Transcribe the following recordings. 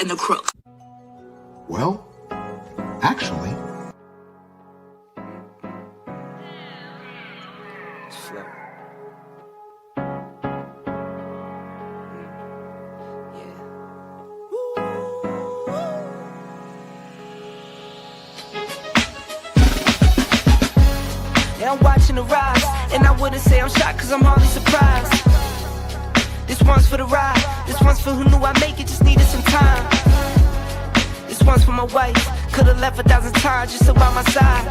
and the crook. Well, actually... Yeah, I'm watching the rise, and I wouldn't say I'm shocked, cause I'm hardly surprised. This one's for the ride, this one's for who knew I'd make it, just needed some time. This one's for my wife, could've left 1,000 times just so by my side.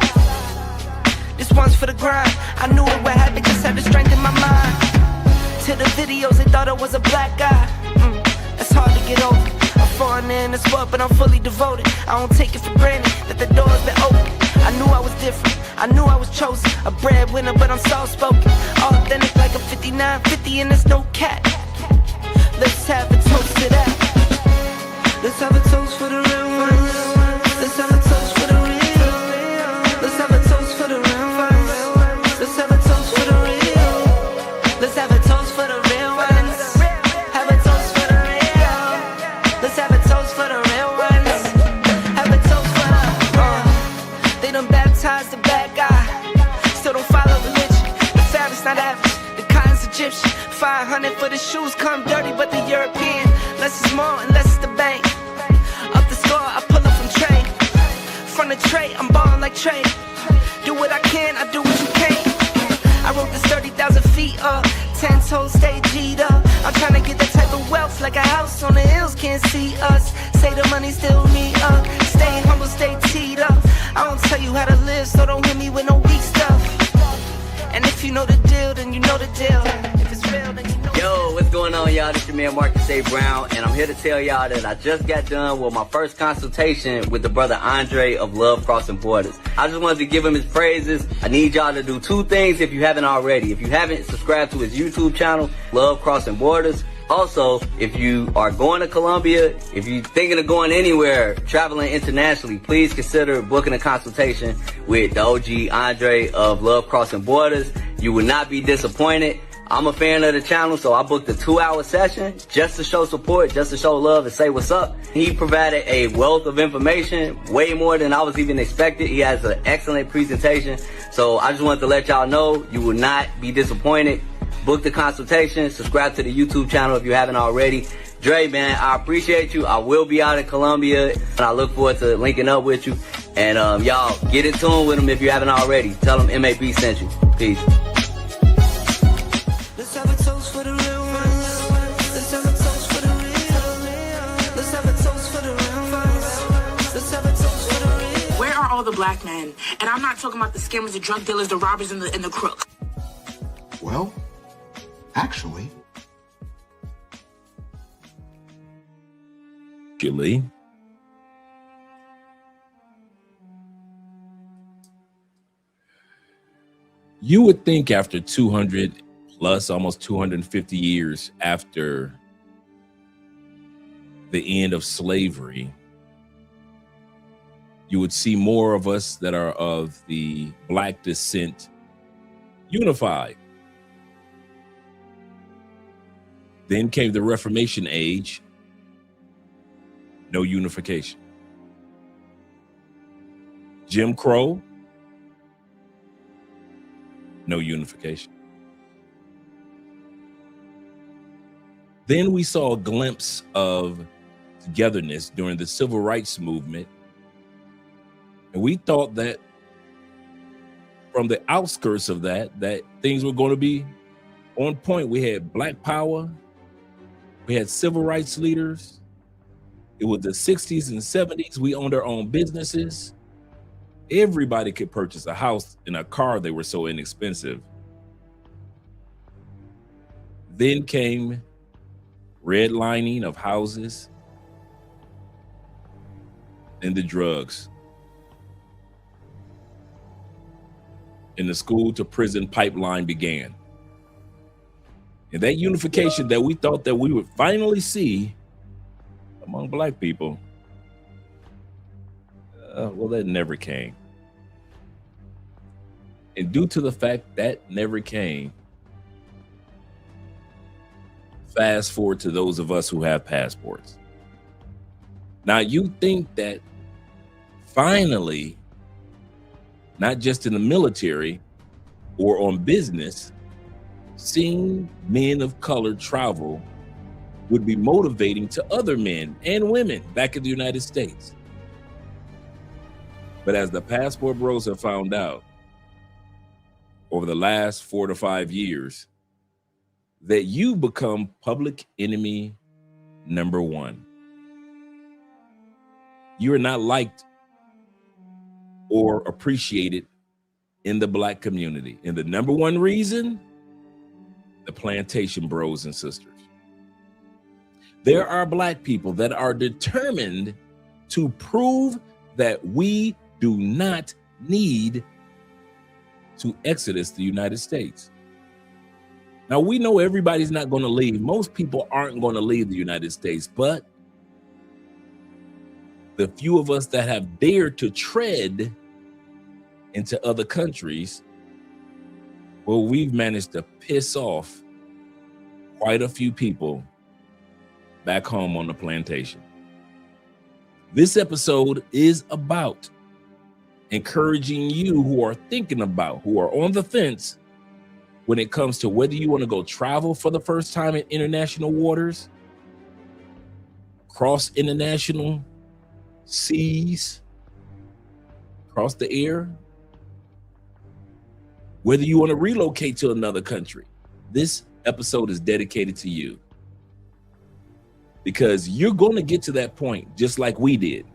This one's for the grind, I knew it would happen, just had the strength in my mind. To the videos, they thought I was a black guy. That's hard to get over. A foreigner in the sport, but I'm fully devoted. I don't take it for granted that the door's been open. I knew I was different, I knew I was chosen. A breadwinner, but I'm soft-spoken. Authentic like a 5950 and there's no cap. Let's have a toast to that. Let's have a toast for the real ones. Let's have a toast for the real. Let's have a toast for the real ones. Let's have a toast for the real. Let's have a toast for the real ones. Have a toast for the real. Let's have a toast for the real ones. Have a toast for the They done baptized the bad guy. Still don't follow religion. The fabric's not average. The cotton's Egyptian. 500 for the shoes, come dirty, but the European. Less is more and less is the bank. Up the score, I pull up from trade. From the tray, I'm ballin' like Trey. Do what I can, I do what you can't. I wrote this 30,000 feet up. 10 toes stay G'd up. I'm tryna get that type of wealth, like a house on the hills, can't see us. Say the money still me up. Stay humble, stay teed up. I don't tell you how to live, so don't hit me with no weak stuff. And if you know the deal, then you know the deal. If it's real, then you know. Yo, what's going on, y'all? This your man Marcus A. Brown, and I'm here to tell y'all that I just got done with my first consultation with the brother Andre of Love Crossing Borders. I just wanted to give him his praises. I need y'all to do two things if you haven't already. If you haven't, subscribe to his YouTube channel, Love Crossing Borders. Also, if you are going to Colombia, if you're thinking of going anywhere, traveling internationally, please consider booking a consultation with the OG Andre of Love Crossing Borders. You will not be disappointed. I'm a fan of the channel, so I booked a 2-hour session just to show support, just to show love and say what's up. He provided a wealth of information, way more than I was even expected. He has an excellent presentation. So I just wanted to let y'all know you will not be disappointed. Book the consultation, subscribe to the YouTube channel if you haven't already. Dre, man, I appreciate you. I will be out in Colombia, and I look forward to linking up with you. And y'all, get in tune with him if you haven't already. Tell him MAB sent you. Peace. Let's have a toast for the real ones. Let's have a toast for the real. Let's have a toast for the real ones. Let's have a toast for the real. Where are all the black men? And I'm not talking about the scammers, the drug dealers, the robbers, and the crook. Well, actually... You would think after 200 plus, almost 250 years after the end of slavery, you would see more of us that are of the black descent unified. Then came the Reformation age, no unification. Jim Crow, no unification. Then we saw a glimpse of togetherness during the civil rights movement. And we thought that from the outskirts of that things were going to be on point. We had Black Power. We had civil rights leaders. It was the 60s and 70s. We owned our own businesses. Everybody could purchase a house and a car. They were so inexpensive. Then came redlining of houses and the drugs. And the school to prison pipeline began. And that unification that we thought that we would finally see among black people, well, that never came. And due to the fact that never came, fast forward to those of us who have passports. Now, you think that finally, not just in the military or on business, seeing men of color travel would be motivating to other men and women back in the United States. But as the passport bros have found out over the last 4 to 5 years, that you become public enemy number one. You are not liked or appreciated in the Black community. And the number one reason, the plantation bros and sisters. There are Black people that are determined to prove that we do not need to exodus the United States. Now, we know everybody's not going to leave. Most people aren't going to leave the United States, but the few of us that have dared to tread into other countries, well, we've managed to piss off quite a few people back home on the plantation. This episode is about encouraging you who are thinking about, who are on the fence when it comes to whether you want to go travel for the first time in international waters, cross international seas, cross the air, whether you want to relocate to another country. This episode is dedicated to you because you're going to get to that point just like we did.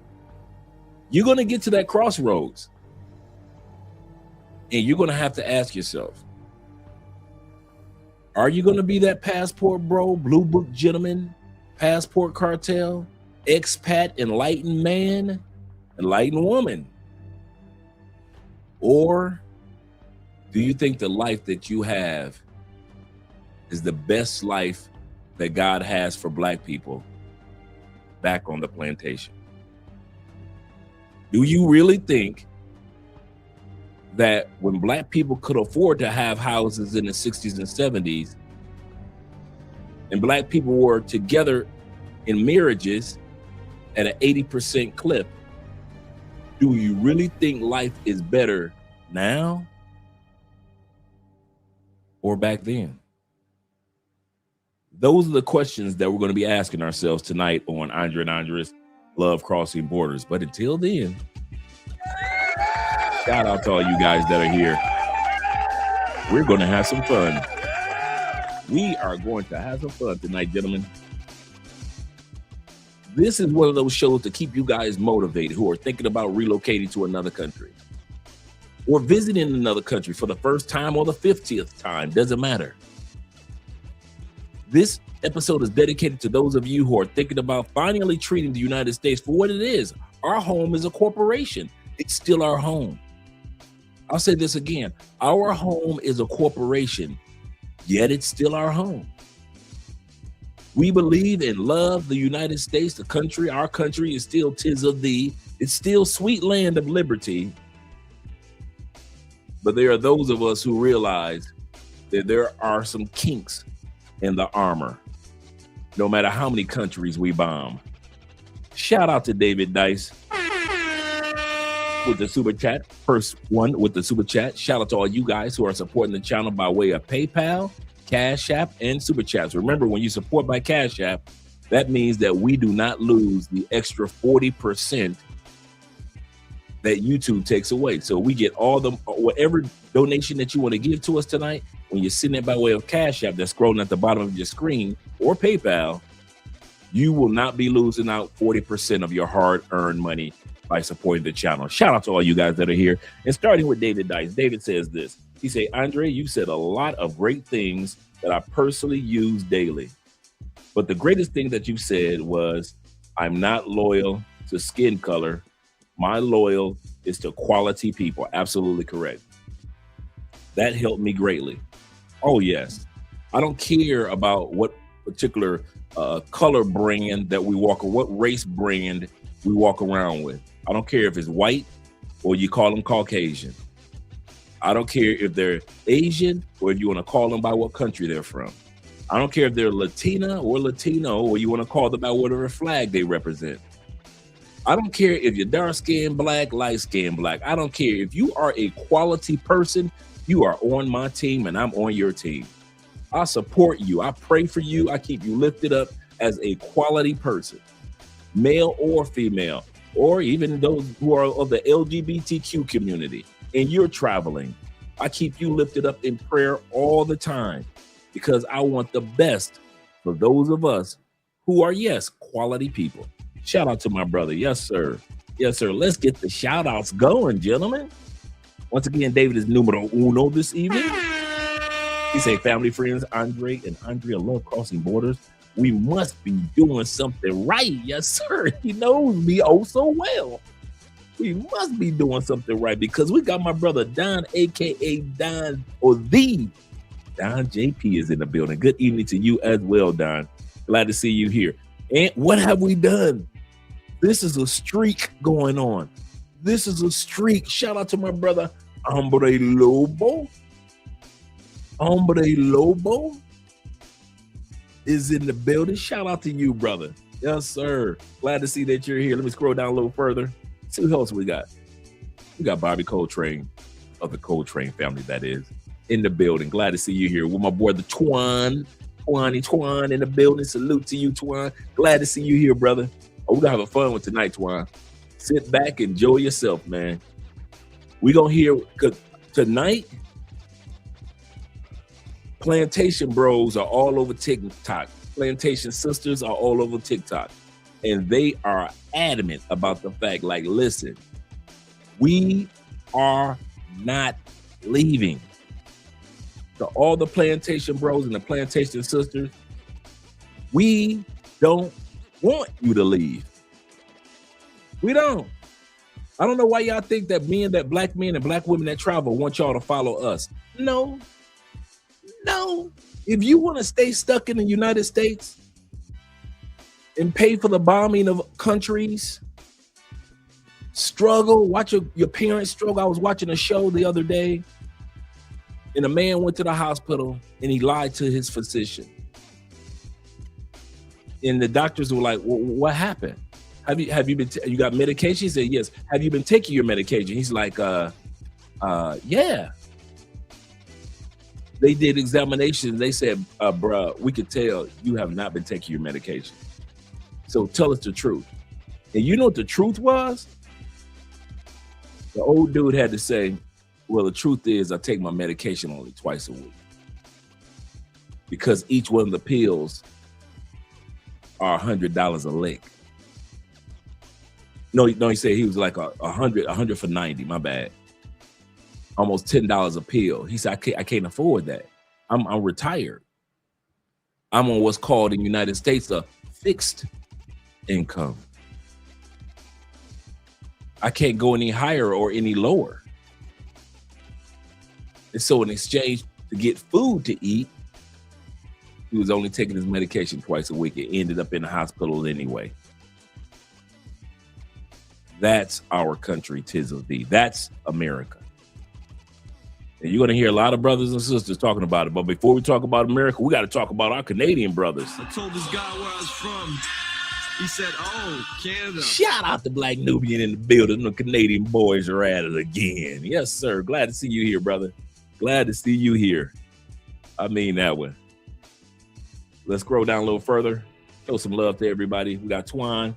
You're going to get to that crossroads and you're going to have to ask yourself, are you going to be that passport bro, blue book gentleman, passport cartel, expat, enlightened man, enlightened woman? Or do you think the life that you have is the best life that God has for Black people back on the plantation? Do you really think that when Black people could afford to have houses in the 60s and 70s, and Black people were together in marriages at an 80% clip, do you really think life is better now or back then? Those are the questions that we're going to be asking ourselves tonight on Andre and Andres Love Crossing Borders. But until then, shout out to all you guys that are here. We're going to have some fun. We are going to have some fun tonight, gentlemen. This is one of those shows to keep you guys motivated who are thinking about relocating to another country or visiting another country for the first time or the 50th time. Doesn't matter. This episode is dedicated to those of you who are thinking about finally treating the United States for what it is. Our home is a corporation. It's still our home. I'll say this again. Our home is a corporation, yet it's still our home. We believe and love the United States, the country. Our country is still 'tis of thee. It's still sweet land of liberty. But there are those of us who realize that there are some kinks in the armor, no matter how many countries we bomb. Shout out to David Dice with the super chat. First one with the super chat. Shout out to all you guys who are supporting the channel by way of PayPal, Cash App, and super chats. Remember, when you support by Cash App, that means that we do not lose the extra 40% that YouTube takes away. So we get all the whatever donation that you want to give to us tonight. When you're sitting there by way of Cash App that's scrolling at the bottom of your screen, or PayPal, you will not be losing out 40% of your hard-earned money by supporting the channel. Shout out to all you guys that are here. And starting with David Dice. David says this. He say, Andre, you said a lot of great things that I personally use daily. But the greatest thing that you said was, I'm not loyal to skin color. My loyal is to quality people. Absolutely correct. That helped me greatly. Oh, yes. I don't care about what particular color brand that we walk, or what race brand we walk around with. I don't care if it's white or you call them Caucasian. I don't care if they're Asian or if you want to call them by what country they're from. I don't care if they're Latina or Latino or you want to call them by whatever flag they represent. I don't care if you're dark skinned black, light skinned black. I don't care. If you are a quality person, you are on my team and I'm on your team. I support you. I pray for you. I keep you lifted up as a quality person, male or female, or even those who are of the LGBTQ community and you're traveling. I keep you lifted up in prayer all the time because I want the best for those of us who are, yes, quality people. Shout out to my brother. Yes, sir. Yes, sir. Let's get the shout outs going, gentlemen. Once again, David is numero uno this evening. He say, family, friends, Andre and Andrea love crossing borders. We must be doing something right. Yes, sir. He knows me oh so well. We must be doing something right because we got my brother Don, aka Don, or the Don JP is in the building. Good evening to you as well, Don. Glad to see you here. And what have we done? This is a streak going on. This is a streak. Shout out to my brother, Hombre Lobo. Hombre Lobo is in the building. Shout out to you, brother. Yes, sir. Glad to see that you're here. Let me scroll down a little further. See who else we got. We got Bobby Coltrane of the Coltrane family, that is, in the building. Glad to see you here with my boy, the Twan in the building. Salute to you, Twan. Glad to see you here, brother. Oh, we're gonna have a fun one tonight, Twan. Sit back, enjoy yourself, man. We're gonna hear, cause tonight, Plantation bros are all over TikTok. Plantation sisters are all over TikTok. And they are adamant about the fact, like, listen, we are not leaving. To all the Plantation bros and the Plantation sisters, we don't want you to leave. We don't. I don't know why y'all think that black men and black women that travel want y'all to follow us. No. If you want to stay stuck in the United States and pay for the bombing of countries, struggle, watch your parents struggle. I was watching a show the other day and a man went to the hospital and he lied to his physician. And the doctors were like, well, what happened? Have you been, you got medication? He said, yes. Have you been taking your medication? He's like, yeah. They did examinations. They said, bruh, we could tell you have not been taking your medication. So tell us the truth. And you know what the truth was? The old dude had to say, well, the truth is I take my medication only twice a week. Because each one of the pills are $100 a lick. No, he said he was like 100 for 90, my bad. Almost $10 a pill. He said, I can't afford that. I'm retired. I'm on what's called in the United States a fixed income. I can't go any higher or any lower. And so in exchange to get food to eat, he was only taking his medication twice a week. It ended up in the hospital anyway. That's our country, 'tis of thee. That's America. And you're going to hear a lot of brothers and sisters talking about it. But before we talk about America, we got to talk about our Canadian brothers. I told this guy where I was from. He said, oh, Canada. Shout out to Black Nubian in the building. The Canadian boys are at it again. Yes, sir. Glad to see you here, brother. Glad to see you here. I mean that one. Let's scroll down a little further. Show some love to everybody. We got Twan.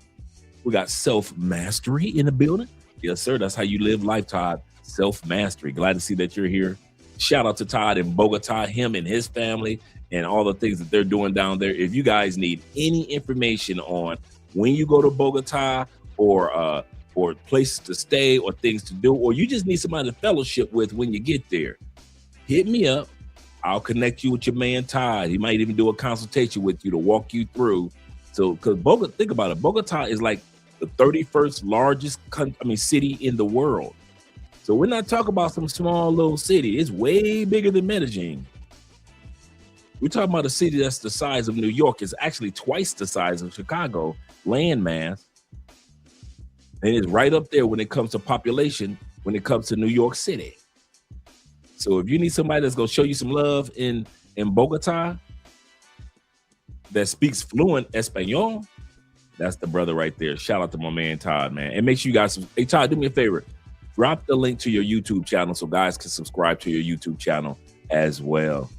We got Self-Mastery in the building. Yes, sir. That's how you live life, Todd. Self-Mastery. Glad to see that you're here. Shout out to Todd in Bogota, him and his family, and all the things that they're doing down there. If you guys need any information on when you go to Bogota or places to stay or things to do, or you just need somebody to fellowship with when you get there, hit me up. I'll connect you with your man Todd. He might even do a consultation with you to walk you through. So, because Bogota, think about it, Bogota is like the 31st largest city in the world. So we're not talking about some small little city. It's way bigger than Medellin. We're talking about a city that's the size of New York. It's actually twice the size of Chicago, land mass. And it's right up there when it comes to population, when it comes to New York City. So if you need somebody that's going to show you some love in Bogota that speaks fluent Espanol, That's the brother right there. Shout out to my man Todd, man. And make sure you guys, hey Todd, do me a favor. Drop the link to your YouTube channel so guys can subscribe to your YouTube channel as well.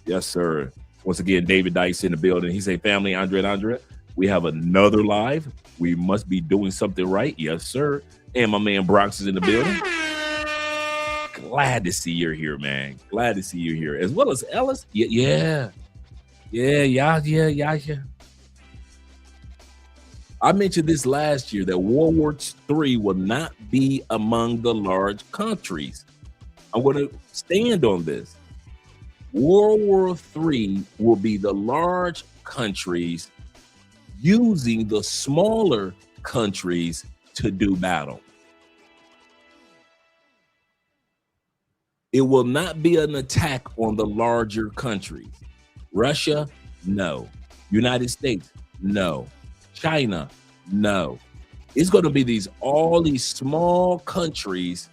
Yes, sir. Once again, David Dice in the building. He say, family, Andre and Andrea, we have another live. We must be doing something right. Yes, sir. And my man Bronx is in the building. Glad to see you're here, man. Glad to see you here. As well as Ellis. Yeah. I mentioned this last year that World War III will not be among the large countries. I'm going to stand on this. World War III will be the large countries using the smaller countries to do battle. It will not be an attack on the larger countries. Russia, no. United States, no. China, no. It's going to be all these small countries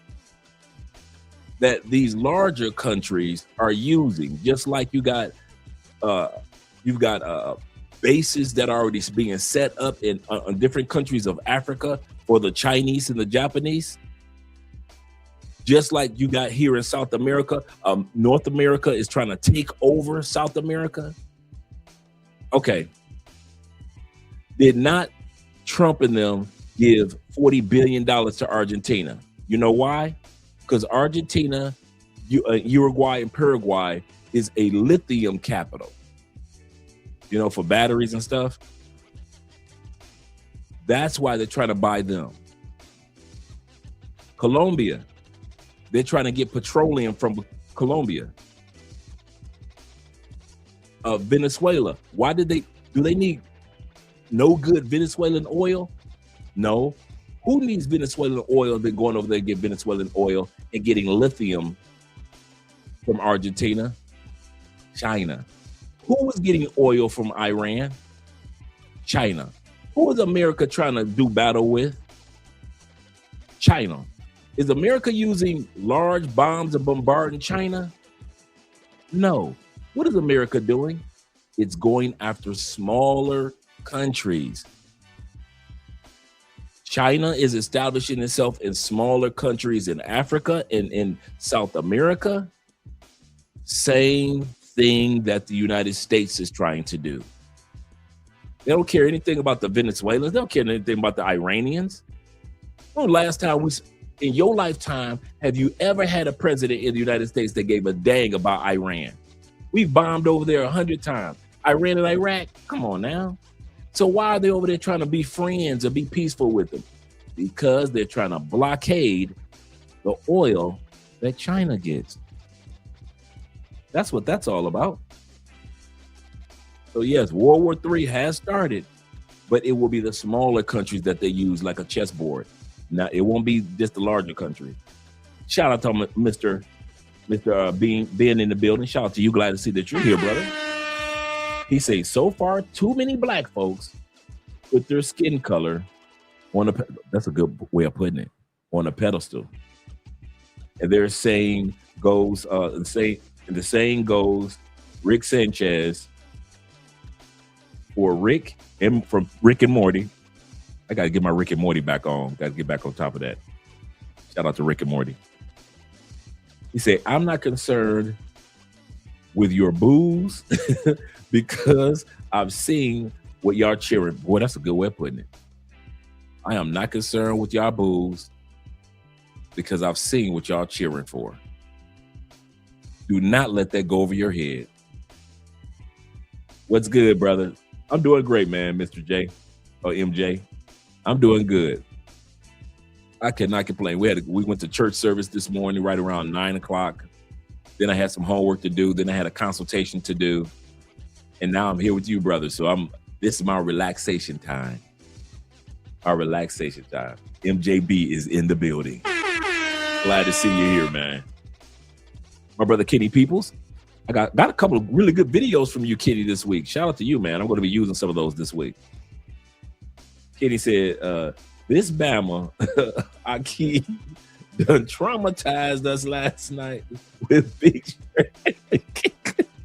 that these larger countries are using. Just like you've got bases that are already being set up in different countries of Africa for the Chinese and the Japanese. Just like you got here in South America, North America is trying to take over South America. Okay. Did not Trump and them give $40 billion to Argentina? You know why? Because Argentina, Uruguay, and Paraguay is a lithium capital, for batteries and stuff. That's why they're trying to buy them. Colombia, they're trying to get petroleum from Colombia. Venezuela, do they need no good Venezuelan oil? No. Who needs Venezuelan oil? They're going over there to get Venezuelan oil and getting lithium from Argentina. China. Who was getting oil from Iran? China. Who is America trying to do battle with? China. Is America using large bombs and bombarding China? No. What is America doing? It's going after smaller countries. China is establishing itself in smaller countries in Africa and in South America. Same thing that the United States is trying to do. They don't care anything about the Venezuelans. They don't care anything about the Iranians. When last time in your lifetime, have you ever had a president in the United States that gave a dang about Iran? We've bombed over there 100 times. Iran and Iraq, come on now. So why are they over there trying to be friends or be peaceful with them? Because they're trying to blockade the oil that China gets. That's what that's all about. So yes, World War III has started, but it will be the smaller countries that they use like a chessboard. Now, it won't be just the larger country. Shout out to Mr. being in the building. Shout out to you. Glad to see that you're here, brother. He says, so far, too many black folks with their skin color that's a good way of putting it, on a pedestal. And they're saying the saying goes, Rick Sanchez for Rick and from Rick and Morty. I got to get my Rick and Morty back on. Got to get back on top of that. Shout out to Rick and Morty. He said, I'm not concerned with your boos because I've seen what y'all cheering. Boy, that's a good way of putting it. I am not concerned with y'all boos because I've seen what y'all cheering for. Do not let that go over your head. What's good, brother? I'm doing great, man, Mr. J or MJ. I'm doing good. I cannot complain. We went to church service this morning right around 9 o'clock. Then I had some homework to do. Then I had a consultation to do. And now I'm here with you, brother. So this is my relaxation time. Our relaxation time. MJB is in the building. Glad to see you here, man. My brother Kenny Peoples. I got a couple of really good videos from you, Kenny, this week. Shout out to you, man. I'm going to be using some of those this week. Kenny said, this Bama, Aki, done traumatized us last night with Big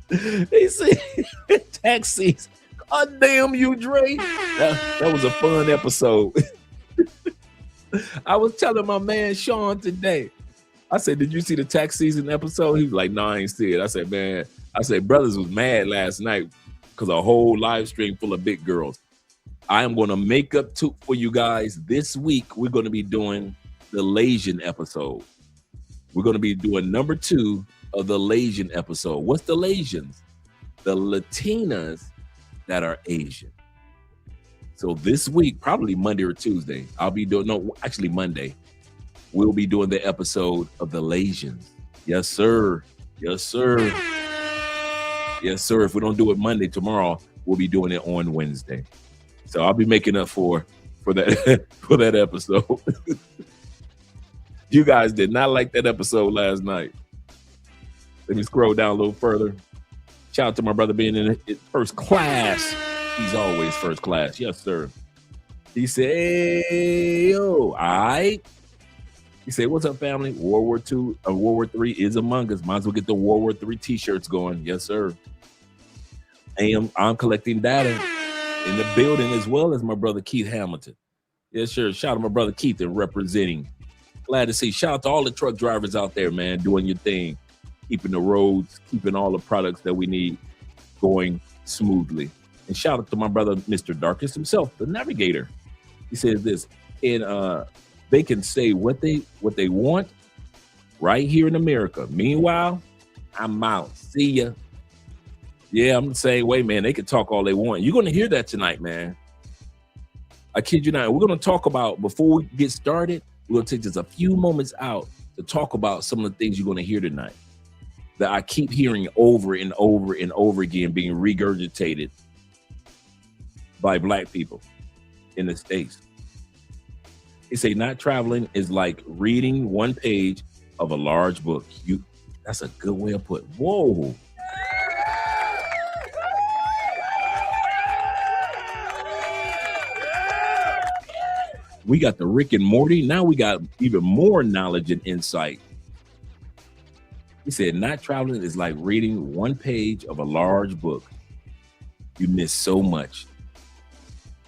He said, taxis Damn you, Dre. That was a fun episode. I was telling my man Sean today. I said, did you see the tax season episode? He was like, no, I ain't see it. I said, man, brothers was mad last night because a whole live stream full of big girls. I am going to make up for you guys this week. We're going to be doing the Lasian episode. We're going to be doing number 2 of the Lasian episode. What's the Lasians? The Latinas that are Asian. So this week, probably Monday or Tuesday, Monday, we'll be doing the episode of the Lasians. Yes, sir. Yes, sir. Yes, sir. If we don't do it Monday, tomorrow, we'll be doing it on Wednesday. So I'll be making up for that for that episode. You guys did not like that episode last night. Let me scroll down a little further. Shout out to my brother being in first class. He's always first class. Yes, sir. He said, hey, yo, all right. He said, what's up, family? World War II or World War III is among us. Might as well get the World War III t-shirts going. Yes, sir. I'm collecting data in the building as well as my brother Keith Hamilton. Yes, sir. Shout out to my brother Keith and representing. Glad to see. Shout out to all the truck drivers out there, man, doing your thing. Keeping the roads, keeping all the products that we need going smoothly. And shout out to my brother, Mr. Darkest himself, the navigator. He says this, and they can say what they want right here in America. Meanwhile, I'm out. See ya. Yeah, I'm the same way, man. They can talk all they want. You're going to hear that tonight, man. I kid you not. We're going to talk about, before we get started, we're going to take just a few moments out to talk about some of the things you're going to hear tonight that I keep hearing over and over and over again being regurgitated by Black people in the States. They say not traveling is like reading one page of a large book. That's a good way of putting it. Whoa. We got the Rick and Morty. Now we got even more knowledge and insight. He said, not traveling is like reading one page of a large book. You miss so much.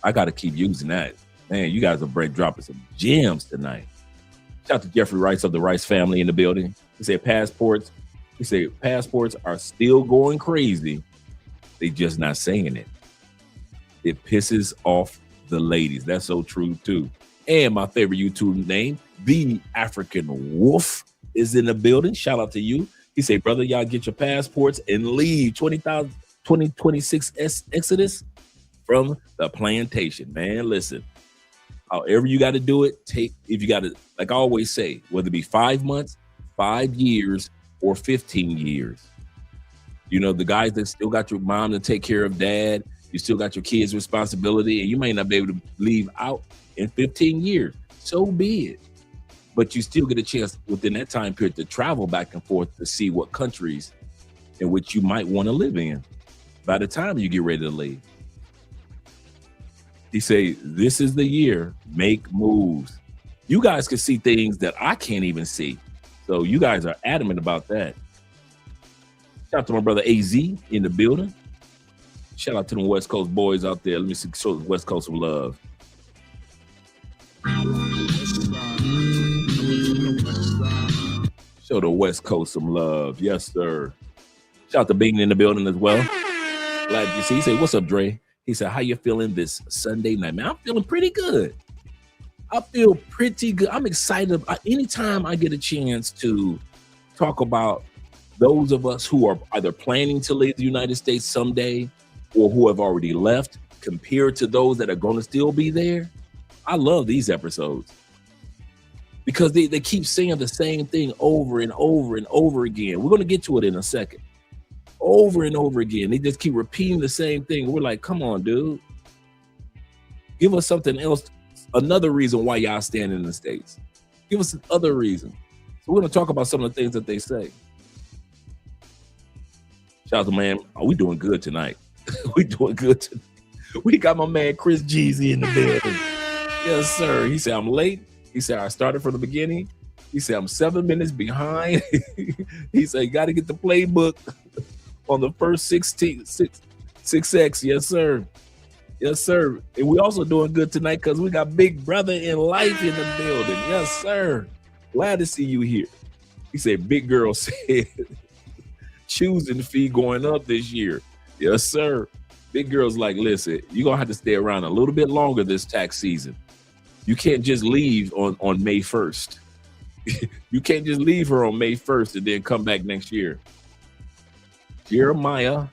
I got to keep using that. Man, you guys are dropping some gems tonight. Shout out to Jeffrey Rice of the Rice family in the building. He said passports are still going crazy. They just not saying it. It pisses off the ladies. That's so true too. And my favorite YouTube name, The African Wolf, is in the building. Shout out to you. He said, brother, y'all get your passports and leave 2026 Exodus from the plantation. Man, listen, however you got to do it, if you got to, like I always say, whether it be 5 months, 5 years, or 15 years. You know, the guys that still got your mom to take care of, dad, you still got your kids' responsibility, and you may not be able to leave out in 15 years. So be it. But you still get a chance within that time period to travel back and forth to see what countries in which you might want to live in by the time you get ready to leave. He say, this is the year, make moves. You guys can see things that I can't even see. So you guys are adamant about that. Shout out to my brother AZ in the building. Shout out to the West Coast boys out there. Let me show the West Coast some love. Show the West Coast some love. Yes, sir. Shout out to Bing in the building as well. Glad you see. He said, what's up, Dre? He said, how you feeling this Sunday night? Man, I'm feeling pretty good. I feel pretty good. I'm excited. Anytime I get a chance to talk about those of us who are either planning to leave the United States someday or who have already left, compared to those that are going to still be there, I love these episodes. Because they keep saying the same thing over and over and over again. We're going to get to it in a second. Over and over again. They just keep repeating the same thing. We're like, come on, dude. Give us something else. Another reason why y'all stand in the States. Give us another reason. So we're going to talk about some of the things that they say. Shout out to man. Oh, we doing good tonight. We doing good tonight. We got my man Chris Jeezy in the building. Yes, sir. He said, I'm late. He said, I started from the beginning. He said, I'm 7 minutes behind. He said, you got to get the playbook on the first 16 6X, yes, sir. Yes, sir. And we also doing good tonight because we got Big Brother in Life in the building. Yes, sir. Glad to see you here. He said, Big Girl said, choosing fee going up this year. Yes, sir. Big Girl's like, listen, you're going to have to stay around a little bit longer this tax season. You can't just leave on May 1st. You can't just leave her on May 1st and then come back next year. Jeremiah.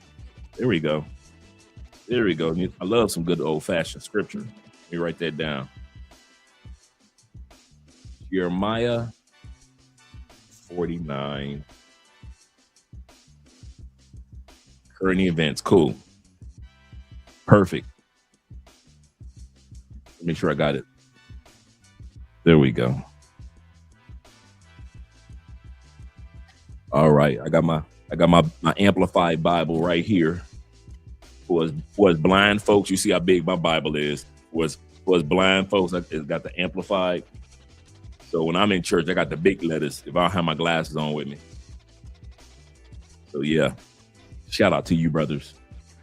There we go. There we go. I love some good old-fashioned scripture. Let me write that down. Jeremiah 49. Current events. Cool. Perfect. Make sure I got it. There we go. All right. I got my Amplified Bible right here. For us blind folks, you see how big my Bible is. For us blind folks, it's got the Amplified. So when I'm in church, I got the big letters if I don't have my glasses on with me. So yeah, shout out to you, brothers.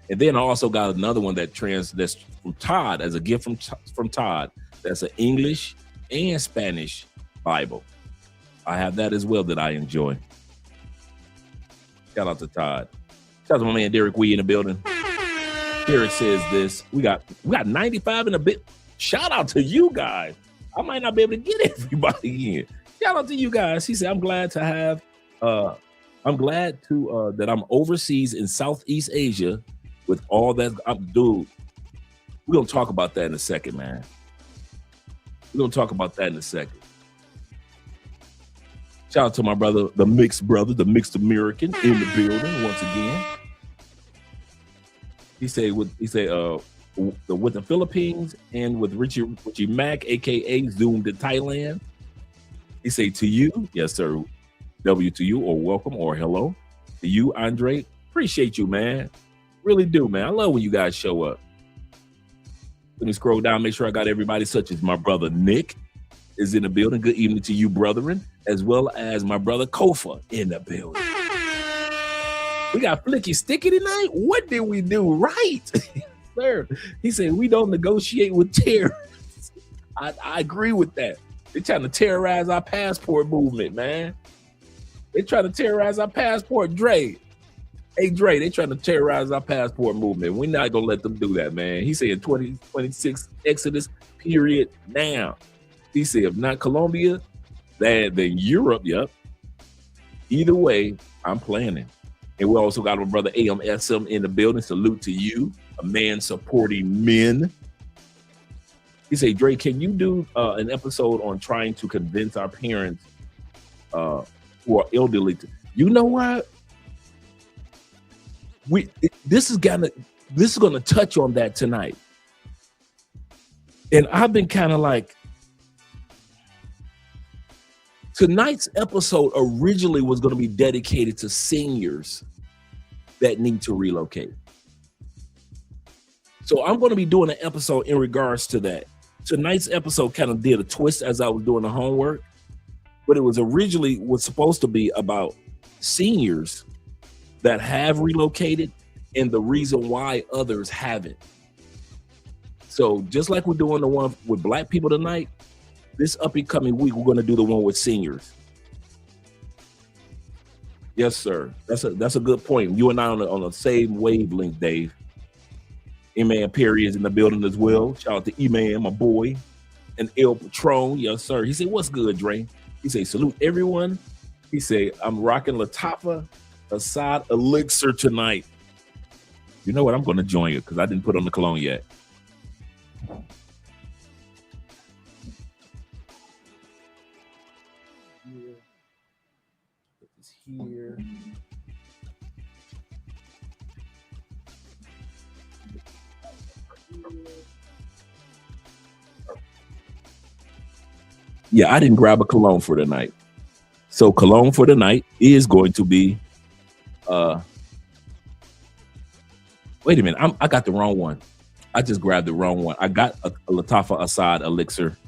And then I also got another one that's from Todd, as a gift from Todd. That's an English and Spanish Bible. I have that as well that I enjoy. Shout out to Todd. Shout out to my man Derek Wee in the building. Derek says this. We got 95 in a bit. Shout out to you guys. I might not be able to get everybody in. Shout out to you guys. He said, I'm glad that I'm overseas in Southeast Asia with all that. Dude, we're going to talk about that in a second, man. We're going to talk about that in a second. Shout out to my brother, the mixed American in the building once again. He said with the Philippines and with Richie Mack, aka Zoom to Thailand. He say to you, yes sir, W to you, or welcome or hello to you, Andre. Appreciate you, man. Really do, man. I love when you guys show up. Let me scroll down, make sure I got everybody, such as my brother Nick is in the building. Good evening to you, brethren, as well as my brother Kofa in the building. We got Flicky Sticky tonight. What did we do right? Sir, he said we don't negotiate with terrorists. I agree with that. They're trying to terrorize our passport movement, man. They're trying to terrorize our passport. Dre. Hey, Dre, they're trying to terrorize our passport movement. We're not going to let them do that, man. He said 2026 Exodus period now. He said if not Colombia, then Europe, yep. Either way, I'm planning. And we also got my brother AMSM in the building. Salute to you, a man supporting men. He said, Dre, can you do an episode on trying to convince our parents who are elderly? You know what? This is gonna touch on that tonight. And I've been kind of like, tonight's episode originally was going to be dedicated to seniors that need to relocate. So I'm going to be doing an episode in regards to that. Tonight's episode kind of did a twist as I was doing the homework, but it was supposed to be about seniors that have relocated and the reason why others haven't. So just like we're doing the one with Black people tonight, this upcoming week, we're going to do the one with seniors. Yes, sir. That's a good point. You and I on the same wavelength, Dave. E-Man Perry is in the building as well. Shout out to E-Man, my boy. And El Patron. Yes, sir. He said, what's good, Dre? He said, salute everyone. He said, I'm rocking Latafa Assad Elixir tonight. You know what? I'm going to join you because I didn't put on the cologne yet. Here. Yeah, I didn't grab a cologne for tonight. So cologne for tonight is going to be wait a minute, I got the wrong one. I just grabbed the wrong one. I got a Latafa Assad elixir.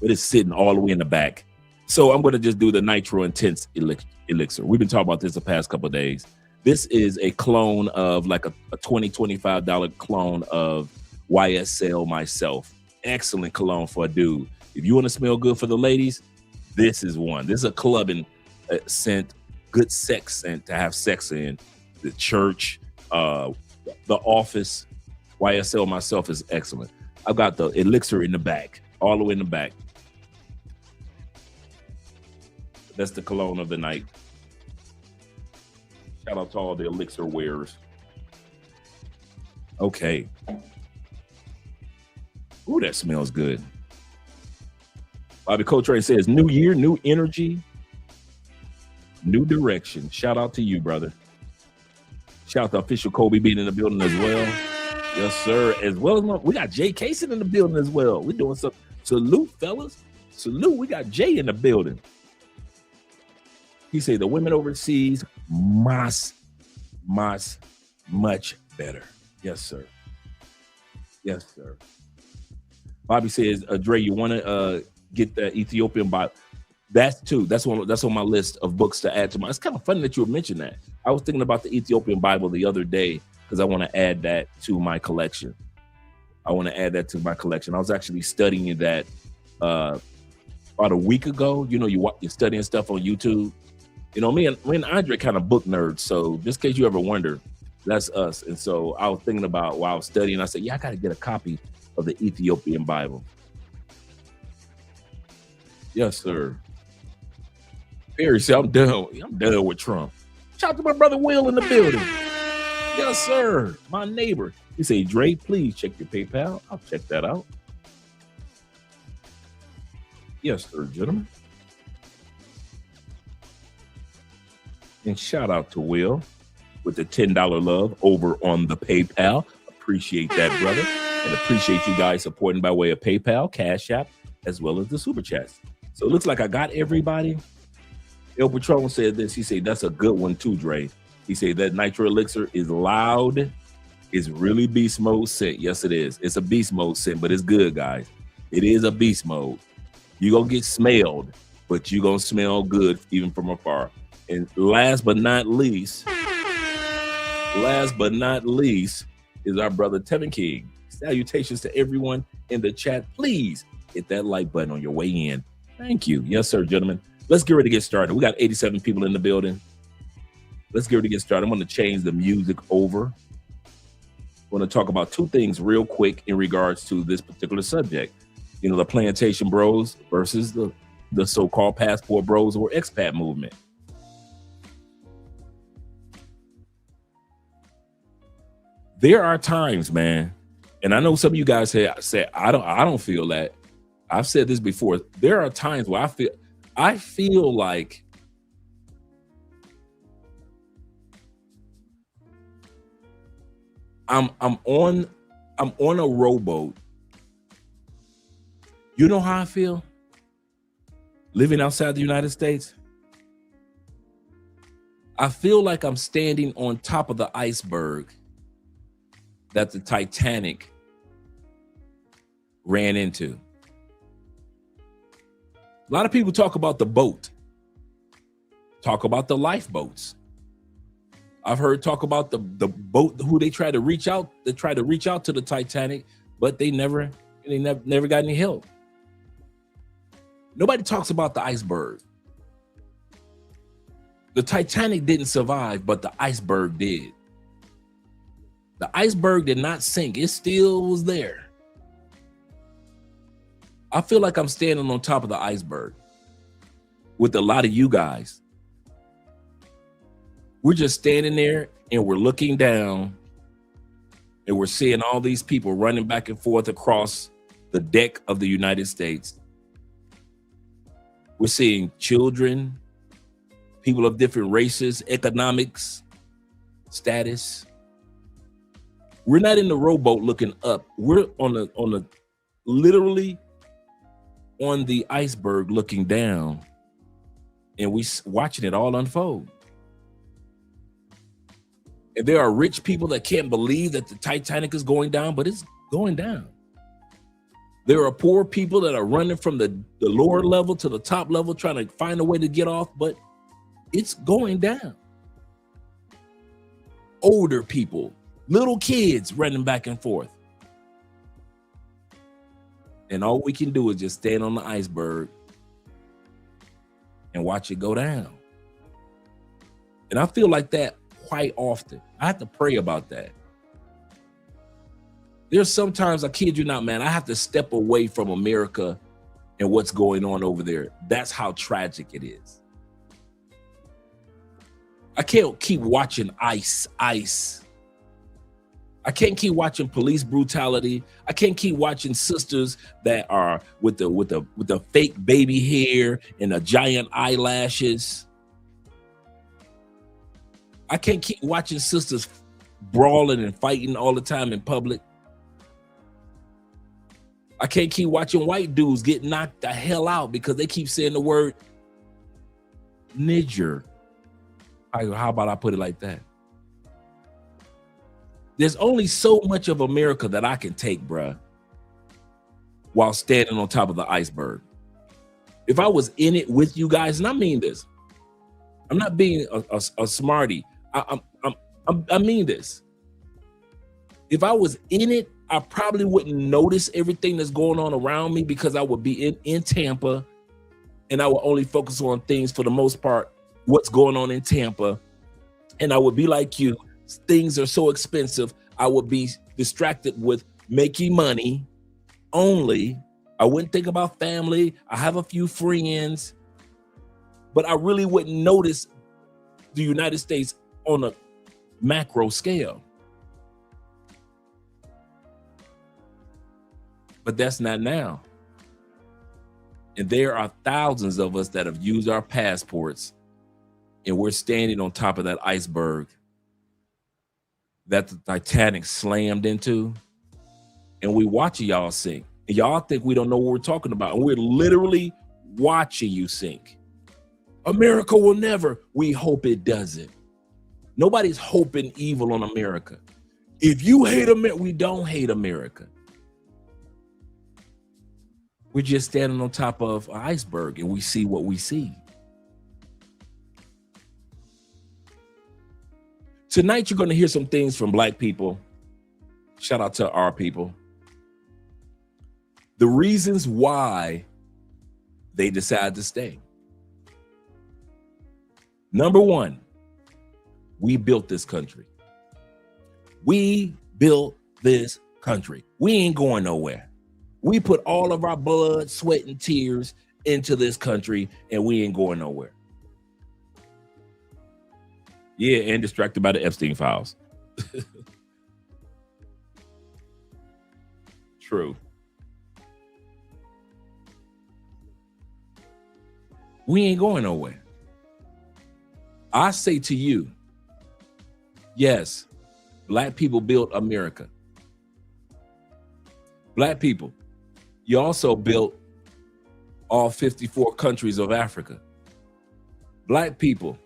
But it's sitting all the way in the back. So I'm going to just do the Nitro Intense elixir. We've been talking about this the past couple of days. This is a clone of like a $20, $25 clone of YSL Myself. Excellent cologne for a dude. If you want to smell good for the ladies, this is one. This is a clubbing scent, good sex scent to have sex in. The church, the office. YSL Myself is excellent. I've got the elixir in the back, all the way in the back. That's the cologne of the night. Shout out to all the elixir wearers. Okay. Ooh, that smells good. Bobby Coltrane says, new year, new energy, new direction. Shout out to you, brother. Shout out to official Kobe being in the building as well. Yes, sir. As well as we got Jay Kaysen in the building as well. We're doing some salute, fellas. Salute. We got Jay in the building. He said the women overseas much better. Yes, sir. Yes, sir. Bobby says, Dre, you want to get the Ethiopian Bible? That's two. That's on my list of books to add to my. It's kind of funny that you would mention that. I was thinking about the Ethiopian Bible the other day because I want to add that to my collection. I was actually studying that about a week ago. You know, you're studying stuff on YouTube. You know, me and Andre kind of book nerds. So just in case you ever wonder, that's us. And so I was thinking about while I was studying, I said, yeah, I got to get a copy of the Ethiopian Bible. Yes, sir. Perry said, I'm done with Trump. Shout out to my brother Will in the building. Yes, sir. My neighbor. He said, Dre, please check your PayPal. I'll check that out. Yes, sir, gentlemen. And shout out to Will with the $10 love over on the PayPal. Appreciate that, brother. And appreciate you guys supporting by way of PayPal, Cash App, as well as the Super Chats. So it looks like I got everybody. El Patron said this. He said, that's a good one too, Dre. He said that Nitro Elixir is loud. It's really beast mode scent. Yes, it is. It's a beast mode scent, but it's good, guys. It is a beast mode. You're going to get smelled, but you're going to smell good even from afar. And last but not least is our brother Tevin King. Salutations to everyone in the chat. Please hit that like button on your way in. Thank you. Yes, sir, gentlemen. Let's get ready to get started. We got 87 people in the building. Let's get ready to get started. I'm going to change the music over. I want to talk about two things real quick in regards to this particular subject. You know, the plantation bros versus the so-called passport bros or expat movement. There are times, man, and I know some of you guys say I don't feel that. I've said this before. There are times where I feel like I'm on a rowboat. You know how I feel living outside the United States? I feel like I'm standing on top of the iceberg that the Titanic ran into. A lot of people talk about the boat, talk about the lifeboats. I've heard talk about the boat who they try to reach out to the Titanic, but they never got any help. Nobody talks about the iceberg. The Titanic didn't survive, but the iceberg did. The iceberg did not sink. It still was there. I feel like I'm standing on top of the iceberg with a lot of you guys. We're just standing there and we're looking down and we're seeing all these people running back and forth across the deck of the United States. We're seeing children, people of different races, economics, status. We're not in the rowboat looking up. We're literally on the iceberg looking down, and we watching it all unfold. And there are rich people that can't believe that the Titanic is going down, but it's going down. There are poor people that are running from the lower level to the top level, trying to find a way to get off, but It's going down. Older people, little kids running back and forth. And all we can do is just stand on the iceberg and watch it go down. And I feel like that quite often. I have to pray about that. There's sometimes, I kid you not, man, I have to step away from America and what's going on over there. That's how tragic it is. I can't keep watching ICE. I can't keep watching police brutality. I can't keep watching sisters that are with the fake baby hair and the giant eyelashes. I can't keep watching sisters brawling and fighting all the time in public. I can't keep watching white dudes get knocked the hell out because they keep saying the word nigger. How about I put it like that? There's only so much of America that I can take, bruh, while standing on top of the iceberg. If I was in it with you guys, and I mean this, I'm not being a smarty. I mean this. If I was in it, I probably wouldn't notice everything that's going on around me because I would be in Tampa, and I would only focus on things, for the most part, what's going on in Tampa. And I would be like you. Things are so expensive. I would be distracted with making money only. I wouldn't think about family. I have a few friends, but I really wouldn't notice the United States on a macro scale. But that's not now. And there are thousands of us that have used our passports, and we're standing on top of that iceberg that the Titanic slammed into, and we watching y'all sink. And y'all think we don't know what we're talking about, and we're literally watching you sink. America will never. We hope it doesn't. Nobody's hoping evil on America. If you hate America, we don't hate America. We're just standing on top of an iceberg, and we see what we see. Tonight, you're going to hear some things from Black people. Shout out to our people. The reasons why they decide to stay. Number one, we built this country. We built this country. We ain't going nowhere. We put all of our blood, sweat, and tears into this country, and we ain't going nowhere. Yeah, and distracted by the Epstein files. True. We ain't going nowhere. I say to you, yes, Black people built America. Black people, you also built all 54 countries of Africa. Black people,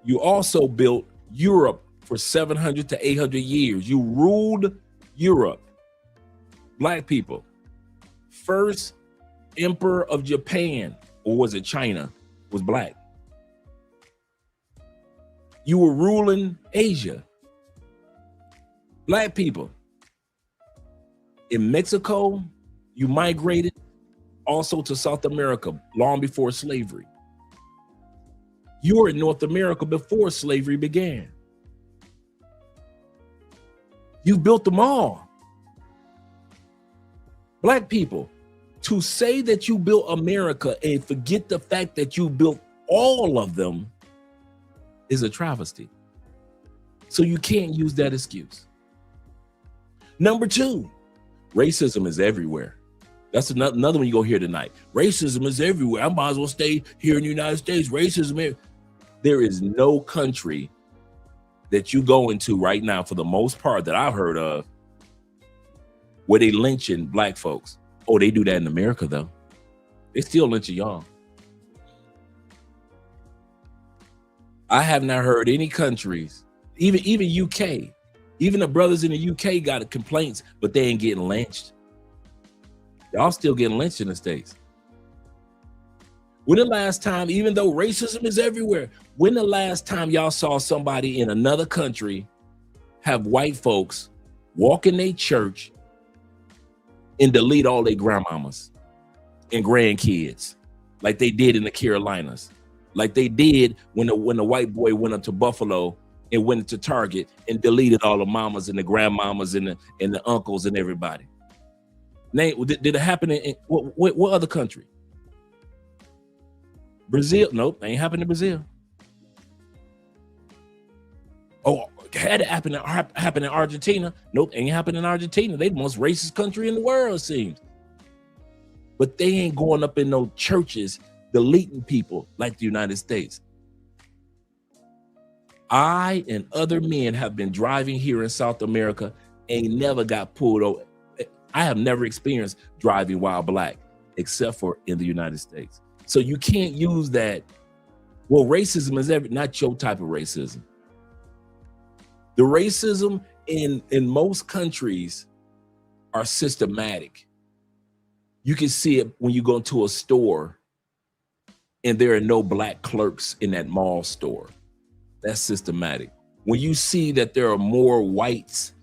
you also built Europe for 700 to 800 years. You ruled Europe. Black people, first emperor of Japan, or was it China, was Black. You were ruling Asia. Black people, in Mexico, you migrated also to South America long before slavery. You were in North America before slavery began. You built them all. Black people, to say that you built America and forget the fact that you built all of them is a travesty. So you can't use that excuse. Number two, racism is everywhere. That's another one you're gonna hear tonight. Racism is everywhere. I might as well stay here in the United States. Racism, there is no country that you go into right now, for the most part that I've heard of, where they lynching Black folks. Oh, they do that in America though. They still lynching y'all. I have not heard any countries, even UK, even the brothers in the UK got complaints, but they ain't getting lynched. Y'all still getting lynched in the States. When the last time, even though racism is everywhere, when the last time y'all saw somebody in another country have white folks walk in their church and delete all their grandmamas and grandkids like they did in the Carolinas, like they did when the white boy went up to Buffalo and went to Target and deleted all the mamas and the grandmamas and the uncles and everybody? Did it happen in what other country? Brazil? Nope, ain't happened in Brazil. Oh, had it happen in Argentina? Nope, ain't happened in Argentina. They the most racist country in the world, it seems. But they ain't going up in no churches deleting people like the United States. I and other men have been driving here in South America, ain't never got pulled over. I have never experienced driving while black, except for in the United States. So you can't use that. Well, racism is not your type of racism. The racism in most countries are systematic. You can see it when you go into a store and there are no black clerks in that mall store. That's systematic. When you see that there are more whites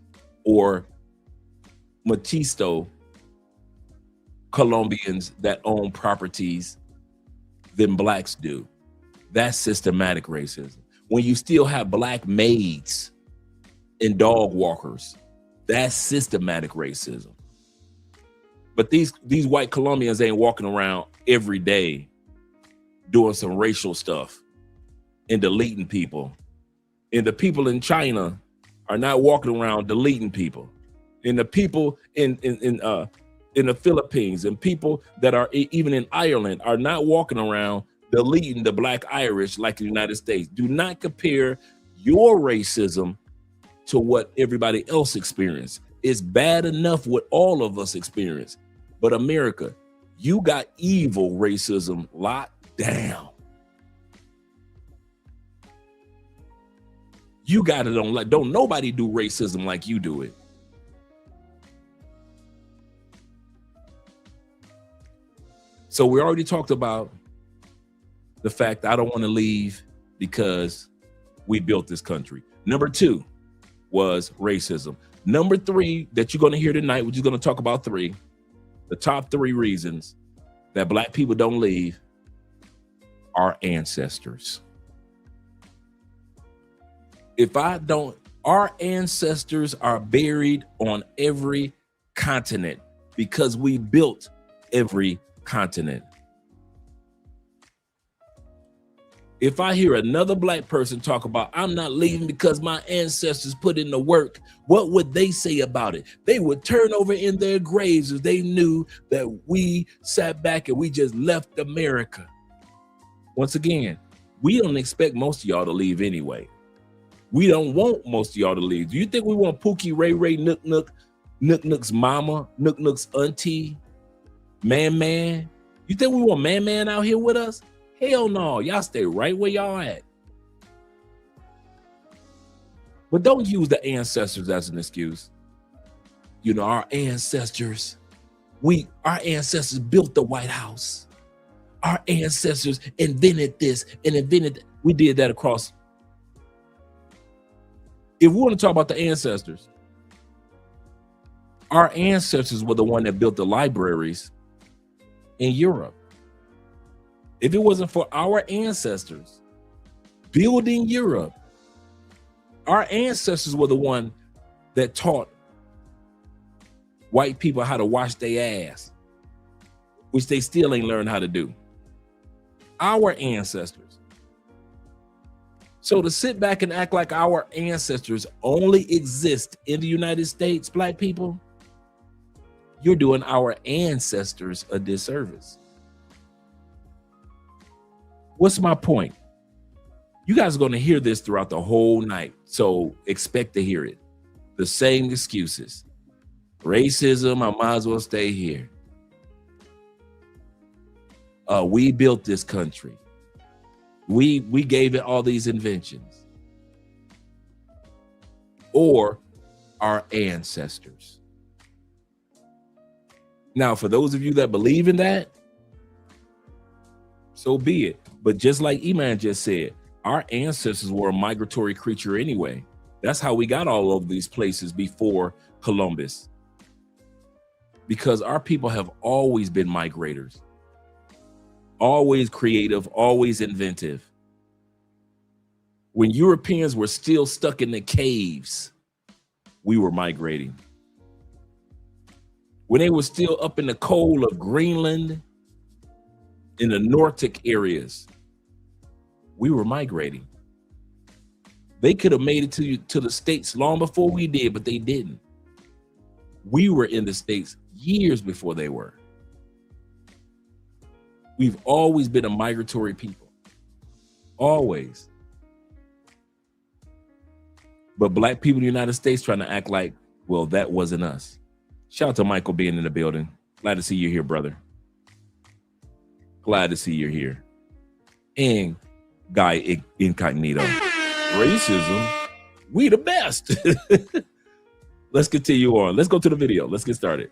or mestizo Colombians that own properties than blacks do, that's systematic racism. When you still have black maids and dog walkers, that's systematic racism. But these white Colombians ain't walking around every day doing some racial stuff and deleting people. And the people in China are not walking around deleting people. And the people in the Philippines and people that are even in Ireland are not walking around deleting the black Irish like the United States. Do not compare your racism to what everybody else experienced. It's bad enough what all of us experience. But America, you got evil racism locked down. You got it on, like, don't nobody do racism like you do it. So we already talked about the fact that I don't want to leave because we built this country. Number 2 was racism. Number 3 that you're going to hear tonight, we're just going to talk about 3. The top 3 reasons that black people don't leave are ancestors. Our ancestors are buried on every continent because we built every continent. If I hear another black person talk about, I'm not leaving because my ancestors put in the work, what would they say about it? They would turn over in their graves if they knew that we sat back and we just left America. Once again, we don't expect most of y'all to leave anyway. We don't want most of y'all to leave. Do you think we want Pookie, Ray Ray, Nook Nook, Nook Nook's mama, Nook Nook's auntie, Man? You think we want Man out here with us? Hell no, y'all stay right where y'all at. But don't use the ancestors as an excuse. You know, our ancestors built the White House. Our ancestors invented this and invented that. We did that across. If we want to talk about the ancestors, our ancestors were the one that built the libraries in Europe. If it wasn't for our ancestors building Europe, our ancestors were the one that taught white people how to wash their ass, which they still ain't learned how to do. Our ancestors. So to sit back and act like our ancestors only exist in the United States, black people, you're doing our ancestors a disservice. What's my point? You guys are going to hear this throughout the whole night, so expect to hear it. The same excuses. Racism, I might as well stay here. We built this country. We gave it all these inventions. Or our ancestors. Now, for those of you that believe in that, So be it. But just like Iman just said, our ancestors were a migratory creature anyway. That's how we got all over these places before Columbus. Because our people have always been migrators. Always creative, always inventive. When Europeans were still stuck in the caves, we were migrating. When they were still up in the cold of Greenland, in the Nordic areas, we were migrating. They could have made it to the States long before we did, but they didn't. We were in the States years before they were. We've always been a migratory people. Always. But black people in the United States trying to act like, well, that wasn't us. Shout out to Michael being in the building. Glad to see you here, brother. Glad to see you're here. And Guy Incognito. Racism, we the best. Let's continue on. Let's go to the video. Let's get started.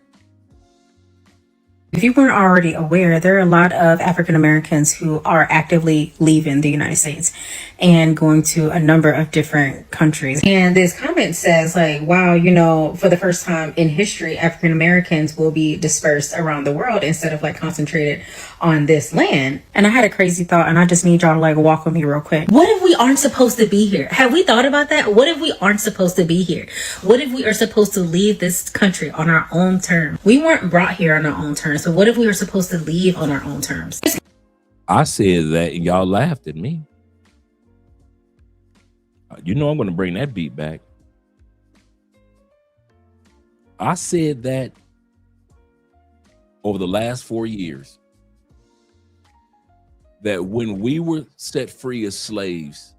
If you weren't already aware, there are a lot of African Americans who are actively leaving the United States and going to a number of different countries. And this comment says like, wow, you know, for the first time in history, African Americans will be dispersed around the world instead of like concentrated on this land. And I had a crazy thought, and I just need y'all to like walk with me real quick. What if we aren't supposed to be here? Have we thought about that? What if we aren't supposed to be here? What if we are supposed to leave this country on our own terms? We weren't brought here on our own terms. So what if we were supposed to leave on our own terms? I said that and y'all laughed at me. You know I'm going to bring that beat back. I said that over the last 4 years, that when we were set free as slaves,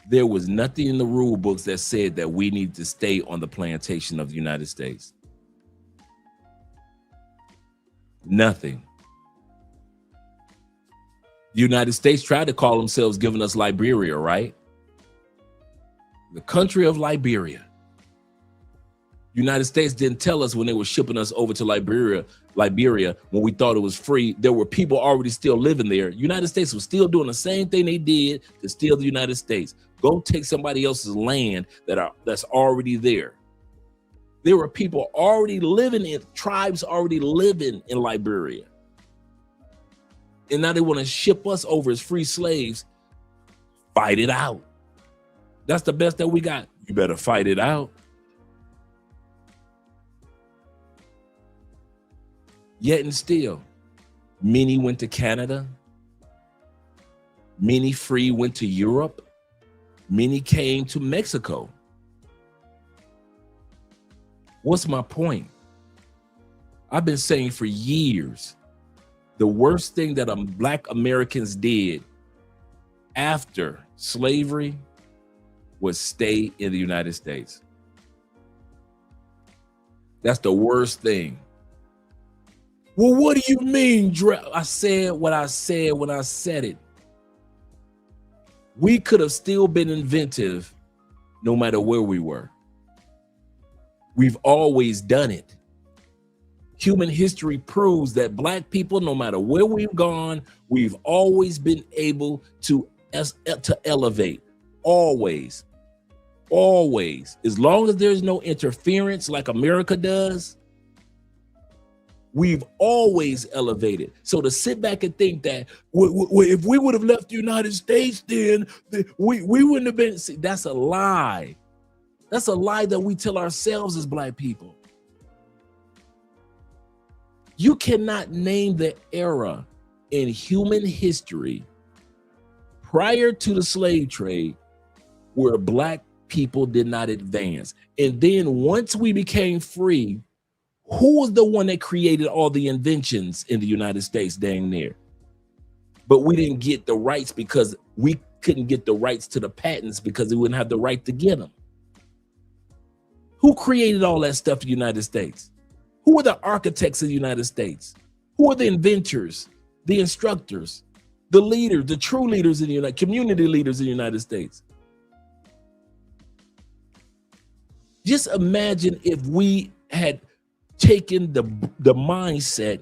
there was nothing in the rule books that said that we need to stay on the plantation of the United States. Nothing. The United States tried to call themselves giving us Liberia, right? The country of Liberia. United States didn't tell us when they were shipping us over to Liberia, when we thought it was free, there were people already still living there. United States was still doing the same thing they did to steal the United States. Go take somebody else's land that's already there. There were people already living in, tribes already living in Liberia. And now they want to ship us over as free slaves. Fight it out. That's the best that we got. You better fight it out. Yet and still, many went to Canada. Many free went to Europe. Many came to Mexico. What's my point? I've been saying for years, the worst thing that Black Americans did after slavery was stay in the United States. That's the worst thing. Well, what do you mean, Dre? I said what I said when I said it. We could have still been inventive no matter where we were. We've always done it. Human history proves that Black people, no matter where we've gone, we've always been able to elevate. Always. Always. As long as there's no interference like America does, we've always elevated. So to sit back and think that if we would have left the United States, then we wouldn't have been, see, that's a lie. That's a lie that we tell ourselves as Black people. You cannot name the era in human history prior to the slave trade where Black people did not advance. And then once we became free, who was the one that created all the inventions in the United States dang near? But we didn't get the rights because we couldn't get the rights to the patents because we wouldn't have the right to get them. Who created all that stuff in the United States? Who are the architects of the United States? Who are the inventors, the instructors, the leaders, the true leaders in the United, community leaders in the United States? Just imagine if we had taken the mindset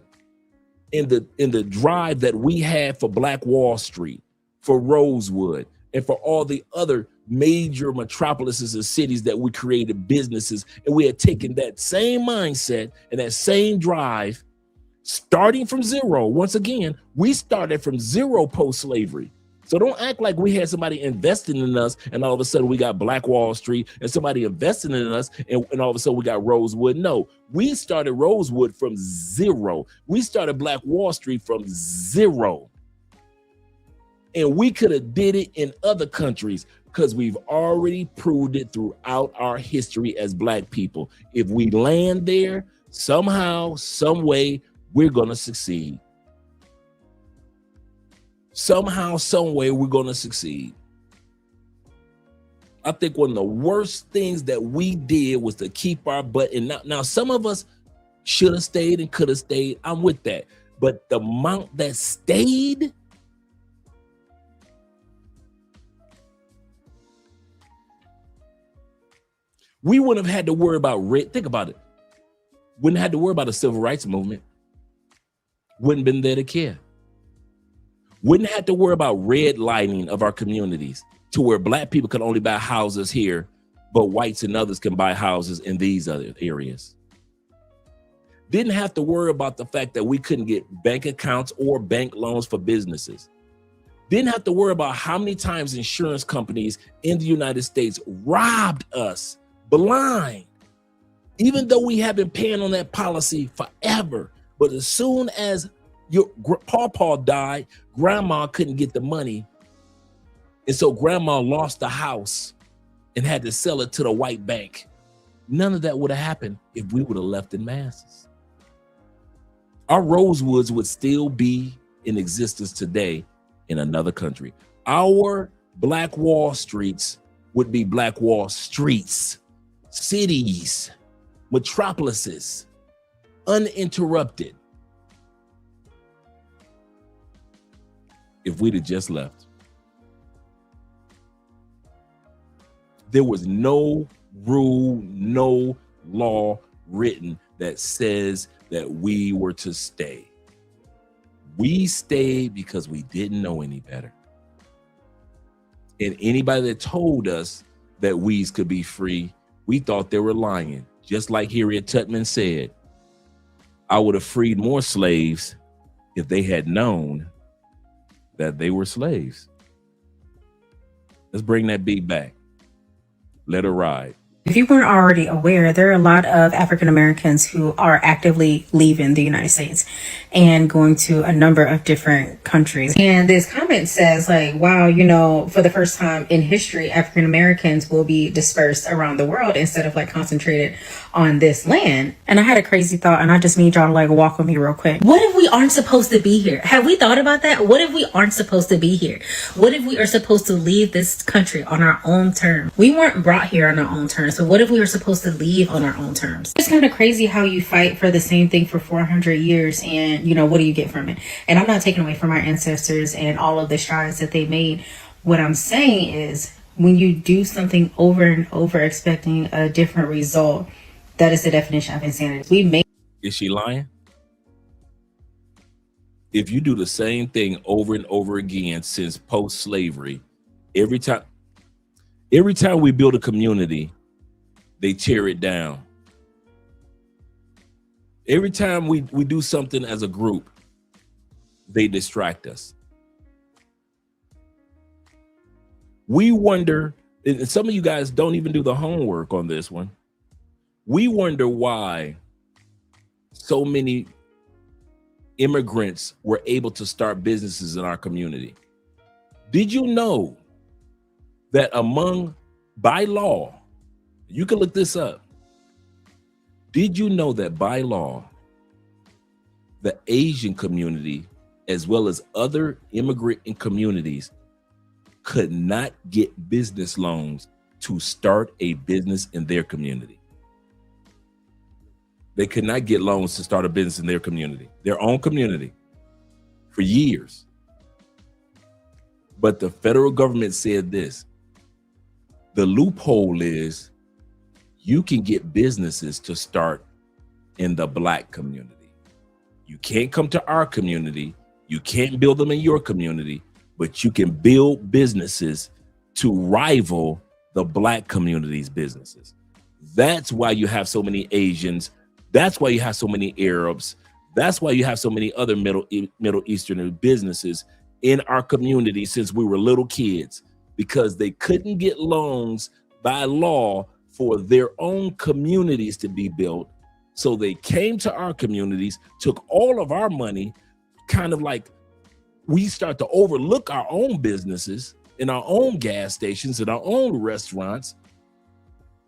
in the drive that we had for Black Wall Street, for Rosewood, and for all the other major metropolises and cities that we created businesses, and we had taken that same mindset and that same drive, starting from zero. Once again, we started from zero post-slavery. So don't act like we had somebody investing in us and all of a sudden we got Black Wall Street and somebody investing in us and all of a sudden we got Rosewood. No, we started Rosewood from zero. We started Black Wall Street from zero. And we could have did it in other countries because we've already proved it throughout our history as Black people. If we land there, somehow, some way, we're going to succeed. Somehow, some way, we're going to succeed. I think one of the worst things that we did was to keep our butt in. Now, some of us should have stayed and could have stayed. I'm with that. But the amount that stayed, we wouldn't have had to worry about think about it. Wouldn't have had to worry about the civil rights movement. Wouldn't been there to care. Wouldn't have to worry about redlining of our communities to where Black people can only buy houses here, but whites and others can buy houses in these other areas. Didn't have to worry about the fact that we couldn't get bank accounts or bank loans for businesses. Didn't have to worry about how many times insurance companies in the United States robbed us blind, even though we have been paying on that policy forever. But as soon as your pawpaw died, grandma couldn't get the money. And so grandma lost the house and had to sell it to the white bank. None of that would have happened if we would have left in masses. Our Rosewoods would still be in existence today in another country. Our Black Wall Streets would be Black Wall Streets, cities, metropolises, uninterrupted. If we'd have just left. There was no rule, no law written that says that we were to stay. We stayed because we didn't know any better. And anybody that told us that we could be free, we thought they were lying. Just like Harriet Tubman said, I would have freed more slaves if they had known that they were slaves. Let's bring that beat back. Let her ride. If you weren't already aware, there are a lot of African Americans who are actively leaving the United States and going to a number of different countries. And this comment says like, wow, you know, for the first time in history, African Americans will be dispersed around the world instead of like concentrated on this land. And I had a crazy thought, and I just need y'all to like walk with me real quick. What if we aren't supposed to be here? Have we thought about that? What if we aren't supposed to be here? What if we are supposed to leave this country on our own terms? We weren't brought here on our own terms. So what if we were supposed to leave on our own terms? It's kind of crazy how you fight for the same thing for 400 years and, you know, what do you get from it? And I'm not taking away from our ancestors and all of the strides that they made. What I'm saying is when you do something over and over expecting a different result, that is the definition of insanity. Is she lying? If you do the same thing over and over again since post-slavery, every time we build a community, they tear it down. Every time we do something as a group, they distract us. We wonder, and some of you guys don't even do the homework on this one. We wonder why so many immigrants were able to start businesses in our community. Did you know that by law, you can look this up. Did you know that by law, the Asian community, as well as other immigrant communities, could not get business loans to start a business in their community? They could not get loans to start a business in their community, their own community, for years. But the federal government said this: the loophole is you can get businesses to start in the Black community. You can't come to our community. You can't build them in your community, but you can build businesses to rival the Black community's businesses. That's why you have so many Asians. That's why you have so many Arabs. That's why you have so many other Middle Eastern businesses in our community since we were little kids, because they couldn't get loans by law for their own communities to be built. So they came to our communities, took all of our money, kind of like we start to overlook our own businesses in our own gas stations, in our own restaurants,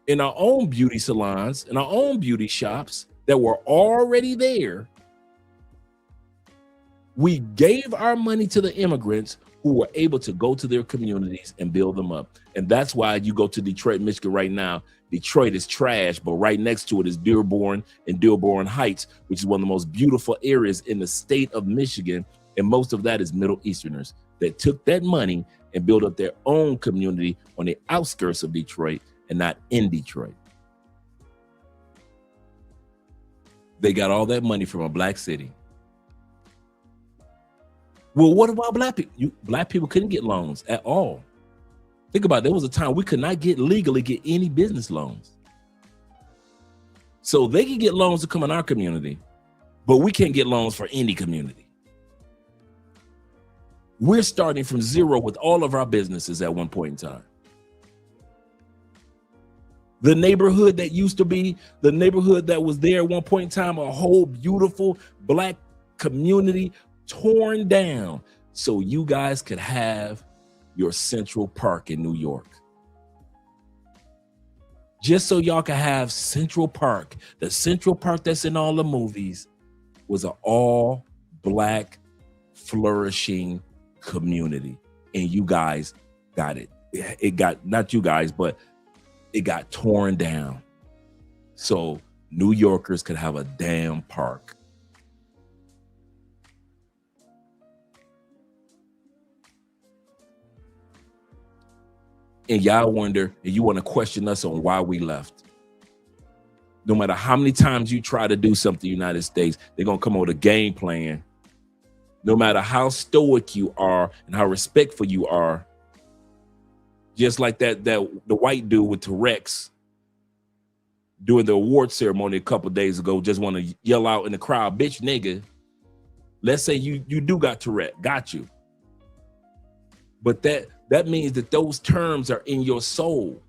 in our own beauty salons, in our own beauty shops that were already there. We gave our money to the immigrants who were able to go to their communities and build them up. And that's why you go to Detroit, Michigan right now. Detroit is trash, but right next to it is Dearborn and Dearborn Heights, which is one of the most beautiful areas in the state of Michigan. And most of that is Middle Easterners that took that money and built up their own community on the outskirts of Detroit and not in Detroit. They got all that money from a Black city. Well, what about Black people? Black people couldn't get loans at all. Think about it. There was a time we could not legally get any business loans. So they can get loans to come in our community, but we can't get loans for any community. We're starting from zero with all of our businesses at one point in time. The neighborhood that used to be the neighborhood that was there at one point in time, a whole beautiful Black community torn down so you guys could have your Central Park in New York. Just so y'all can have Central Park. The Central Park that's in all the movies was an all Black flourishing community. And you guys got it. It got, not you guys, but it got torn down. So New Yorkers could have a damn park. And y'all wonder, and you want to question us on why we left. No matter how many times you try to do something in the United States, they're going to come up with a game plan. No matter how stoic you are and how respectful you are, just like the white dude with Tourette's during the award ceremony a couple days ago, just want to yell out in the crowd, bitch, nigga. Let's say you do got Tourette, got you. But that means that those terms are in your soul.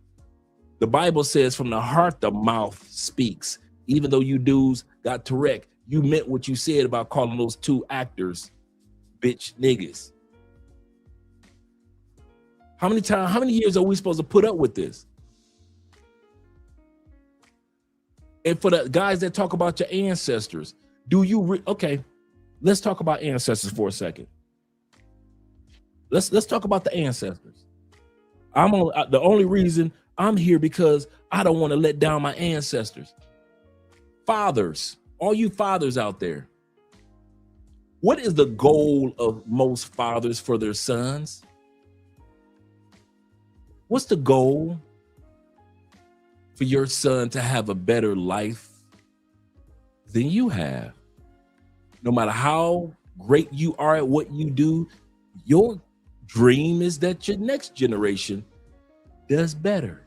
The Bible says from the heart, the mouth speaks. Even though you dudes got Tourette, you meant what you said about calling those two actors bitch niggas. How many years are we supposed to put up with this? And for the guys that talk about your ancestors, okay, let's talk about ancestors for a second. Let's talk about the ancestors. The only reason I'm here because I don't want to let down my ancestors. Fathers, all you fathers out there, what is the goal of most fathers for their sons? What's the goal for your son to have a better life than you have? No matter how great you are at what you do, your dream is that your next generation does better.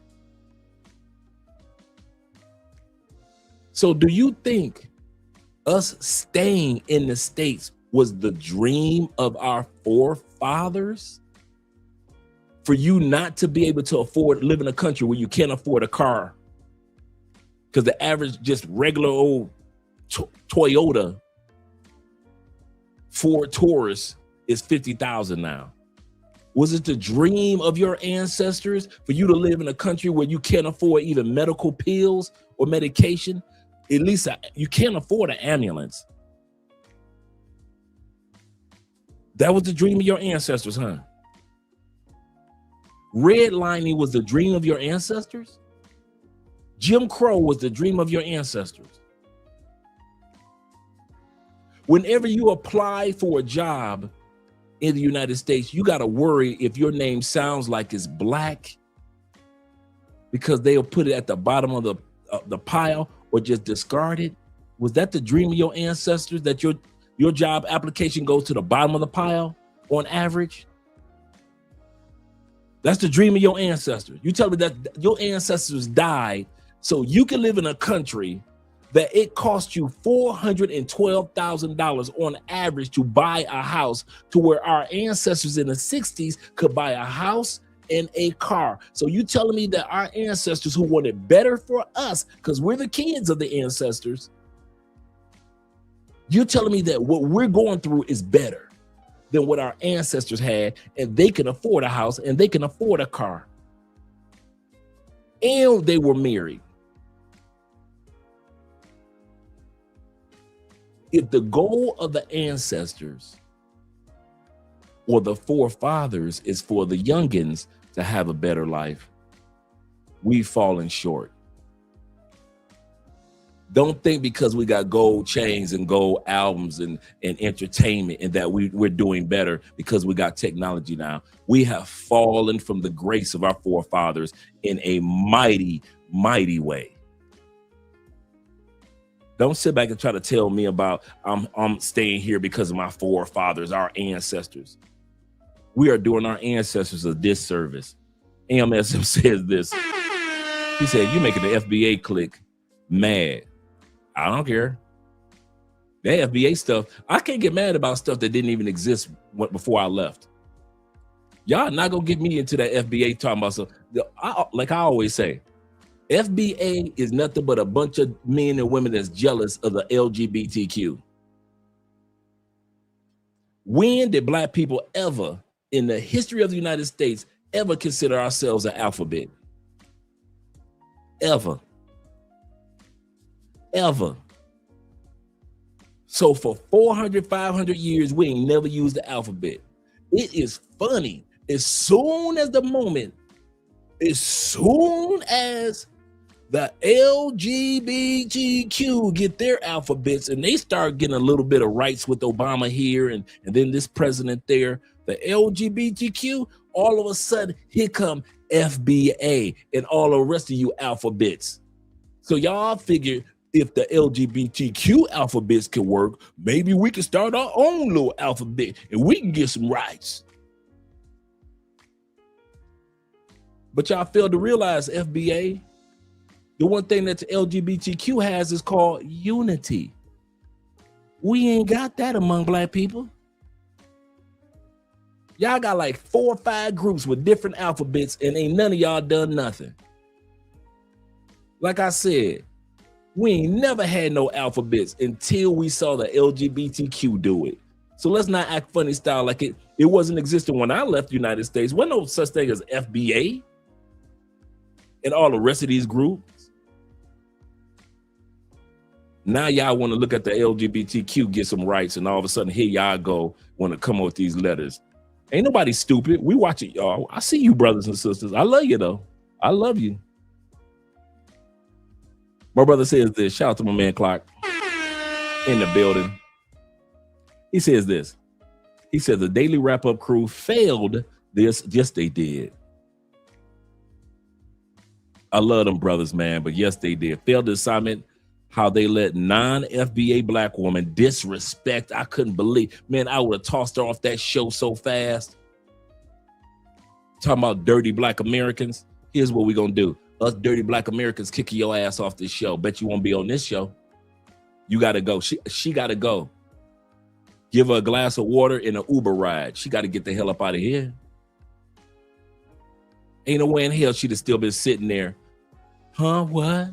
So do you think us staying in the States was the dream of our forefathers? For you not to be able to afford live in a country where you can't afford a car because the average just regular old Toyota Ford Taurus is $50,000 now. Was it the dream of your ancestors for you to live in a country where you can't afford even medical pills or medication? At least you can't afford an ambulance. That was the dream of your ancestors, huh? Redlining was the dream of your ancestors? Jim Crow was the dream of your ancestors. Whenever you apply for a job in the United States, you got to worry if your name sounds like it's Black, because they'll put it at the bottom of the pile or just discard it. Was that the dream of your ancestors, that Your job application goes to the bottom of the pile on average. That's the dream of your ancestors. You tell me that your ancestors died so you can live in a country that it cost you $412,000 on average to buy a house, to where our ancestors in the 60s could buy a house and a car. So you telling me that our ancestors who wanted better for us, because we're the kids of the ancestors, you're telling me that what we're going through is better than what our ancestors had, and they can afford a house and they can afford a car. And they were married. If the goal of the ancestors or the forefathers is for the youngins to have a better life, we've fallen short. Don't think because we got gold chains and gold albums and entertainment and that we're doing better because we got technology now. We have fallen from the grace of our forefathers in a mighty, mighty way. Don't sit back and try to tell me about I'm staying here because of my forefathers, our ancestors. We are doing our ancestors a disservice. AMSM says this. He said, you making the FBA clique mad. I don't care. That FBA stuff, I can't get mad about stuff that didn't even exist before I left. Y'all not gonna get me into that FBA talking about stuff. Like I always say, FBA is nothing but a bunch of men and women that's jealous of the LGBTQ. When did Black people ever in the history of the United States ever consider ourselves an alphabet? Ever. So for 400, 500 years, we ain't never used the alphabet. It is funny. As soon as the LGBTQ get their alphabets and they start getting a little bit of rights with Obama here and then this president there, the LGBTQ, all of a sudden, here come FBA and all the rest of you alphabets. So y'all figure if the LGBTQ alphabets can work, maybe we can start our own little alphabet and we can get some rights. But y'all fail to realize, FBA, the one thing that the LGBTQ has is called unity. We ain't got that among Black people. Y'all got like 4 or 5 groups with different alphabets and ain't none of y'all done nothing. Like I said, we ain't never had no alphabets until we saw the LGBTQ do it. So let's not act funny style like it wasn't existing when I left the United States. Wasn't no such thing as FBA and all the rest of these groups. Now y'all want to look at the LGBTQ, get some rights, and all of a sudden here y'all go want to come up with these letters. Ain't nobody stupid. We watch it, y'all. I see you, brothers and sisters. I love you, though. I love you. My brother says this. Shout out to my man Clark in the building. He says this. He says the Daily Wrap-Up crew failed this. Yes, they did. I love them brothers, man, but yes, they did. Failed the assignment. How they let non-FBA Black woman disrespect. I couldn't believe. Man, I would have tossed her off that show so fast. Talking about dirty Black Americans. Here's what we're going to do. Us dirty Black Americans kicking your ass off this show. Bet you won't be on this show. You got to go. She got to go. Give her a glass of water and an Uber ride. She got to get the hell up out of here. Ain't no way in hell she'd have still been sitting there. Huh? What?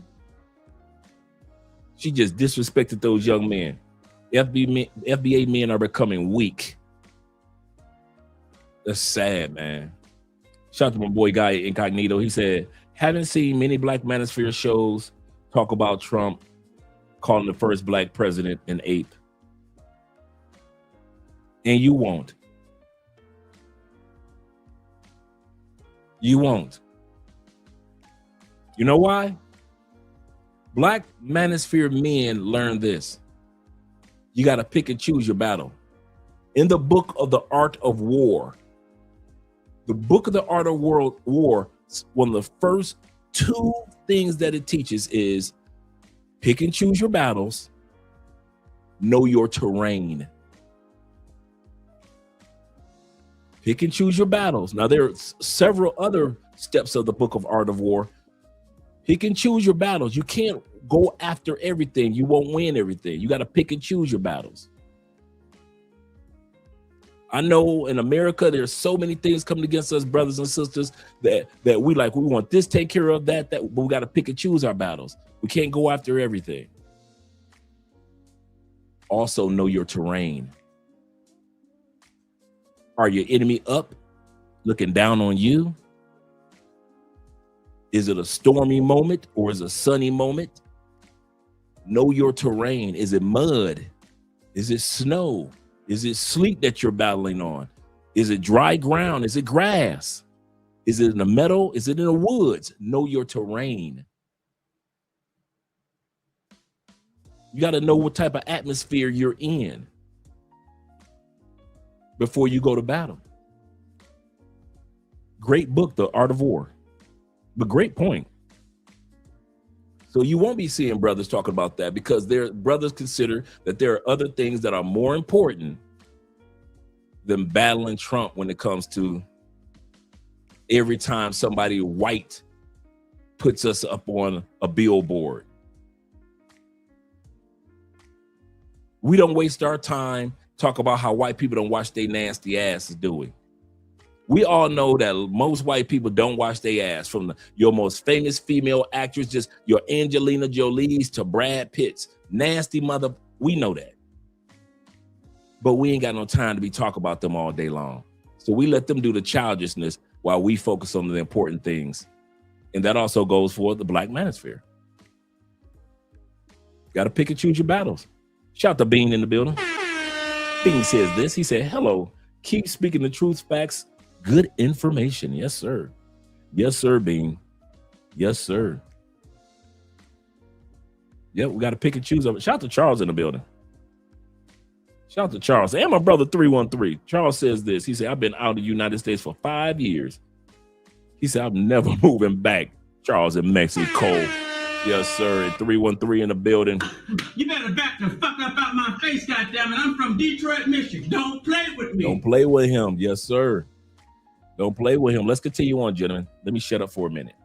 She just disrespected those young men. FBA men are becoming weak. That's sad, man. Shout out to my boy Guy Incognito. He said, haven't seen many Black Manosphere shows talk about Trump calling the first Black president an ape. And you won't. You won't. You know why? Black Manosphere men learn this. You got to pick and choose your battle. In the book of the Art of War, the book of the Art of War, one of the first 2 things that it teaches is pick and choose your battles, know your terrain. Pick and choose your battles. Now, there are several other steps of the book of Art of War. Pick and choose your battles. You can't go after everything. You won't win everything. You got to pick and choose your battles. I know in America, there's so many things coming against us, brothers and sisters, that we want this take care of, that, but we got to pick and choose our battles. We can't go after everything. Also, know your terrain. Are your enemy up, looking down on you? Is it a stormy moment or is it a sunny moment? Know your terrain. Is it mud? Is it snow? Is it sleet that you're battling on? Is it dry ground? Is it grass? Is it in the meadow? Is it in the woods? Know your terrain. You got to know what type of atmosphere you're in before you go to battle. Great book, The Art of War. But great point. So you won't be seeing brothers talking about that because their brothers consider that there are other things that are more important than battling Trump when it comes to every time somebody white puts us up on a billboard. We don't waste our time talk about how white people don't wash their nasty asses, do we? We all know that most white people don't wash their ass, from your most famous female actress, just your Angelina Jolie's to Brad Pitt's. Nasty mother, we know that. But we ain't got no time to be talking about them all day long. So we let them do the childishness while we focus on the important things. And that also goes for the Black Manosphere. Got to pick and choose your battles. Shout to Bean in the building. Bean says this. He said, hello, keep speaking the truth, facts, good information. Yes, sir. Yes, sir, Bean. Yes, sir. Yep, we got to pick and choose. Shout out to Charles in the building. Shout out to Charles. And my brother 313. Charles says this. He said, I've been out of the United States for 5 years. He said, I'm never moving back. Charles in Mexico. Yes, sir. And 313 in the building. You better back the fuck up out my face, goddammit. I'm from Detroit, Michigan. Don't play with me. Don't play with him. Yes, sir. Don't play with him. Let's continue on, gentlemen. Let me shut up for a minute.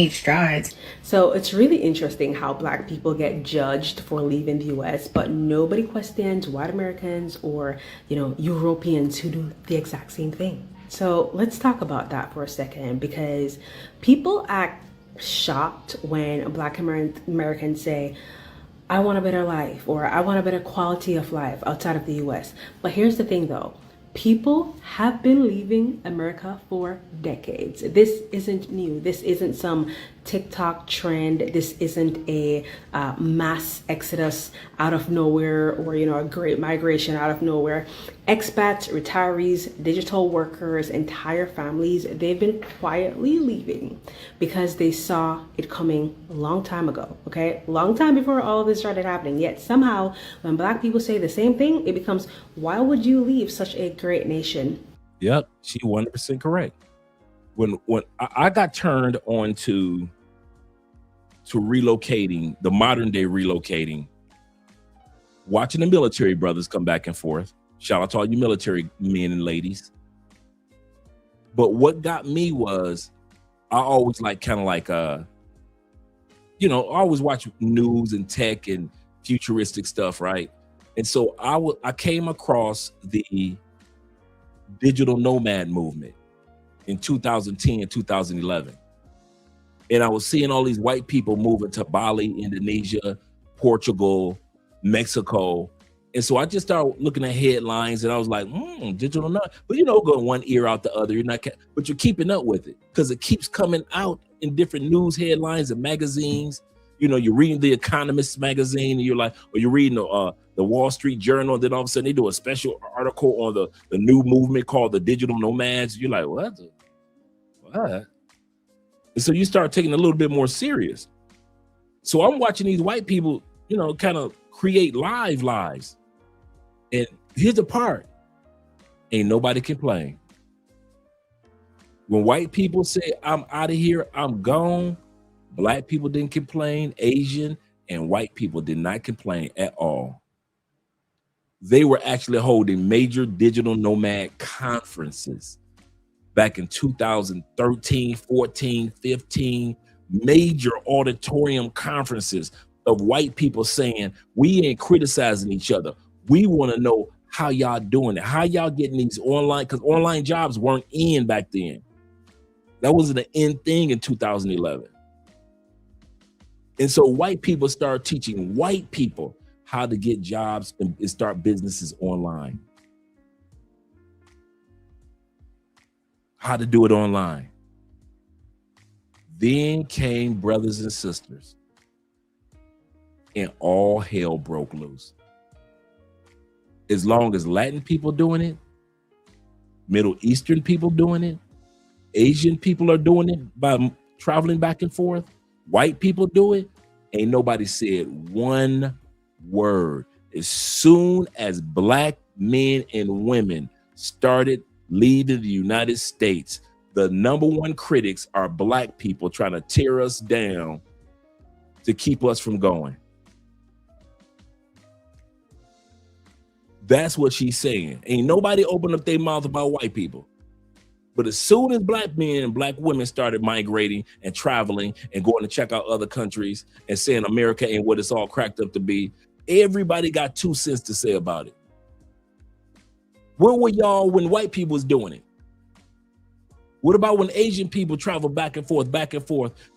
Strides. So it's really interesting how Black people get judged for leaving the US, but nobody questions white Americans or, Europeans who do the exact same thing. So let's talk about that for a second, because people act shocked when Black Americans say, I want a better life, or I want a better quality of life outside of the US. But here's the thing though. People have been leaving America for decades. This isn't new. This isn't some TikTok trend. This isn't a mass exodus out of nowhere, or a great migration out of nowhere. Expats, retirees, digital workers, entire families, they've been quietly leaving because they saw it coming a long time ago, okay? Long time before all of this started happening. Yet somehow when Black people say the same thing, it becomes, why would you leave such a great nation? Yep, she 100% correct. When I got turned on to relocating, the modern day relocating, watching the military brothers come back and forth. Shout out to all you military men and ladies. But what got me was, I always I always watch news and tech and futuristic stuff, right? And so I came across the digital nomad movement in 2010 and 2011. And I was seeing all these white people moving to Bali, Indonesia, Portugal, Mexico. And so I just started looking at headlines and I was like, digital nomad. But going one ear out the other. But you're keeping up with it because it keeps coming out in different news headlines and magazines. You're reading the Economist magazine and you're like, or you're reading the Wall Street Journal. And then all of a sudden they do a special article on the new movement called the digital nomads. You're like, what? And so you start taking it a little bit more serious. So I'm watching these white people, kind of create lives. And here's the part. Ain't nobody complain. When white people say, I'm out of here, I'm gone, Black people didn't complain, Asian and white people did not complain at all. They were actually holding major digital nomad conferences back in 2013, 14, 15, major auditorium conferences of white people saying, we ain't criticizing each other. We want to know how y'all doing it, how y'all getting these online, because online jobs weren't in back then. That wasn't an in thing in 2011. And so white people started teaching white people how to get jobs and start businesses online. How to do it online. Then came brothers and sisters, and all hell broke loose. As long as Latin people doing it, Middle Eastern people doing it, Asian people are doing it by traveling back and forth, white people do it, ain't nobody said one word. As soon as black men and women started leaving the United States, the number one critics are black people trying to tear us down to keep us from going. That's what she's saying. Ain't nobody open up their mouth about white people. But as soon as black men and black women started migrating and traveling and going to check out other countries and saying America ain't what it's all cracked up to be, everybody got 2 cents to say about it. Where were y'all when white people was doing it? What about when Asian people travel back and forth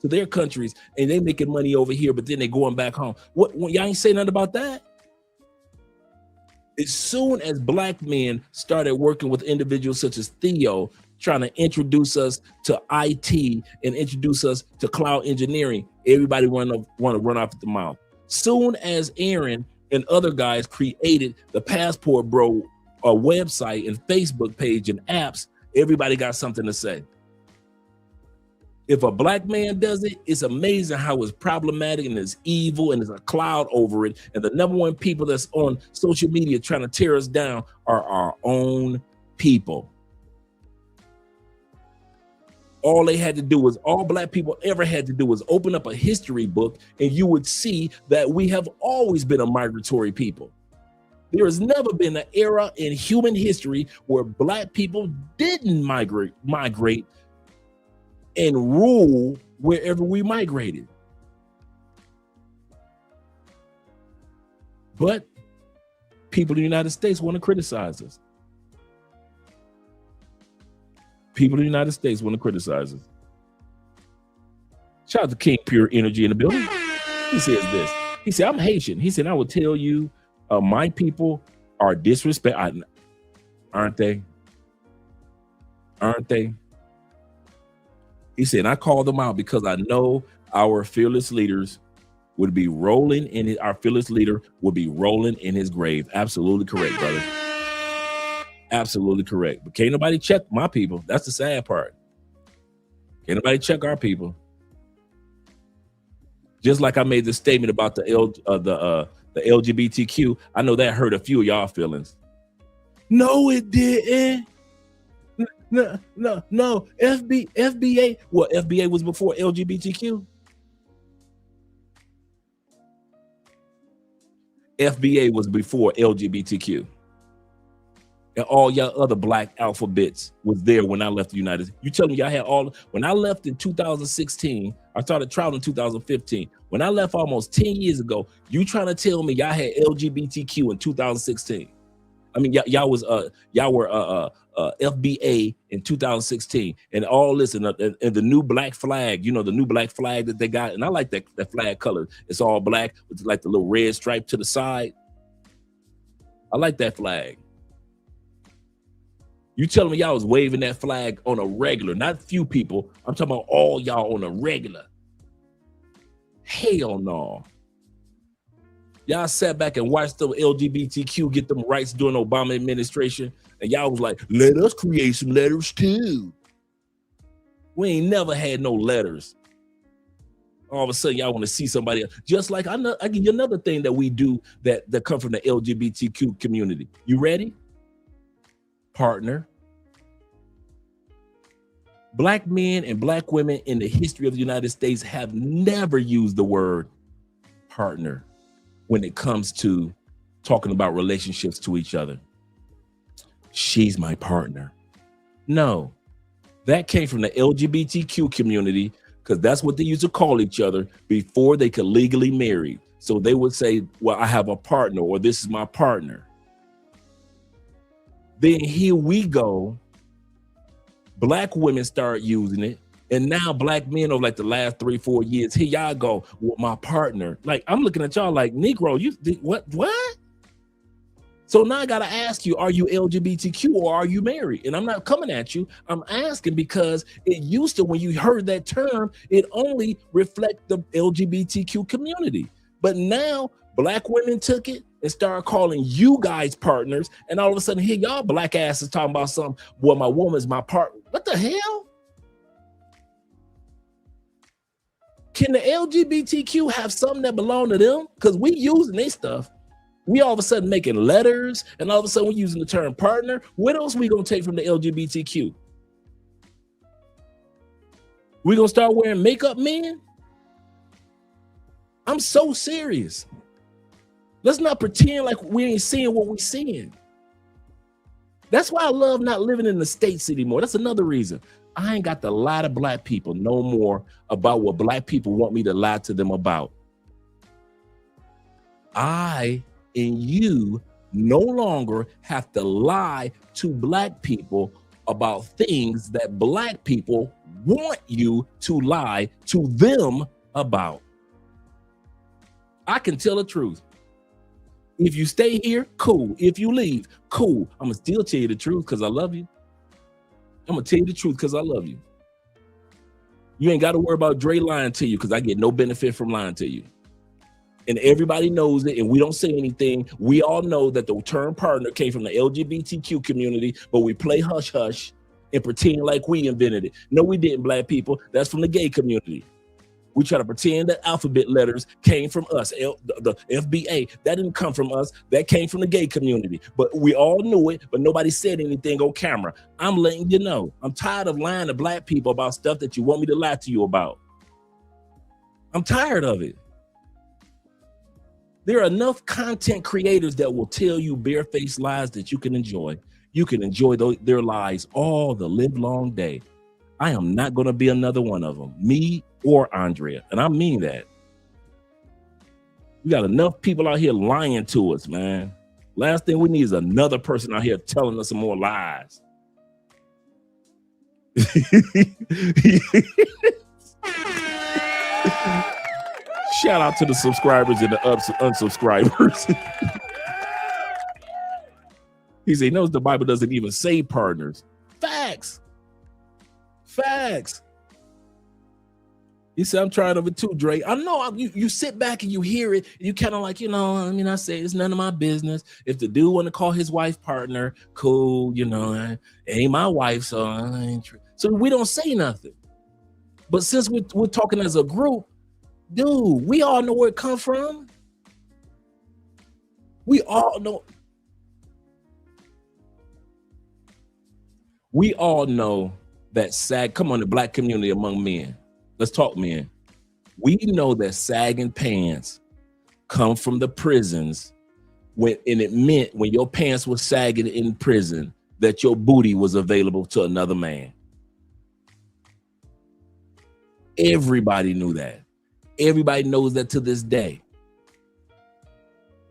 to their countries and they making money over here, but then they going back home? What y'all ain't say nothing about that? As soon as black men started working with individuals such as Theo, trying to introduce us to IT and introduce us to cloud engineering, everybody want to run off at the mouth. Soon as Aaron and other guys created the Passport Bro website and Facebook page and apps, everybody got something to say. If a black man does it, it's amazing how it's problematic and it's evil and there's a cloud over it. And the number one people that's on social media trying to tear us down are our own people. All they had to do was, all black people ever had to do was open up a history book and you would see that we have always been a migratory people. There has never been an era in human history where black people didn't migrate and rule wherever we migrated. But people in the United States want to criticize us. People in the United States want to criticize us. Shout out to King Pure Energy in the building. He says this. He said, I'm Haitian. He said, I will tell you, my people are disrespect. Aren't they? Aren't they? He said, I called them out because I know our fearless leaders would be rolling in it. Our fearless leader would be rolling in his grave. Absolutely correct, brother. Absolutely correct. But can't nobody check my people. That's the sad part. Can't nobody check our people. Just like I made the statement about the LGBTQ, I know that hurt a few of y'all feelings. No, it didn't. No. FBA. What, FBA was before LGBTQ? FBA was before LGBTQ. And all y'all other black alphabets was there when I left the United States. You tell me y'all had all, when I left in 2016, I started traveling in 2015. When I left almost 10 years ago, you trying to tell me y'all had LGBTQ in 2016? I mean, y'all were FBA in 2016, and all this, and the new black flag, you know, the new black flag that they got, and I like that flag color. It's all black with like the little red stripe to the side. I like that flag. You telling me y'all was waving that flag on a regular, not few people. I'm talking about all y'all on a regular. Hell no. Y'all sat back and watched the LGBTQ get them rights during the Obama administration, and y'all was like, let us create some letters too. We ain't never had no letters. All of a sudden, y'all want to see somebody else. Just like I give you another thing that we do that come from the LGBTQ community. You ready? Partner. Black men and black women in the history of the United States have never used the word partner when it comes to talking about relationships to each other. She's my partner. No, that came from the LGBTQ community, because that's what they used to call each other before they could legally marry. So they would say, well, I have a partner, or this is my partner. Then here we go. Black women start using it. And now black men over like the last 3-4 years, here y'all go with my partner. Like, I'm looking at y'all like, Negro, you what? So now I gotta ask you, are you LGBTQ or are you married? And I'm not coming at you. I'm asking because it used to, when you heard that term, it only reflect the LGBTQ community. But now black women took it and started calling you guys partners. And all of a sudden here y'all black asses talking about something. Well, my woman's my partner. What the hell? Can the LGBTQ have something that belong to them? Because we using their stuff. We all of a sudden making letters, and all of a sudden we're using the term partner. What else we gonna take from the LGBTQ? We gonna start wearing makeup, men? I'm so serious. Let's not pretend like we ain't seeing what we seeing. That's why I love not living in the States anymore. That's another reason. I ain't got to lie to black people no more about what black people want me to lie to them about. I and you no longer have to lie to black people about things that black people want you to lie to them about. I can tell the truth. If you stay here, cool. If you leave, cool. I'm gonna still tell you the truth because I love you. I'm gonna tell you the truth because I love you. You ain't got to worry about Dre lying to you because I get no benefit from lying to you. And everybody knows it, and we don't say anything. We all know that the term partner came from the LGBTQ community, but we play hush hush and pretend like we invented it. No, we didn't, black people. That's from the gay community. We try to pretend that alphabet letters came from us, the FBA. That didn't come from us. That came from the gay community. But we all knew it, but nobody said anything on camera. I'm letting you know. I'm tired of lying to black people about stuff that you want me to lie to you about. I'm tired of it. There are enough content creators that will tell you barefaced lies that you can enjoy. You can enjoy their lies all the live long day. I am not going to be another one of them, me or Andrea. And I mean that. We got enough people out here lying to us, man. Last thing we need is another person out here telling us some more lies. Shout out to the subscribers and the unsubscribers. He said, knows the Bible doesn't even say partners. Facts. Facts. He said, I'm tired of it too, Dre. I know you sit back and you hear it. And you kind of like, I say it's none of my business. If the dude want to call his wife partner, cool, it ain't my wife, so I ain't. So we don't say nothing. But since we're talking as a group, dude, we all know where it come from. We all know. We all know that come on, the black community among men. Let's talk men. We know that sagging pants come from the prisons and it meant when your pants were sagging in prison that your booty was available to another man. Everybody knew that. Everybody knows that to this day.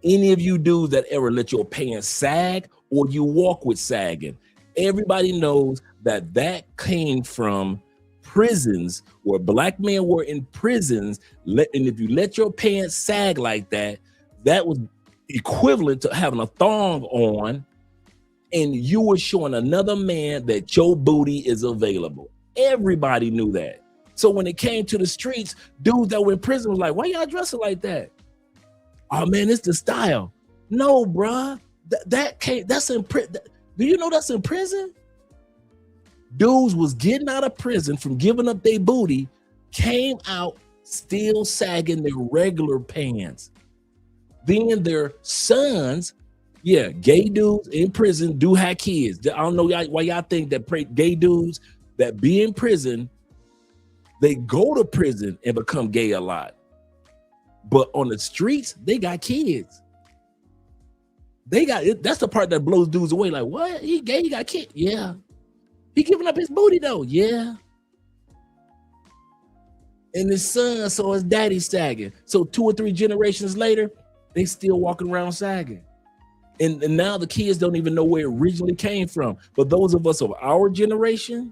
Any of you dudes that ever let your pants sag or you walk with sagging, everybody knows that came from prisons where black men were in prisons. And if you let your pants sag like that, that was equivalent to having a thong on and you were showing another man that your booty is available. Everybody knew that. So when it came to the streets, dudes that were in prison was like, why y'all dressing like that? Oh man, it's the style. No, bruh. That's in prison. Do you know that's in prison? Dudes was getting out of prison from giving up their booty, came out still sagging their regular pants. Then their sons, gay dudes in prison do have kids. I don't know why y'all think that gay dudes that be in prison, they go to prison and become gay a lot. But on the streets, they got kids. They got it. That's the part that blows dudes away. Like, what? He gay? He got kicked? Yeah. He giving up his booty though? Yeah. And his son saw his daddy sagging. So 2 or 3 generations later, they still walking around sagging. And now the kids don't even know where it originally came from. But those of us of our generation,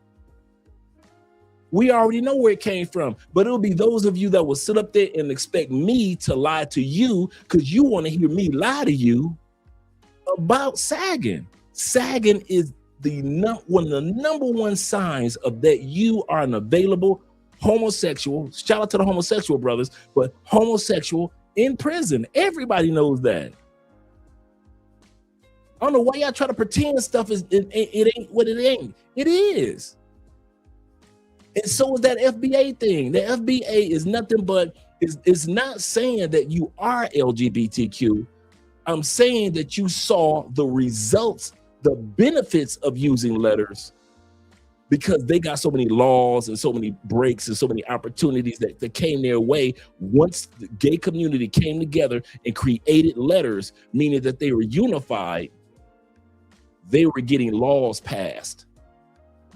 we already know where it came from. But it'll be those of you that will sit up there and expect me to lie to you because you want to hear me lie to you about sagging. Sagging is one of the number one signs of that you are an available homosexual. Shout out to the homosexual brothers, but homosexual in prison. Everybody knows that. I don't know why y'all try to pretend stuff it ain't what it ain't. It is. And so is that FBA thing. The FBA is nothing but it's not saying that you are LGBTQ. I'm saying that you saw the results, the benefits of using letters, because they got so many laws and so many breaks and so many opportunities that came their way once the gay community came together and created letters, meaning that they were unified. They were getting laws passed.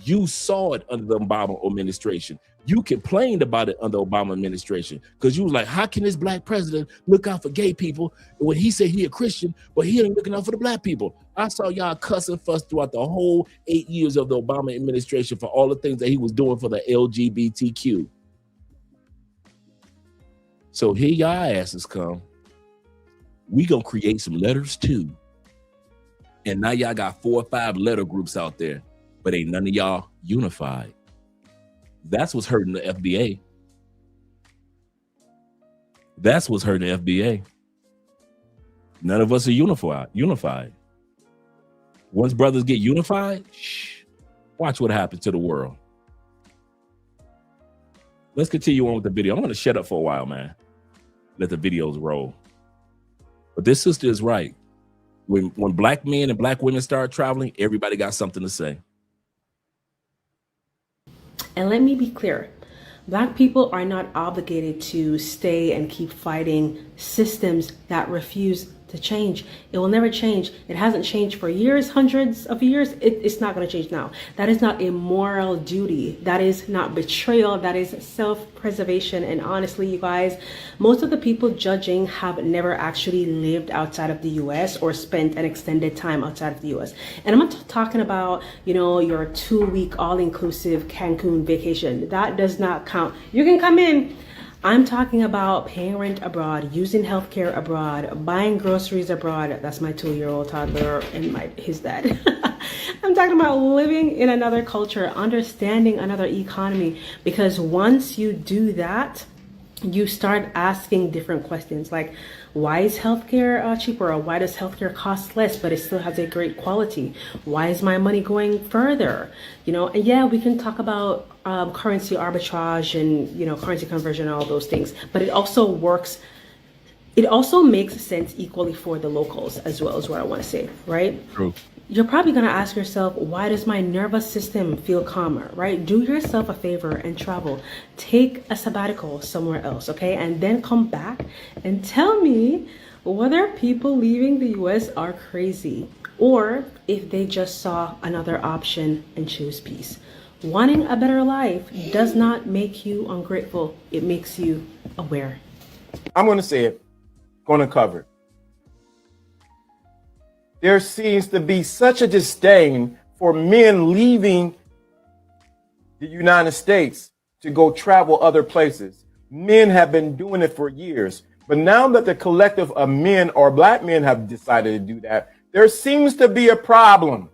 You saw it under the Obama administration. You complained about it under the Obama administration because you was like, how can this black president look out for gay people when he said he a Christian, but he ain't looking out for the black people? I saw y'all cuss and fuss throughout the whole 8 years of the Obama administration for all the things that he was doing for the LGBTQ. So here y'all asses come. We gonna create some letters too. And now y'all got 4 or 5 letter groups out there, but ain't none of y'all unified. That's what's hurting the FBA. That's what's hurting the FBA. None of us are unified. Once brothers get unified, watch what happens to the world. Let's continue on with the video. I'm going to shut up for a while, man. Let the videos roll. But this sister is right. When black men and black women start traveling, everybody got something to say. And let me be clear, Black people are not obligated to stay and keep fighting systems that refuse to change. It will never change. It hasn't changed for years, hundreds of years. It's not going to change now. That is not a moral duty. That is not betrayal. That is self-preservation. And honestly, you guys, most of the people judging have never actually lived outside of the US or spent an extended time outside of the US. And I'm not talking about, your 2-week all-inclusive Cancun vacation. That does not count. You can come in. I'm talking about paying rent abroad, using healthcare abroad, buying groceries abroad. That's my 2-year-old toddler and his dad. I'm talking about living in another culture, understanding another economy, because once you do that, you start asking different questions like, why is healthcare cheaper? Or why does healthcare cost less, but it still has a great quality? Why is my money going further? And yeah, we can talk about currency arbitrage and, currency conversion and all those things, but it also works. It also makes sense equally for the locals as well, is what I want to say, right? True. You're probably going to ask yourself, why does my nervous system feel calmer, right? Do yourself a favor and travel. Take a sabbatical somewhere else, okay? And then come back and tell me whether people leaving the US are crazy or if they just saw another option and choose peace. Wanting a better life does not make you ungrateful. It makes you aware. I'm going to say it, going to cover it. There seems to be such a disdain for men leaving the United States to go travel other places. Men have been doing it for years. But now that the collective of men or black men have decided to do that, there seems to be a problem.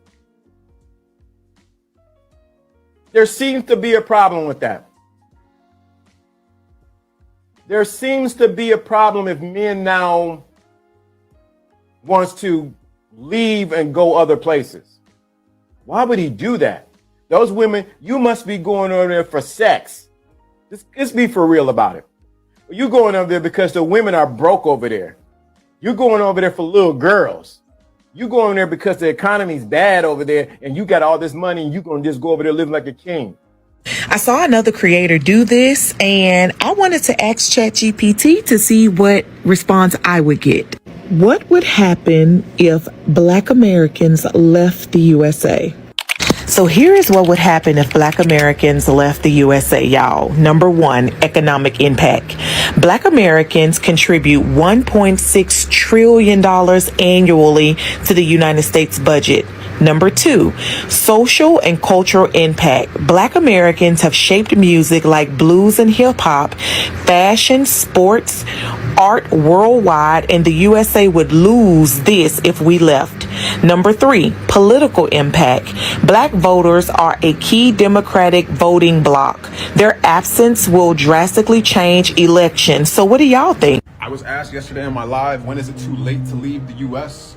There seems to be a problem with that. There seems to be a problem if men now wants to leave and go other places. Why would he do that? Those women, you must be going over there for sex. Let's be for real about it. You're going over there because the women are broke over there. You're going over there for little girls. You're going there because the economy's bad over there and you got all this money and you're going to just go over there living like a king. I saw another creator do this and I wanted to ask ChatGPT to see what response I would get. What would happen if Black Americans left the USA? So here is what would happen if Black Americans left the USA, y'all. Number one, economic impact. Black Americans contribute $1.6 trillion annually to the United States budget. Number two, social and cultural impact. Black Americans have shaped music like blues and hip hop, fashion, sports, art worldwide, and the USA would lose this if we left. Number three, political impact. Black voters are a key Democratic voting bloc. Their absence will drastically change elections. So what do y'all think? I was asked yesterday on my live, when is it too late to leave the US?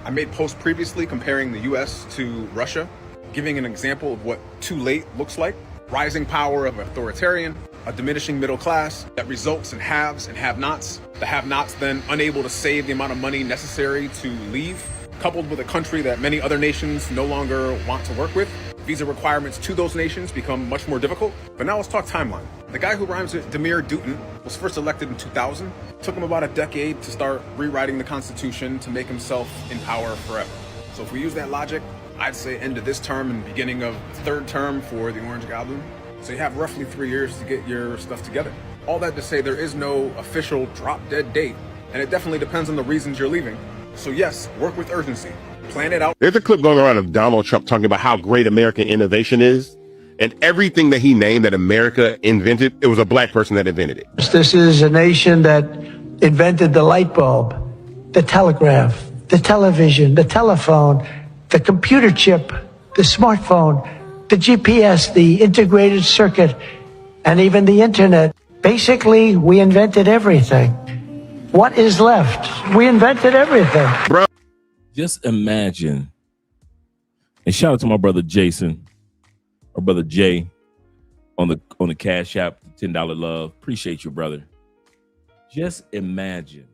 I made posts previously comparing the US to Russia, giving an example of what too late looks like. Rising power of authoritarian, a diminishing middle class that results in haves and have-nots. The have-nots then unable to save the amount of money necessary to leave, coupled with a country that many other nations no longer want to work with. Visa requirements to those nations become much more difficult. But now let's talk timeline. The guy who rhymes with Demir Dutton was first elected in 2000. Took him about a decade to start rewriting the Constitution to make himself in power forever. So if we use that logic, I'd say end of this term and beginning of the third term for the Orange Goblin. So you have roughly 3 years to get your stuff together. All that to say there is no official drop dead date, and it definitely depends on the reasons you're leaving. So yes, work with urgency. Plan it out. There's a clip going around of Donald Trump talking about how great American innovation is. And everything that he named that America invented, it was a black person that invented it. This is a nation that invented the light bulb, the telegraph, the television, the telephone, the computer chip, the smartphone, the GPS, the integrated circuit, and even the internet. Basically, we invented everything. What is left? We invented everything. Bro. Just imagine, and shout out to my brother Jason, our brother Jay, on the Cash App, $10 love. Appreciate you, brother. Just imagine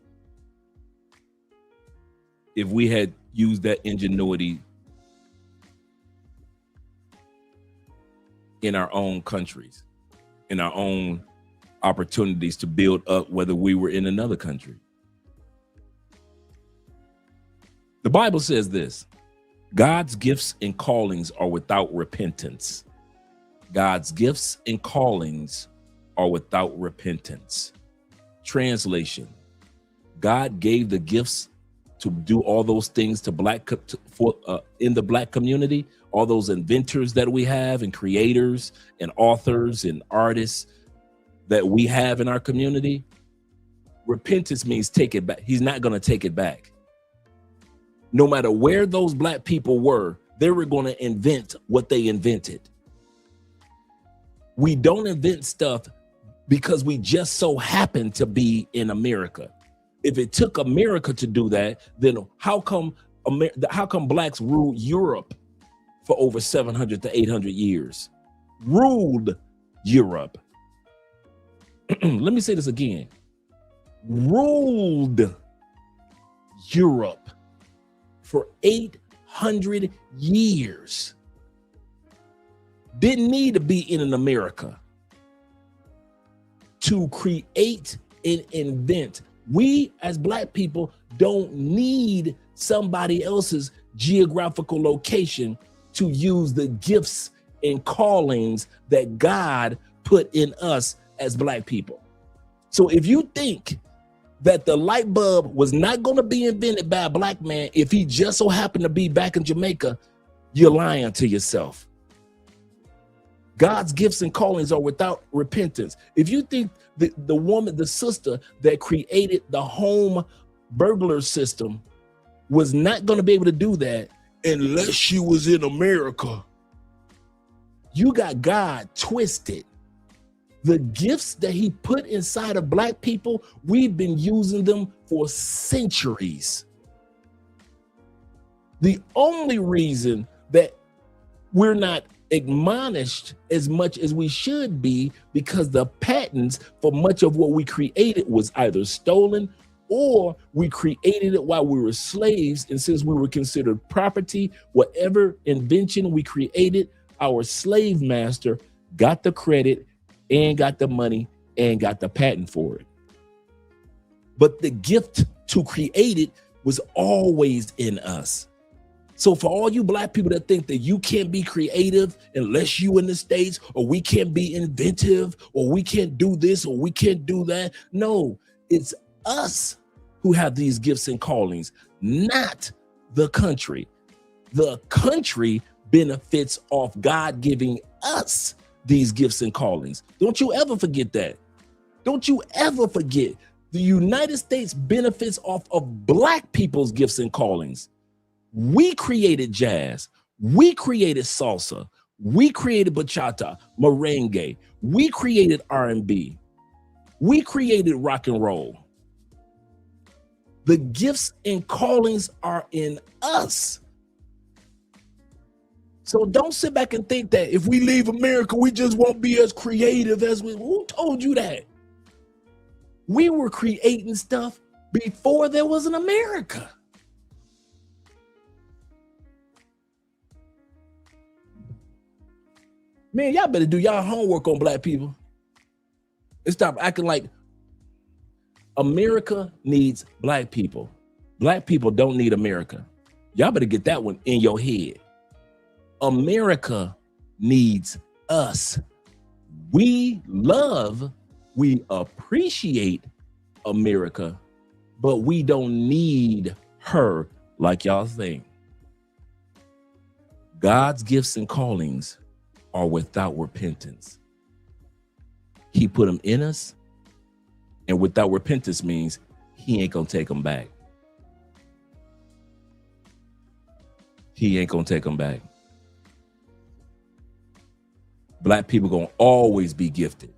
if we had used that ingenuity in our own countries, in our own opportunities to build up, whether we were in another country. The Bible says this: God's gifts and callings are without repentance. God's gifts and callings are without repentance. Translation: God gave the gifts to do all those things to in the black community, all those inventors that we have and creators and authors and artists that we have in our community. Repentance means take it back. He's not going to take it back. No matter where those black people were, they were going to invent what they invented. We don't invent stuff because we just so happen to be in America. If it took America to do that, then how come blacks ruled Europe for over 700 to 800 years? Ruled Europe. Let me say this again. Ruled Europe for 800 years. Didn't need to be in an America to create and invent. We as black people don't need somebody else's geographical location to use the gifts and callings that God put in us as black people. So if you think that the light bulb was not going to be invented by a black man if he just so happened to be back in Jamaica, you're lying to yourself. God's gifts and callings are without repentance. If you think the woman, the sister that created the home burglar system was not going to be able to do that unless she was in America, you got God twisted. The gifts that he put inside of black people, we've been using them for centuries. The only reason that we're not admonished as much as we should be because the patents for much of what we created was either stolen or we created it while we were slaves. And since we were considered property, whatever invention we created, our slave master got the credit and got the money and got the patent for it. but the gift to create it was always in us. So for all you black people that think that you can't be creative unless you in the States, or we can't be inventive, or we can't do this, or we can't do that. No, it's us who have these gifts and callings, not the country. The country benefits off God giving us these gifts and callings. Don't you ever forget that. Don't you ever forget the United States benefits off of black people's gifts and callings. We created jazz. We created salsa. We created bachata, merengue. We created R&B. We created rock and roll. The gifts and callings are in us. So don't sit back and think that if we leave America, we just won't be as creative as we. Who told you that? We were creating stuff before there was an America. Man, y'all better do y'all homework on black people and stop acting like America needs black people. Black people don't need America. Y'all better get that one in your head. America needs us. We appreciate America, but we don't need her like y'all think. God's gifts and callings are without repentance. He put them in us, and without repentance means he ain't gonna take them back. He ain't gonna take them back. Black people gonna always be gifted.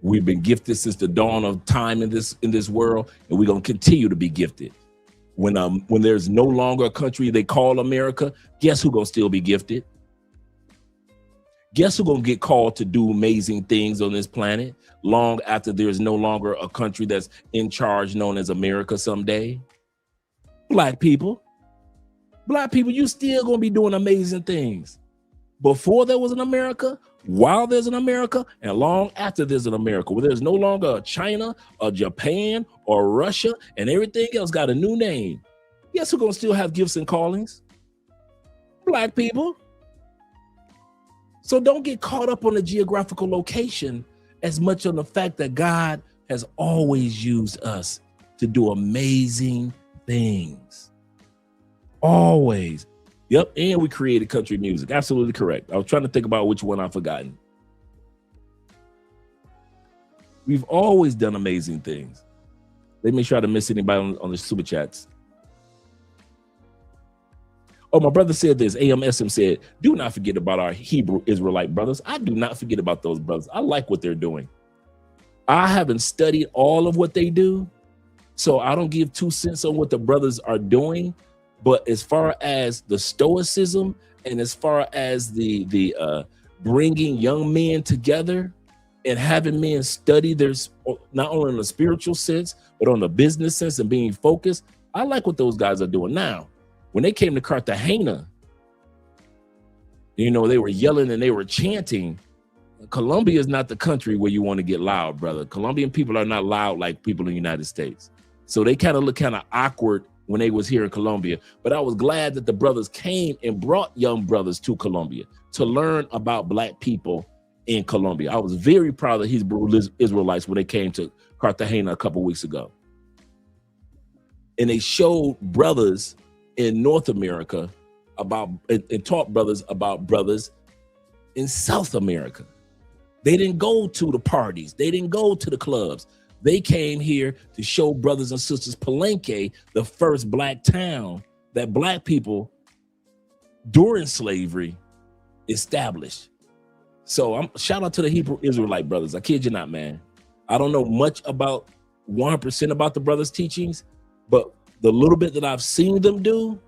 We've been gifted since the dawn of time in this world, and we're gonna continue to be gifted. When there's no longer a country they call America, guess who gonna still be gifted? Guess who gonna get called to do amazing things on this planet long after there's no longer a country that's in charge known as America someday? Black people. Black people, you still gonna be doing amazing things. Before there was an America, while there's an America, and long after there's an America, where there's no longer a China, a Japan, or Russia, and everything else got a new name. Guess who's gonna still have gifts and callings? Black people. So don't get caught up on the geographical location as much on the fact that God has always used us to do amazing things. Always. Yep, and we created country music. Absolutely correct. I was trying to think about which one I've forgotten. We've always done amazing things. Let me try to miss anybody on the super chats. Oh, my brother said this. AMSM said, do not forget about our Hebrew Israelite brothers. I do not forget about those brothers. I like what they're doing. I haven't studied all of what they do, so I don't give 2 cents on what the brothers are doing. But as far as the stoicism and as far as the bringing young men together and having men study there's not only in the spiritual sense, but on the business sense and being focused, I like what those guys are doing. Now, when they came to Cartagena, you know, they were yelling and they were chanting. Colombia is not the country where you want to get loud, brother. Colombian people are not loud like people in the United States. So they kind of look kind of awkward when they was here in Colombia. But I was glad that the brothers came and brought young brothers to Colombia to learn about black people in Colombia. I was very proud of Hebrew Israelites when they came to Cartagena a couple weeks ago. And they showed brothers in North America about, and taught brothers about brothers in South America. They didn't go to the parties. They didn't go to the clubs. They came here to show brothers and sisters Palenque, the first black town that black people during slavery established. So shout out to the Hebrew Israelite brothers. I kid you not, man. I don't know much about 100% about the brothers' teachings, but the little bit that I've seen them do,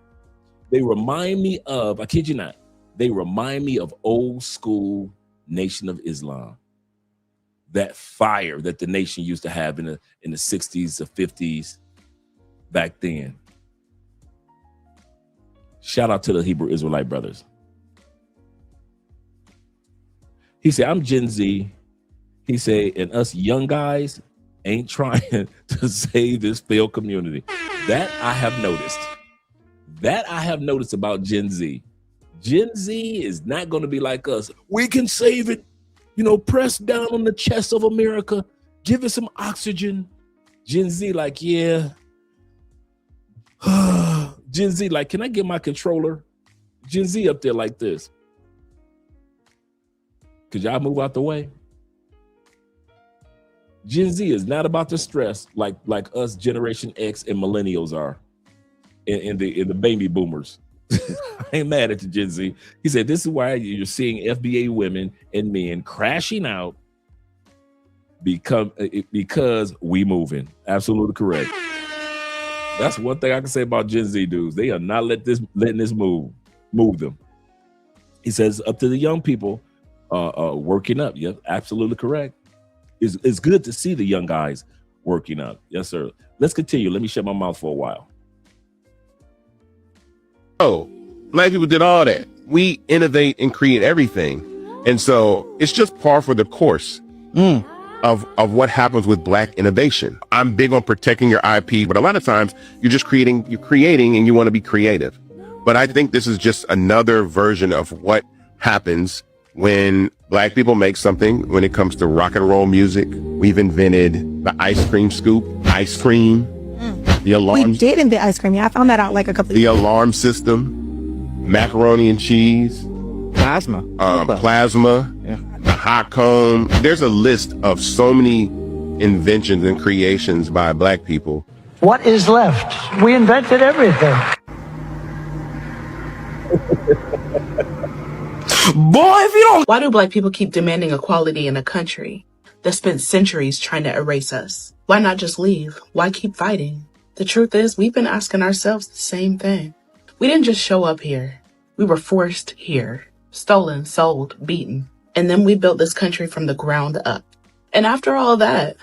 they remind me of, I kid you not, they remind me of old school Nation of Islam. That fire that the nation used to have in the 60s, the 50s, back then. Shout out to the Hebrew Israelite brothers. He said, I'm Gen Z. He said, and us young guys, ain't trying to save this failed community. That I have noticed. That I have noticed about Gen Z. Gen Z is not going to be like us. We can save it. You know, press down on the chest of America. Give it some oxygen. Gen Z like, yeah. Gen Z like, can I get my controller? Gen Z up there like this. Could y'all move out the way? Gen Z is not about the stress like us Generation X and millennials are in the baby boomers. I ain't mad at the Gen Z. He said, this is why you're seeing FBA women and men crashing out because we moving. Absolutely correct. That's one thing I can say about Gen Z dudes. They are not letting this move them. He says, up to the young people working up. Yep, absolutely correct. It's good to see the young guys working up. Yes, sir. Let's continue. Let me shut my mouth for a while. Oh, black people did all that. We innovate and create everything. And so it's just par for the course of what happens with black innovation. I'm big on protecting your IP, but a lot of times you're creating and you want to be creative. But I think this is just another version of what happens when black people make something. When it comes to rock and roll music, we've invented the ice cream scoop, ice cream, the alarm. We did invent ice cream. Yeah, I found that out like a couple of The alarm system, macaroni and cheese, plasma, plasma, the hot comb. There's a list of so many inventions and creations by black people. What is left? We invented everything. Boy, if you don't. Why do black people keep demanding equality in a country that spent centuries trying to erase us? Why not just leave? Why keep fighting? The truth is, we've been asking ourselves the same thing. We didn't just show up here. We were forced here, stolen, sold, beaten. And then we built this country from the ground up. And after all that,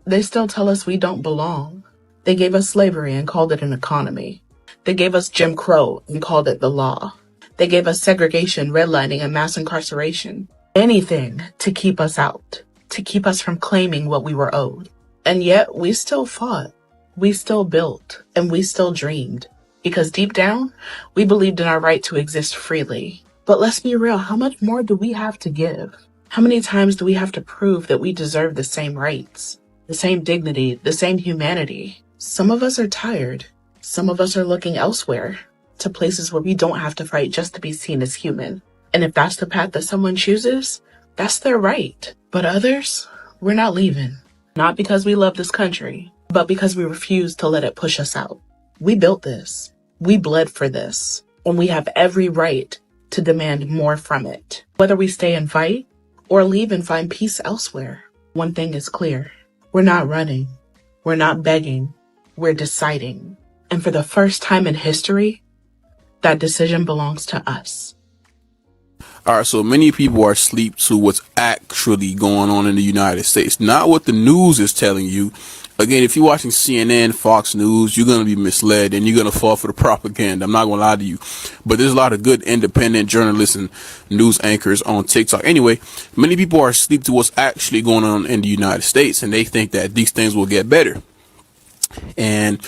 they still tell us we don't belong. They gave us slavery and called it an economy. They gave us Jim Crow and called it the law. They gave us segregation, redlining, and mass incarceration. Anything to keep us out, to keep us from claiming what we were owed. And yet we still fought. We still built, and we still dreamed. Because deep down, we believed in our right to exist freely. But let's be real, how much more do we have to give? How many times do we have to prove that we deserve the same rights, the same dignity, the same humanity? Some of us are tired. Some of us are looking elsewhere, to places where we don't have to fight just to be seen as human. And if that's the path that someone chooses, that's their right. But others, we're not leaving. Not because we love this country, but because we refuse to let it push us out. We built this. We bled for this. And we have every right to demand more from it. Whether we stay and fight or leave and find peace elsewhere. One thing is clear. We're not running. We're not begging. We're deciding. And for the first time in history, that decision belongs to us. All right, so many people are asleep to what's actually going on in the United States, not what the news is telling you. Again, if you're watching CNN, Fox News, you're going to be misled and you're going to fall for the propaganda. I'm not going to lie to you, but there's a lot of good independent journalists and news anchors on TikTok. Anyway, many people are asleep to what's actually going on in the United States, and they think that these things will get better. And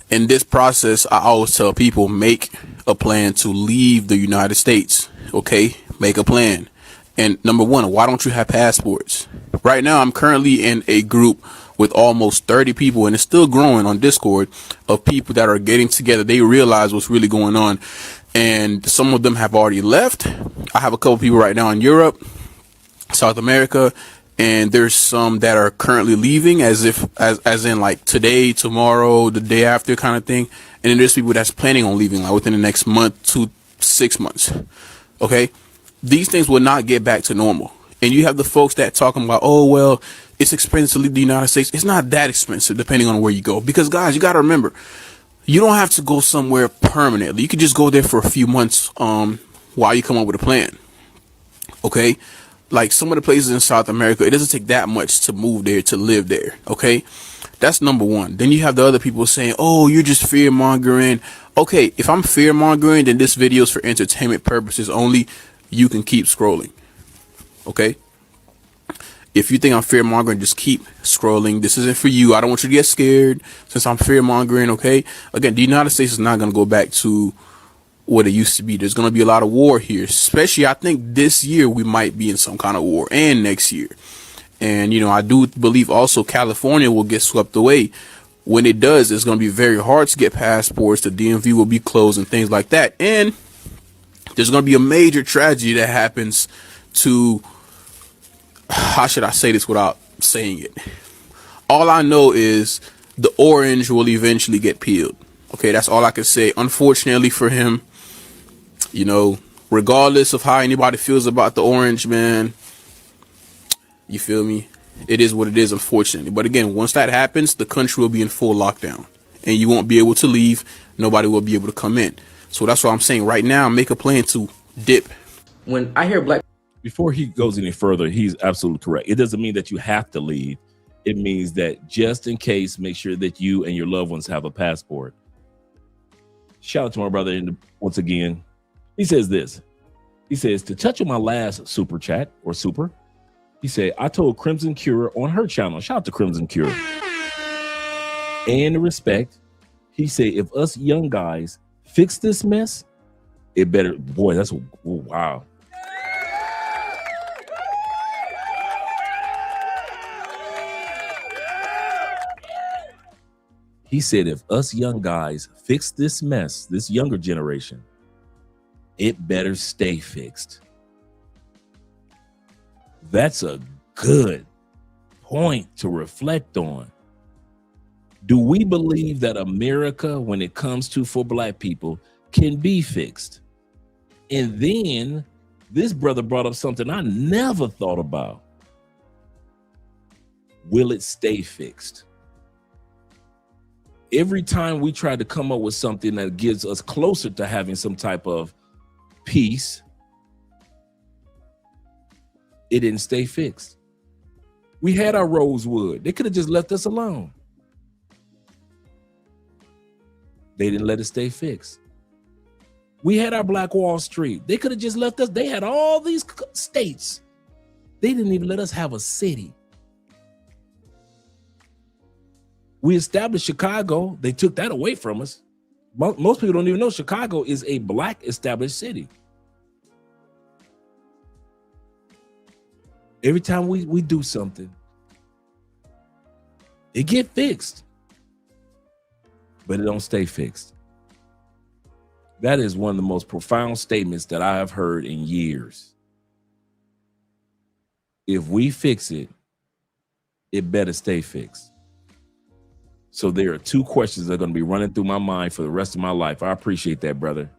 in this process, I always tell people, make a plan to leave the United States. Okay, make a plan. And number one, why don't you have passports? Right now, I'm currently in a group with almost 30 people, and it's still growing on Discord, of people that are getting together. They realize what's really going on, and some of them have already left. I have a couple people right now in Europe, South America, and there's some that are currently leaving as in like today, tomorrow, the day after kind of thing. And then there's people that's planning on leaving like within the next month to 6 months. Okay. These things will not get back to normal. And you have the folks that talking about, oh, well, it's expensive to leave the United States. It's not that expensive depending on where you go, because guys, you got to remember, you don't have to go somewhere permanently. You could just go there for a few months, while you come up with a plan. Okay. Like some of the places in South America, it doesn't take that much to move there, to live there. Okay. That's number one. Then you have the other people saying, oh, you're just fear mongering. Okay. If I'm fear mongering, then this video is for entertainment purposes only. You can keep scrolling. Okay. If you think I'm fear mongering, just keep scrolling. This isn't for you. I don't want you to get scared since I'm fear mongering. Okay. Again, the United States is not going to go back to what it used to be. There's going to be a lot of war here, especially I think this year we might be in some kind of war, and next year. And, you know, I do believe also California will get swept away. When it does, it's going to be very hard to get passports. The DMV will be closed and things like that. And there's going to be a major tragedy that happens to, how should I say this without saying it? All I know is the orange will eventually get peeled. Okay, that's all I can say. Unfortunately for him, you know, regardless of how anybody feels about the orange, man, you feel me? It is what it is, unfortunately. But again, once that happens, the country will be in full lockdown and you won't be able to leave. Nobody will be able to come in. So that's what I'm saying right now. Make a plan to dip. When I hear black, before he goes any further, he's absolutely correct. It doesn't mean that you have to leave. It means that just in case, make sure that you and your loved ones have a passport. Shout out to my brother. And once again, he says this. He says, to touch on my last super chat or super, he said, I told Crimson Cure on her channel. Shout out to Crimson Cure. And respect, he said, if us young guys fix this mess, it better, boy, that's, wow. He said, if us young guys fix this mess, this younger generation, it better stay fixed. That's a good point to reflect on. Do we believe that America, when it comes to for black people, can be fixed? And then this brother brought up something I never thought about. Will it stay fixed? Every time we try to come up with something that gives us closer to having some type of peace, it didn't stay fixed. We had our Rosewood. They could have just left us alone. They didn't let it stay fixed. We had our Black Wall Street. They could have just left us. They had all these states. They didn't even let us have a city. We established Chicago. They took that away from us. Most people don't even know Chicago is a black established city. Every time we do something, it get fixed, but it don't stay fixed. That is one of the most profound statements that I have heard in years. If we fix it, it better stay fixed. So there are two questions that are going to be running through my mind for the rest of my life. I appreciate that, brother.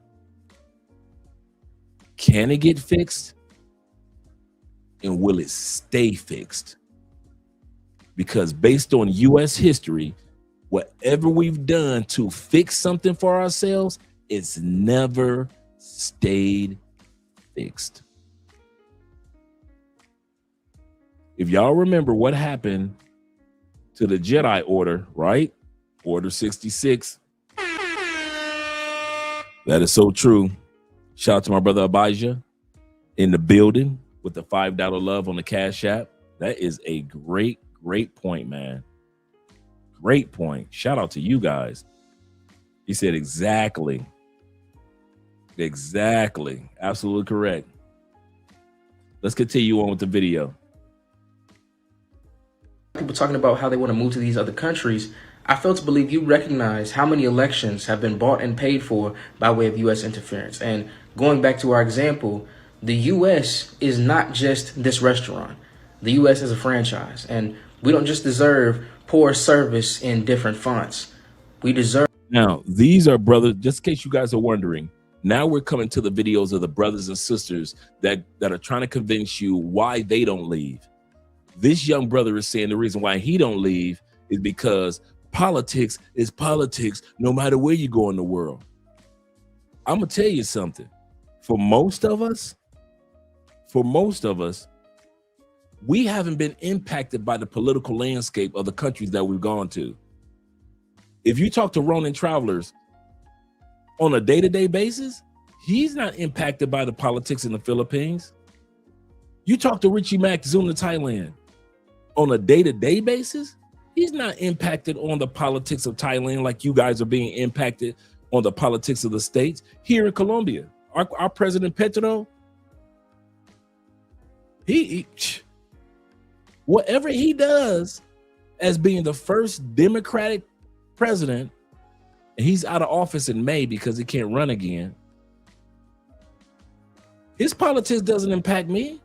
Can it get fixed? And will it stay fixed? Because based on U.S. history, whatever we've done to fix something for ourselves, it's never stayed fixed. If y'all remember what happened to the Jedi Order, right? Order 66. That is so true. Shout out to my brother Abijah in the building with the $5 love on the Cash App. That is a great point, man. Great point. Shout out to you guys. He said exactly. Exactly. Absolutely correct. Let's continue on with the video. People talking about how they want to move to these other countries. I fail to believe you recognize how many elections have been bought and paid for by way of U.S. interference. And going back to our example, the U.S. is not just this restaurant. The U.S. is a franchise, and we don't just deserve poor service in different fonts. We deserve. Now, these are brothers, just in case you guys are wondering, now we're coming to the videos of the brothers and sisters that are trying to convince you why they don't leave. This young brother is saying the reason why he don't leave is because politics is politics no matter where you go in the world. I'm going to tell you something. For most of us, we haven't been impacted by the political landscape of the countries that we've gone to. If you talk to Ronin Travelers on a day-to-day basis, he's not impacted by the politics in the Philippines. You talk to Richie Mack, Zoom to Thailand. on a day-to-day basis. He's not impacted on the politics of Thailand like you guys are being impacted on the politics of the states. Here in Colombia, our President Petro, he whatever he does as being the first Democratic president, and he's out of office in May because he can't run again. His politics doesn't impact me.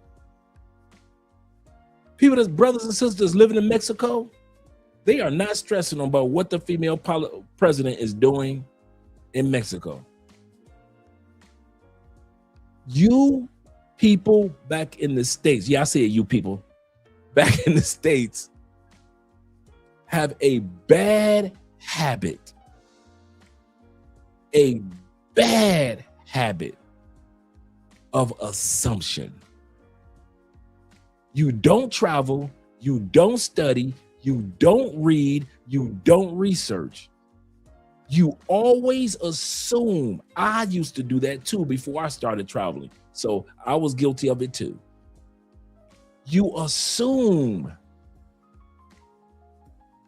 People that's brothers and sisters living in Mexico, they are not stressing about what the female president is doing in Mexico. You people back in the States, yeah, I say it, you people back in the States have a bad habit of assumption. You don't travel, you don't study, you don't read, you don't research. You always assume. I used to do that too before I started traveling. So I was guilty of it too. You assume.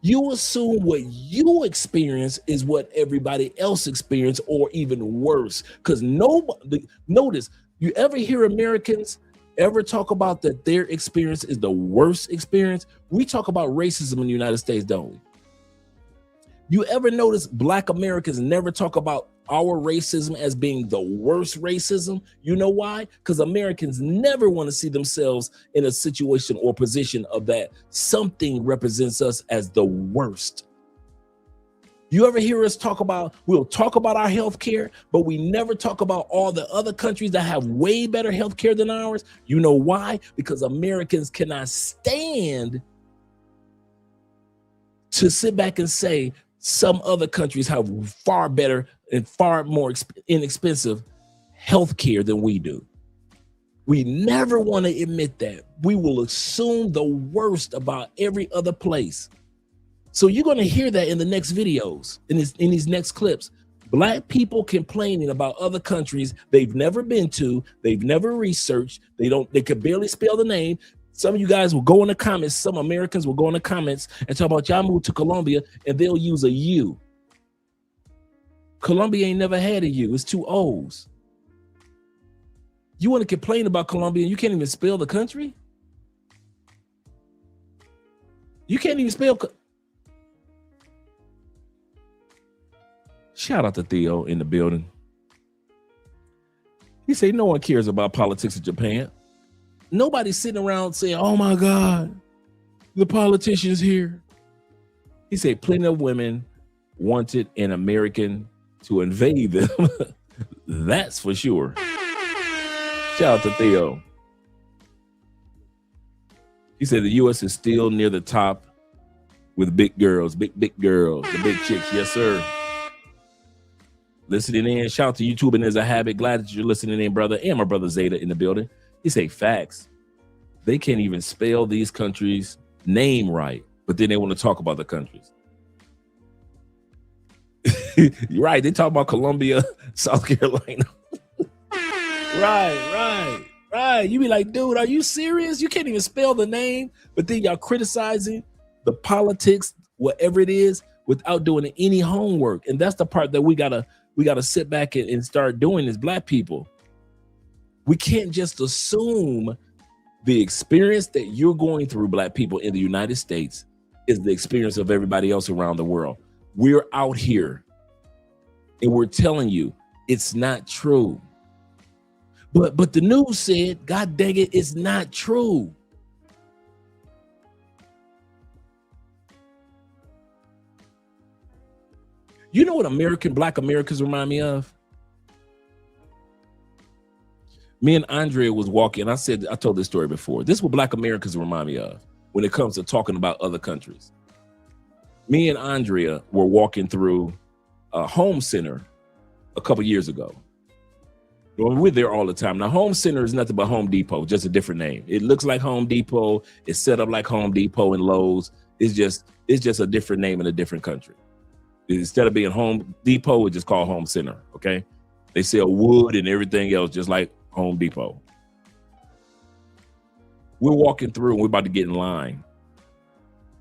You assume what you experience is what everybody else experienced, or even worse. Because nobody, notice, you ever hear Americans ever talk about that their experience is the worst experience? We talk about racism in the United States, don't we? You ever notice Black Americans never talk about our racism as being the worst racism? You know why? Because Americans never want to see themselves in a situation or position of that something represents us as the worst. You ever hear us talk about, we'll talk about our health care, but we never talk about all the other countries that have way better health care than ours? You know why? Because Americans cannot stand to sit back and say some other countries have far better and far more inexpensive health care than we do. We never want to admit that. We will assume the worst about every other place. So you're going to hear that in the next videos, in these next clips. Black people complaining about other countries they've never been to, they've never researched, they could barely spell the name. Some of you guys will go in the comments, some Americans will go in the comments and talk about y'all moved to Colombia and they'll use a U. Colombia ain't never had a U, it's two O's. You want to complain about Colombia and you can't even spell the country? You can't even spell. Shout out to Theo in the building. He said no one cares about politics in Japan. Nobody's sitting around saying, oh my God, the politicians here. He said plenty of women wanted an American to invade them. That's for sure. Shout out to Theo. He said the U.S. is still near the top with big girls, big girls, the big chicks. Yes, sir. Listening in. Shout out to YouTube and There's a Habit. Glad that you're listening in, brother. And my brother Zeta in the building. He say facts. They can't even spell these countries' name right, but then they want to talk about the countries. You're right. They talk about Colombia, South Carolina. Right. You be like, dude, are you serious? You can't even spell the name, but then y'all criticizing the politics, whatever it is, without doing any homework. And that's the part that we gotta sit back and start doing as Black people. We can't just assume the experience that you're going through, Black people in the United States, is the experience of everybody else around the world. We're out here and we're telling you it's not true. But the news said, God dang it, it's not true. You know what Black Americans remind me of? Me and Andrea was walking. I told this story before. This is what Black Americans remind me of when it comes to talking about other countries. Me and Andrea were walking through a home center a couple years ago. Well, we're there all the time. Now, Home Center is nothing but Home Depot, just a different name. It looks like Home Depot. It's set up like Home Depot and Lowe's. It's just a different name in a different country. Instead of being Home Depot, it's just called Home Center, okay? They sell wood and everything else, just like Home Depot. We're walking through and we're about to get in line.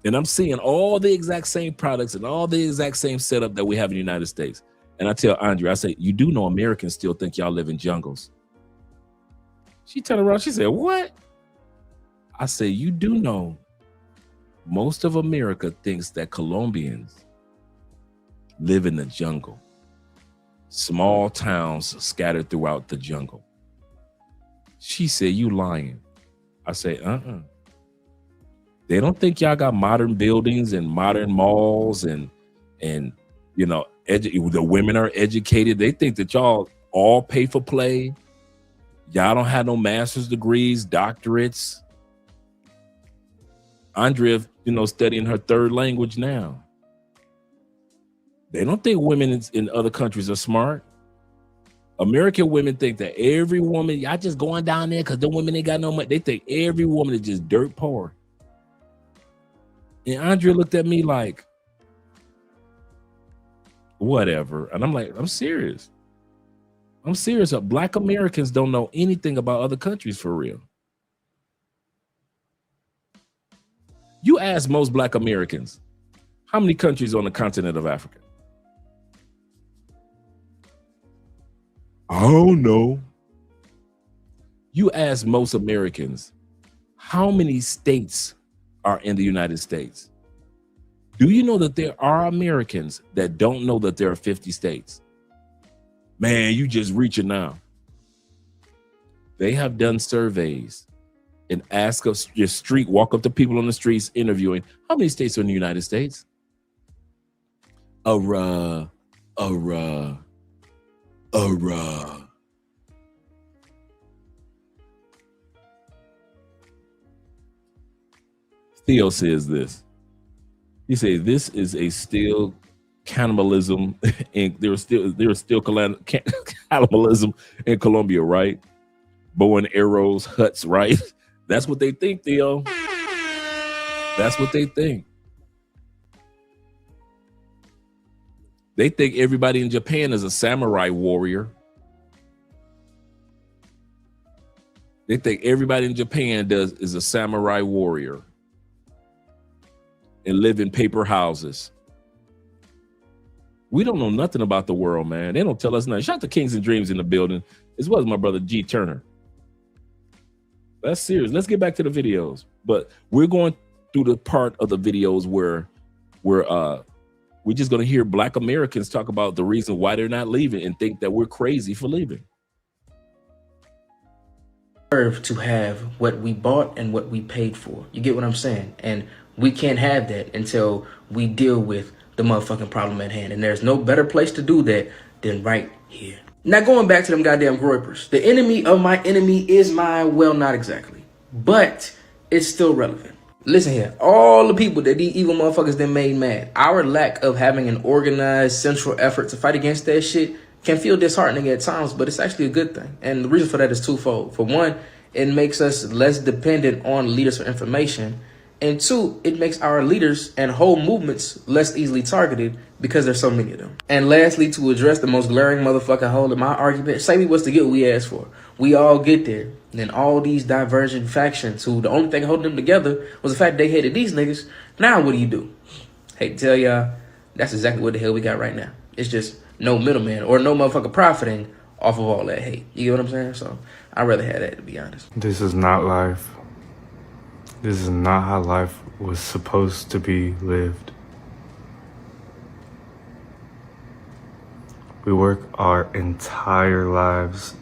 And I'm seeing all the exact same products and all the exact same setup that we have in the United States. And I tell Andre, I say, you do know Americans still think y'all live in jungles. She turned around, she said, what? I say, you do know most of America thinks that Colombians live in the jungle. Small towns scattered throughout the jungle. She said, you lying. I say, They don't think y'all got modern buildings and modern malls and you know, the women are educated. They think that y'all all pay for play. Y'all don't have no master's degrees, doctorates. Andrea, you know, studying her third language now. They don't think women in other countries are smart. American women think that every woman, y'all just going down there because the women ain't got no money. They think every woman is just dirt poor. And Andrea looked at me like, whatever. And I'm like, I'm serious. I'm serious. Black Americans don't know anything about other countries for real. You ask most Black Americans, how many countries on the continent of Africa? I don't know. You ask most Americans, how many states are in the United States? Do you know that there are Americans that don't know that there are 50 states? Man, you just reaching now. They have done surveys and ask us your street, walk up to people on the streets interviewing, how many states are in the United States? Theo says this. He said, this is a still cannibalism, and there was still cannibalism in Colombia, right? Bow and arrows, huts, right? That's what they think, Theo. That's what they think. They think everybody in Japan is a samurai warrior. They think everybody in Japan is a samurai warrior and live in paper houses. We don't know nothing about the world, man. They don't tell us nothing. Shout out to Kings and Dreams in the building, as well as my brother G Turner. That's serious. Let's get back to the videos. But we're going through the part of the videos where we're just going to hear Black Americans talk about the reason why they're not leaving and think that we're crazy for leaving. To have what we bought and what we paid for. You get what I'm saying? And we can't have that until we deal with the motherfucking problem at hand. And there's no better place to do that than right here. Now going back to them goddamn groypers. The enemy of my enemy is my, well, not exactly, but it's still relevant. Listen here, all the people that these evil motherfuckers then made mad, our lack of having an organized central effort to fight against that shit can feel disheartening at times, but it's actually a good thing. And the reason for that is twofold. For one, it makes us less dependent on leaders for information. And two, it makes our leaders and whole movements less easily targeted because there's so many of them. And lastly, to address the most glaring motherfucking hole in my argument, say we was to get what we asked for. We all get there. And then all these divergent factions who the only thing holding them together was the fact they hated these niggas. Now what do? Hate to tell y'all, that's exactly what the hell we got right now. It's just no middleman or no motherfucker profiting off of all that hate. You get what I'm saying? So I'd rather have that, to be honest. This is not life. This is not how life was supposed to be lived. We work our entire lives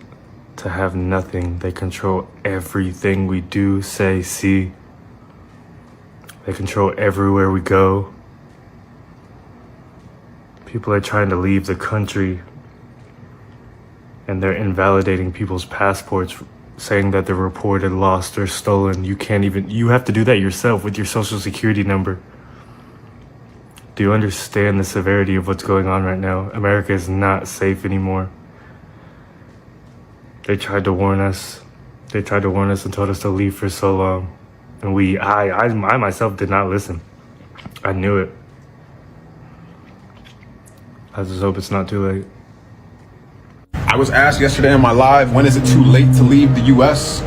to have nothing. They control everything we do, say, see. They control everywhere we go. People are trying to leave the country and they're invalidating people's passports, saying that they're reported lost or stolen. You have to do that yourself with your social security number. Do you understand the severity of what's going on right now? America is not safe anymore. They tried to warn us. They tried to warn us and told us to leave for so long. And I myself did not listen. I knew it. I just hope it's not too late. I was asked yesterday in my live, when is it too late to leave the US?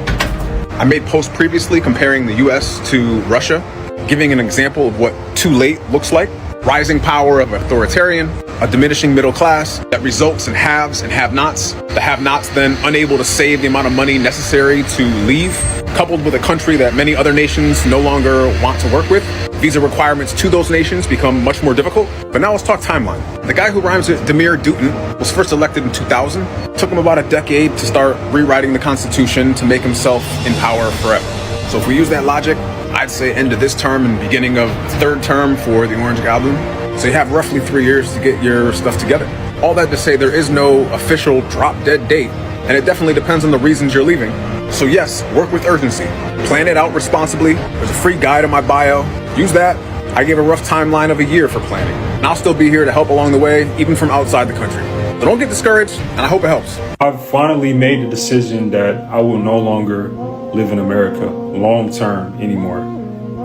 I made posts previously comparing the US to Russia, giving an example of what too late looks like. Rising power of authoritarian, a diminishing middle class that results in haves and have-nots. The have-nots then unable to save the amount of money necessary to leave, coupled with a country that many other nations no longer want to work with. Visa requirements to those nations become much more difficult. But now let's talk timeline. The guy who rhymes with Demir Dutton was first elected in 2000. It took him about a decade to start rewriting the Constitution to make himself in power forever. So if we use that logic, I'd say end of this term and beginning of third term for the Orange Goblin. So you have roughly 3 years to get your stuff together. All that to say there is no official drop dead date, and it definitely depends on the reasons you're leaving. So yes, work with urgency. Plan it out responsibly. There's a free guide in my bio. Use that. I gave a rough timeline of a year for planning. And I'll still be here to help along the way, even from outside the country. So don't get discouraged, and I hope it helps. I've finally made the decision that I will no longer live in America long term anymore.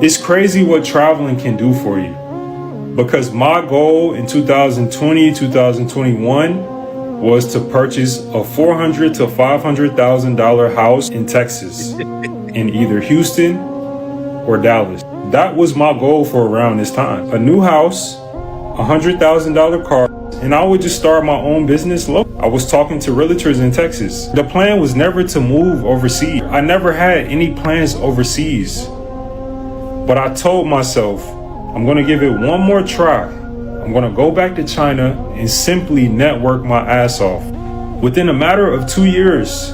It's crazy what traveling can do for you. Because my goal in 2020, 2021 was to purchase a $400,000 to $500,000 house in Texas, in either Houston or Dallas. That was my goal for around this time. A new house, $100,000 car, and I would just start my own business local. I was talking to realtors in Texas. The plan was never to move overseas. I never had any plans overseas. But I told myself, I'm gonna give it one more try. I'm gonna go back to China and simply network my ass off. Within a matter of 2 years,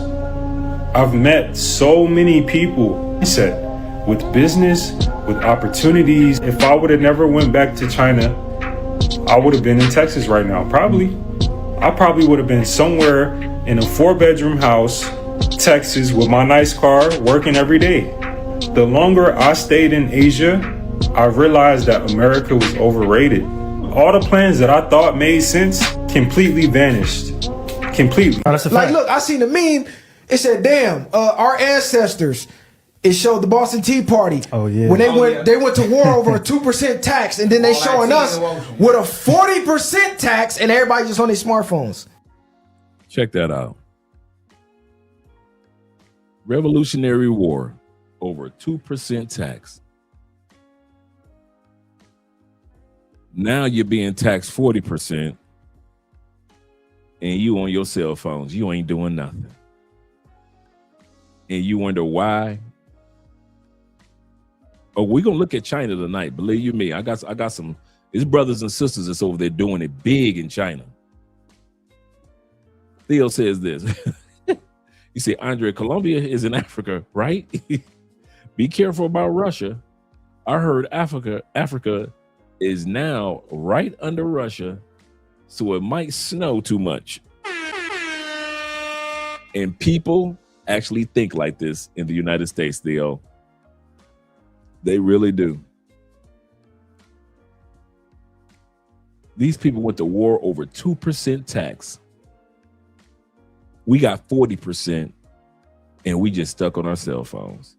I've met so many people, he said, with business, with opportunities. If I would have never went back to China, I would have been in Texas right now, probably. I probably would have been somewhere in a 4-bedroom house, Texas, with my nice car, working every day. The longer I stayed in Asia, I realized that America was overrated. All the plans that I thought made sense completely vanished. Completely. Like, look, I seen the meme. It said, damn, our ancestors, it showed the Boston Tea Party. Oh, yeah. When they went to war over a 2% tax, and then they showing us with a 40% tax, and everybody just on their smartphones. Check that out. Revolutionary War, over 2% tax. Now you're being taxed 40%, and you on your cell phones. You ain't doing nothing. And you wonder why. Oh, we're gonna look at China tonight. Believe you me, I got some. His brothers and sisters that's over there doing it big in China. Theo says this. You say, Andre, Colombia is in Africa, right? Be careful about Russia. I heard Africa is now right under Russia, so it might snow too much. And people actually think like this in the United States, Theo. They really do. These people went to war over 2% tax. We got 40%, and we just stuck on our cell phones.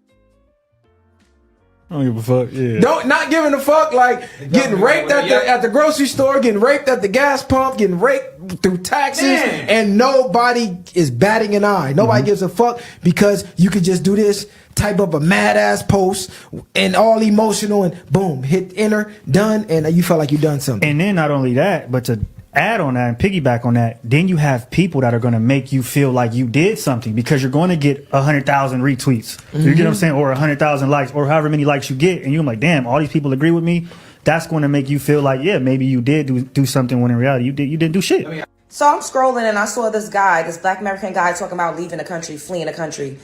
I don't give a fuck. Yeah. Not giving a fuck, like getting raped at the grocery store, getting raped at the gas pump, getting raped through taxes, and nobody is batting an eye. Nobody gives a fuck because you could just do this, type up a mad ass post and all emotional, and boom, hit enter, done, and you felt like you done something. And then not only that, but to add on that and piggyback on that, then you have people that are going to make you feel like you did something because you're going to get 100,000 retweets. You get what I'm saying? Or 100,000 likes, or however many likes you get. And you're like, damn, all these people agree with me. That's going to make you feel like, yeah, maybe you did do something, when in reality you didn't do shit. So I'm scrolling and I saw this Black American guy talking about leaving the country, fleeing the country.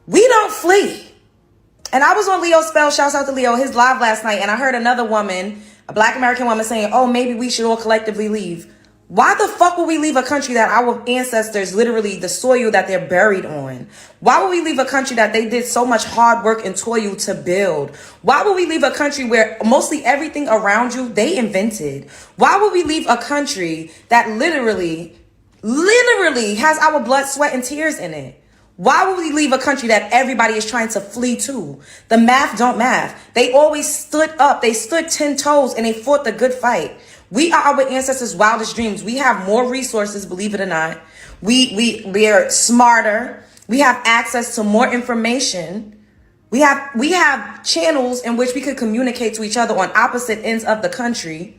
We don't flee. And I was on Leo's Spell, shouts out to Leo, his live last night, and I heard another woman, a Black American woman, saying, oh, maybe we should all collectively leave. Why the fuck would we leave a country that our ancestors, literally the soil that they're buried on? Why would we leave a country that they did so much hard work and toil to build? Why would we leave a country where mostly everything around you, they invented? Why would we leave a country that literally has our blood, sweat, and tears in it? Why would we leave a country that everybody is trying to flee to? The math don't math. They always stood up. They stood 10 toes and they fought the good fight. We are our ancestors' wildest dreams. We have more resources, believe it or not. We are smarter. We have access to more information. We have channels in which we could communicate to each other on opposite ends of the country.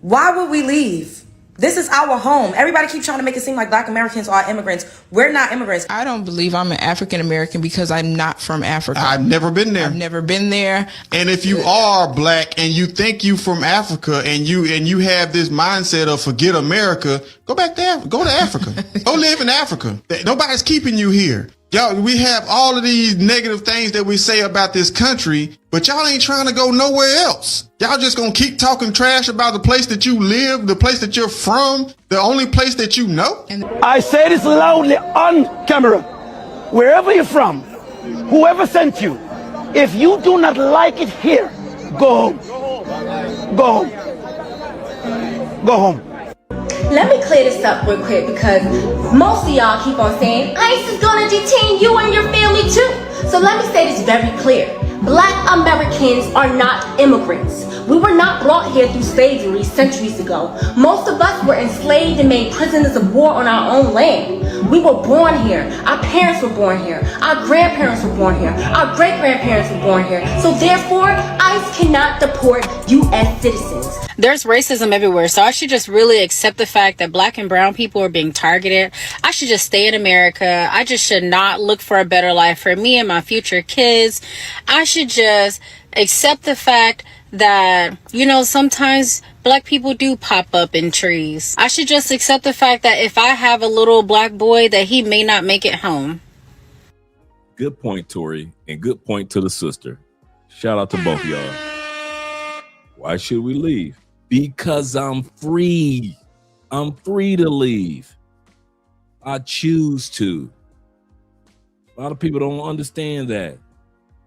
Why would we leave? This is our home. Everybody keeps trying to make it seem like Black Americans are immigrants. We're not immigrants. I don't believe I'm an African American because I'm not from Africa. I've never been there. I've never been there. And if you are Black and you think you from Africa and you have this mindset of forget America, go back there. Go to Africa. Go live in Africa. Nobody's keeping you here. Y'all, we have all of these negative things that we say about this country, but y'all ain't trying to go nowhere else. Y'all just gonna keep talking trash about the place that you live, the place that you're from, the only place that you know. I say this loudly on camera. Wherever you're from, whoever sent you, if you do not like it here, go home. Go home. Go home. Let me clear this up real quick because most of y'all keep on saying ICE is gonna detain you and your family too. So let me say this very clear. Black Americans are not immigrants. We were not brought here through slavery centuries ago. Most of us were enslaved and made prisoners of war on our own land. We were born here. Our parents were born here. Our grandparents were born here. Our great-grandparents were born here. So therefore, ICE cannot deport U.S. citizens. There's racism everywhere, so I should just really accept the fact that Black and brown people are being targeted. I should just stay in America. I just should not look for a better life for me and my future kids. I should just accept the fact that, you know, sometimes Black people do pop up in trees. I should just accept the fact that if I have a little Black boy, that he may not make it home. Good point, Tori, and good point to the sister. Shout out to both of y'all. Why should we leave? Because I'm free. I'm free to leave. I choose to. A lot of people don't understand that.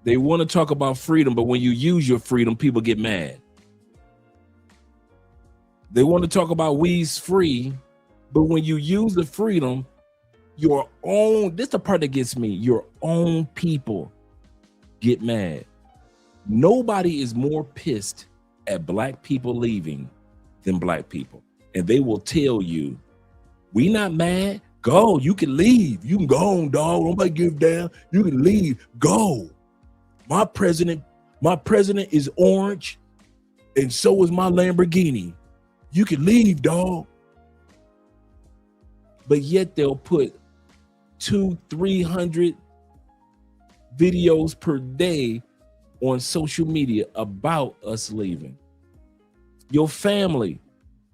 They want to talk about freedom, but when you use your freedom, people get mad. They want to talk about we's free, but when you use the freedom, your own, this is the part that gets me, your own people get mad. Nobody is more pissed at Black people leaving than Black people. And they will tell you, we not mad. Go, you can leave. You can go home, dog. Nobody give down. You can leave. Go. My president is orange, and so is my Lamborghini. You can leave, dog. But yet they'll put 200-300 videos per day on social media about us leaving. Your family,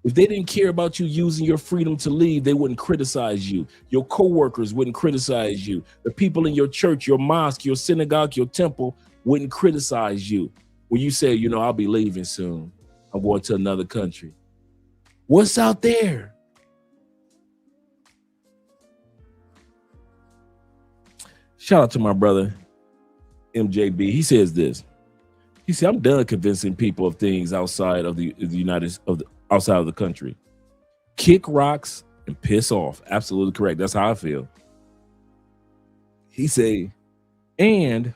if they didn't care about you using your freedom to leave, they wouldn't criticize you. Your coworkers wouldn't criticize you. The people in your church, your mosque, your synagogue, your temple wouldn't criticize you when you say, you know, I'll be leaving soon. I'm going to another country. What's out there? Shout out to my brother, MJB. He says this. He said, I'm done convincing people of things outside of the outside of the country. Kick rocks and piss off. Absolutely correct. That's how I feel. He say, and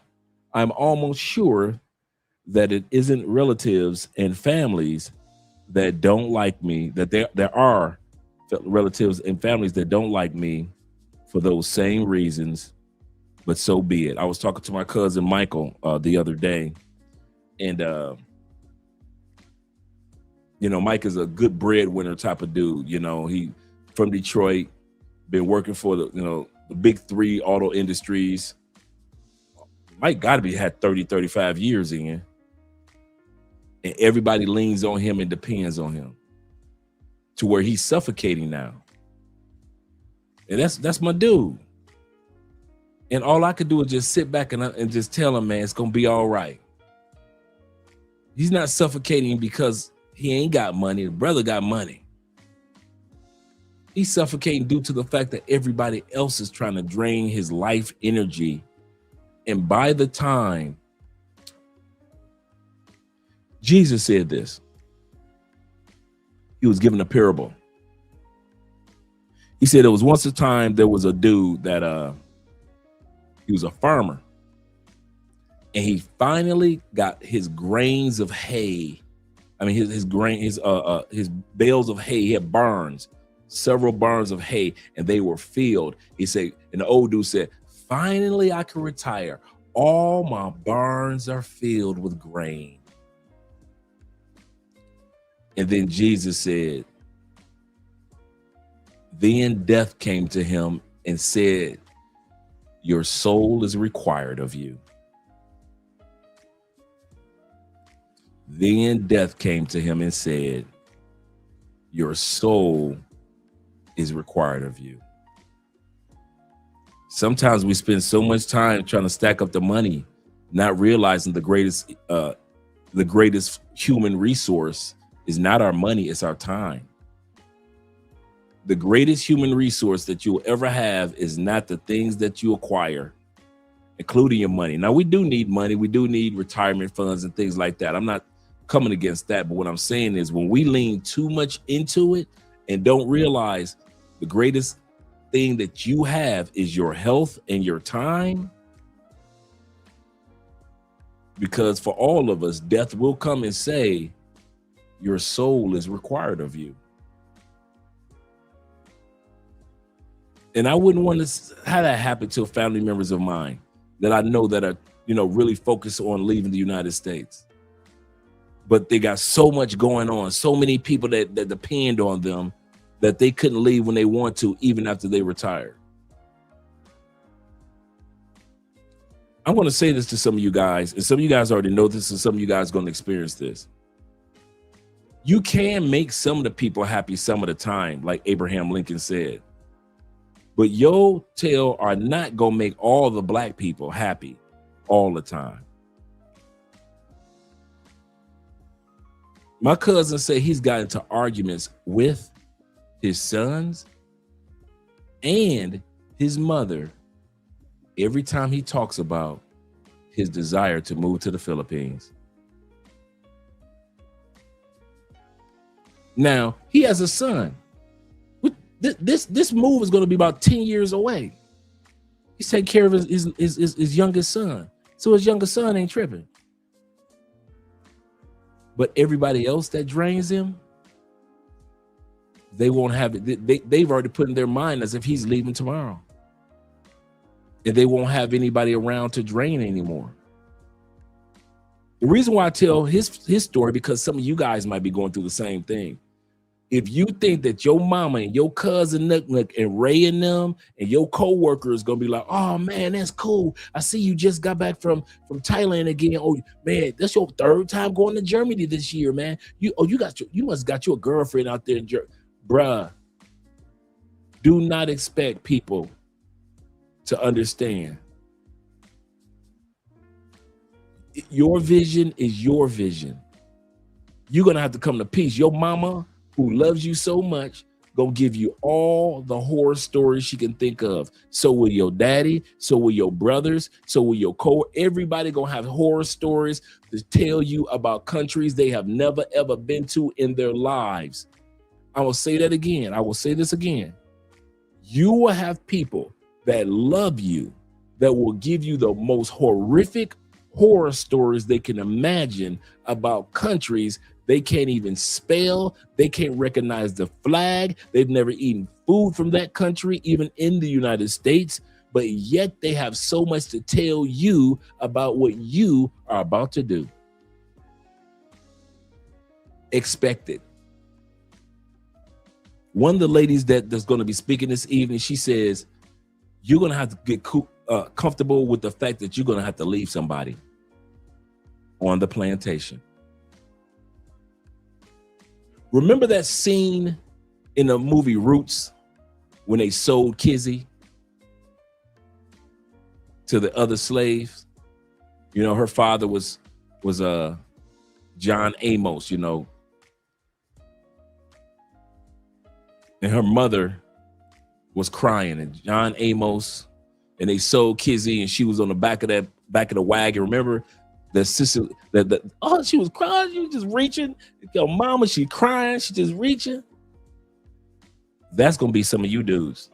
I'm almost sure that it isn't relatives and families that don't like me, that there are relatives and families that don't like me for those same reasons, but so be it. I was talking to my cousin Michael the other day, and you know, Mike is a good breadwinner type of dude. You know, he from Detroit, been working for the big three auto industries. Mike got to be had 30-35 years in, and everybody leans on him and depends on him to where he's suffocating now. And that's my dude. And all I could do is just sit back and just tell him, man, it's gonna be all right. He's not suffocating because he ain't got money. The brother got money. He's suffocating due to the fact that everybody else is trying to drain his life energy. And by the time Jesus said this, he was given a parable. He said there was once a time there was a dude that he was a farmer, and he finally got his grains of hay. I mean, his bales of hay. He had barns, several barns of hay, and they were filled. He said, and the old dude said, Finally, I can retire. All my barns are filled with grain. And then Jesus said, then death came to him and said, your soul is required of you. Then death came to him and said, your soul is required of you. Sometimes we spend so much time trying to stack up the money, not realizing the greatest human resource is not our money, it's our time. The greatest human resource that you'll ever have is not the things that you acquire, including your money. Now, we do need money. We do need retirement funds and things like that. I'm not coming against that. But what I'm saying is when we lean too much into it and don't realize the greatest thing that you have is your health and your time, because for all of us, death will come and say, your soul is required of you. And I wouldn't want to have that happen to family members of mine that I know that are, really focused on leaving the United States. But they got so much going on, so many people that depend on them that they couldn't leave when they want to, even after they retire. I'm going to say this to some of you guys, and some of you guys already know this, and some of you guys are going to experience this. You can make some of the people happy some of the time, like Abraham Lincoln said. But your tail are not going to make all the black people happy all the time. My cousin said he's got into arguments with his sons and his mother every time he talks about his desire to move to the Philippines. Now, he has a son. This move is going to be about 10 years away. He's taking care of his youngest son. So his youngest son ain't tripping. But everybody else that drains him, they won't have it. They've already put in their mind as if he's leaving tomorrow. And they won't have anybody around to drain anymore. The reason why I tell his story, because some of you guys might be going through the same thing. If you think that your mama and your cousin Nook and Ray and them and your co-worker is gonna be like, oh man, that's cool. I see you just got back from Thailand again. Oh man, that's your third time going to Germany this year, man. You must got your girlfriend out there in Germany. Bruh, do not expect people to understand. Your vision is your vision. You're gonna have to come to peace. Your mama, who loves you so much, gonna give you all the horror stories she can think of. So will your daddy, so will your brothers, so will your everybody gonna have horror stories to tell you about countries they have never ever been to in their lives. I will say that again. I will say this again. You will have people that love you that will give you the most horrific horror stories they can imagine about countries they can't even spell. They can't recognize the flag. They've never eaten food from that country, even in the United States, but yet they have so much to tell you about what you are about to do. Expect it. One of the ladies that's going to be speaking this evening, she says, you're going to have to get comfortable with the fact that you're going to have to leave somebody on the plantation. Remember that scene in the movie Roots when they sold Kizzy to the other slaves? You know, her father was John Amos, you know. And her mother was crying, and John Amos, and they sold Kizzy, and she was on the back of the wagon. Remember? The sister she was crying, she was just reaching. Your mama, she crying, she just reaching. That's gonna be some of you dudes.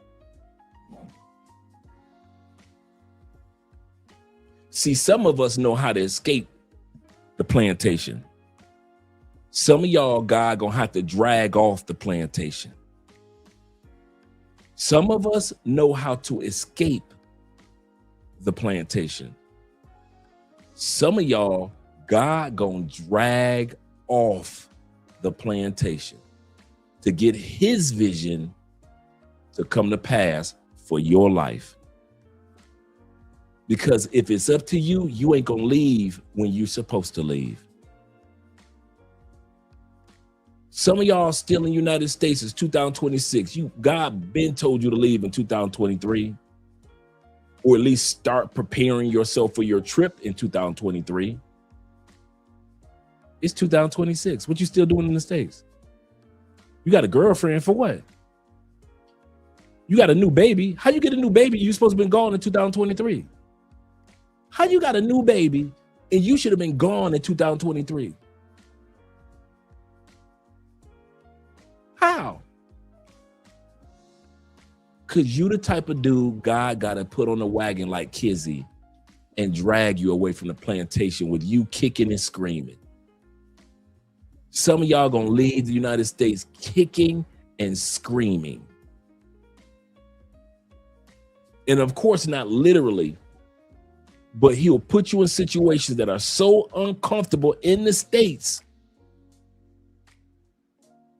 See, some of us know how to escape the plantation. Some of y'all, God gonna have to drag off the plantation. Some of us know how to escape the plantation. Some of y'all, God gonna drag off the plantation to get his vision to come to pass for your life. Because if it's up to you, you ain't gonna leave when you're supposed to leave. Some of y'all still in the United States. It's 2026. God been told you to leave in 2023, or at least start preparing yourself for your trip in 2023. It's 2026. What you still doing in the States? You got a girlfriend for what? You got a new baby. How you get a new baby? You supposed to been gone in 2023. How you got a new baby and you should have been gone in 2023? How? Cause you the type of dude God gotta put on the wagon like Kizzy and drag you away from the plantation with you kicking and screaming. Some of y'all gonna leave the United States kicking and screaming. And of course, not literally, but he'll put you in situations that are so uncomfortable in the States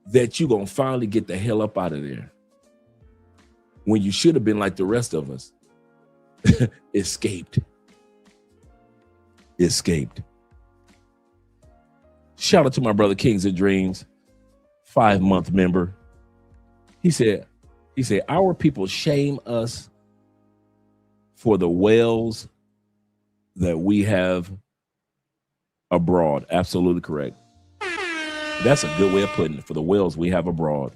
that you're gonna finally get the hell up out of there. When you should have been like the rest of us. Escaped. Shout out to my brother Kings of Dreams, 5-month member. He said, our people shame us for the wells that we have abroad. Absolutely correct. That's a good way of putting it, for the wells we have abroad,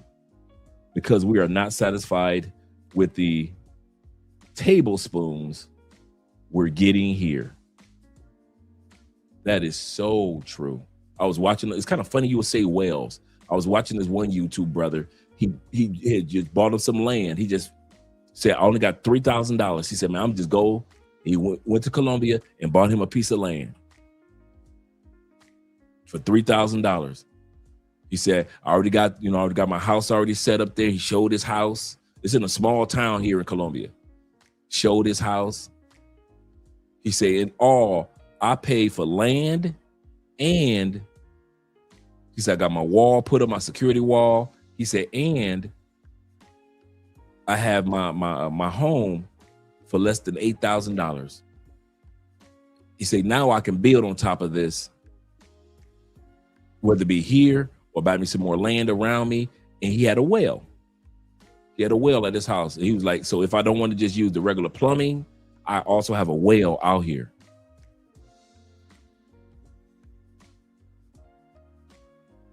because we are not satisfied with the tablespoons we're getting here. That is so true. I was watching, it's kind of funny you would say wells. I was watching this one YouTube brother. He had just bought him some land. He just said, I only got $3,000. He said, man, I'm just go. He went to Colombia and bought him a piece of land for $3,000. He said, I already got my house already set up there. He showed his house. It's in a small town here in Colombia. Showed his house. He said, in all, I paid for land, and he said, I got my wall put up, my security wall. He said, and I have my home for less than $8,000. He said, now I can build on top of this, whether it be here or buy me some more land around me. And he had a well. He had a well at his house. And he was like, so if I don't want to just use the regular plumbing, I also have a well out here.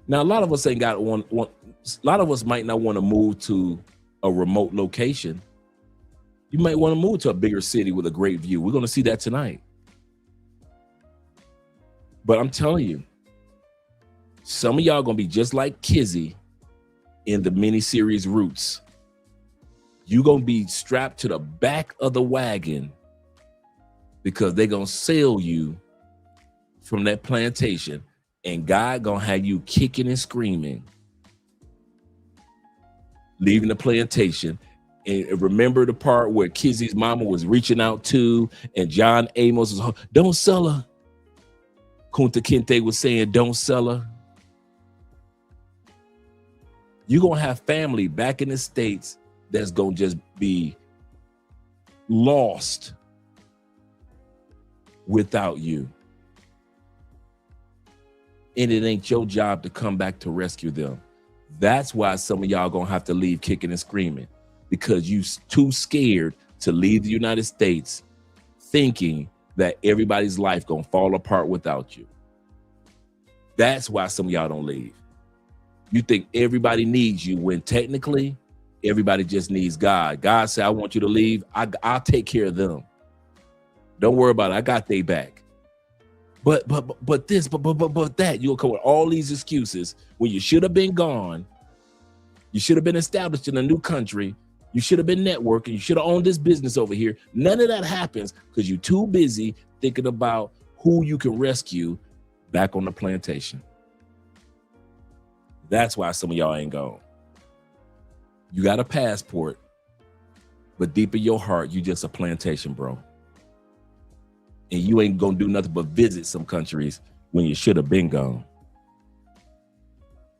Now, a lot of us ain't got one. A lot of us might not want to move to a remote location. You might want to move to a bigger city with a great view. We're going to see that tonight. But I'm telling you, some of y'all going to be just like Kizzy in the miniseries Roots. You're going to be strapped to the back of the wagon because they're going to sell you from that plantation, and God going to have you kicking and screaming, leaving the plantation. And remember the part where Kizzy's mama was reaching out to, and John Amos was, don't sell her. Kunta Kinte was saying, don't sell her. You're going to have family back in the States that's going to just be lost without you. And it ain't your job to come back to rescue them. That's why some of y'all going to have to leave kicking and screaming, because you too scared to leave the United States thinking that everybody's life going to fall apart without you. That's why some of y'all don't leave. You think everybody needs you when technically everybody just needs God. God said, I want you to leave. I'll take care of them. Don't worry about it. I got they back. But this, but that. You'll come with all these excuses when you should have been gone. You should have been established in a new country. You should have been networking. You should have owned this business over here. None of that happens because you're too busy thinking about who you can rescue back on the plantation. That's why some of y'all ain't gone. You got a passport, but deep in your heart, you just a plantation bro. and you ain't gonna do nothing but visit some countries when you should have been gone.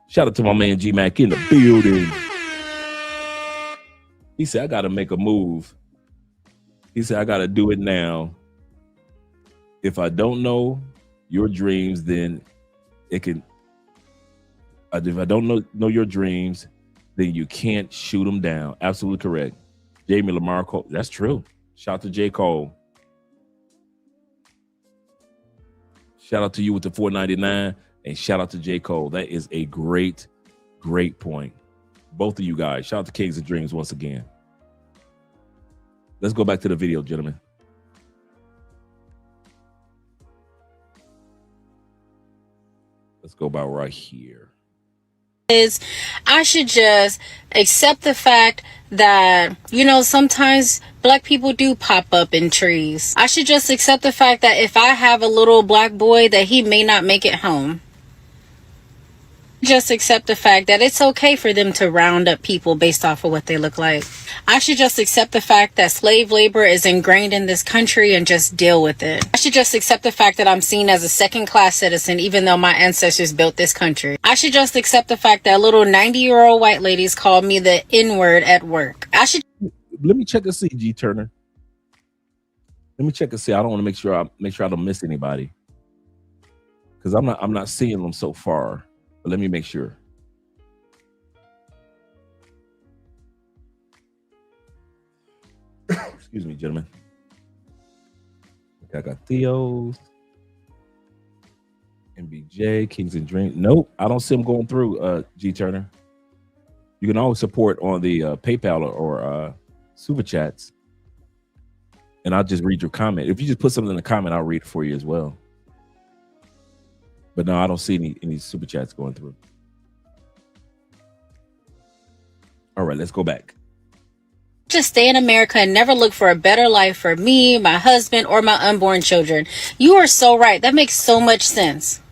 Shout out to my man G Mac in the building. He said, I gotta make a move. He said, I gotta do it now. If I don't know your dreams, then it can. If I don't know your dreams, then you can't shoot them down. Absolutely correct. Jamie Lamar Cole. That's true. Shout out to J. Cole. Shout out to you with the $4.99, and shout out to J. Cole. That is a great point. Both of you guys. Shout out to Kings of Dreams once again. Let's go back to the video, gentlemen. Let's go about right here. Is I should just accept the fact that, you know, sometimes black people do pop up in trees. I should just accept the fact that if I have a little black boy, that he may not make it home. Just accept the fact that it's okay for them to round up people based off of what they look like. I should just accept the fact that slave labor is ingrained in this country and just deal with it. I should just accept the fact that I'm seen as a second-class citizen even though my ancestors built this country. I should just accept the fact that little 90-year-old white ladies call me the N-word at work. I should. Let me check and see, G Turner. Let me check and see. I don't want to make sure I don't miss anybody, because I'm not seeing them so far. But let me make sure. Excuse me, gentlemen. Okay, I got Theo's, MBJ, Kings and Dreams. Nope, I don't see them going through. G Turner. You can always support on the PayPal or Super Chats, and I'll just read your comment. If you just put something in the comment, I'll read it for you as well. But no, I don't see any Super Chats going through. All right, let's go back. Just stay in America and never look for a better life for me, my husband, or my unborn children. You are so right. That makes so much sense.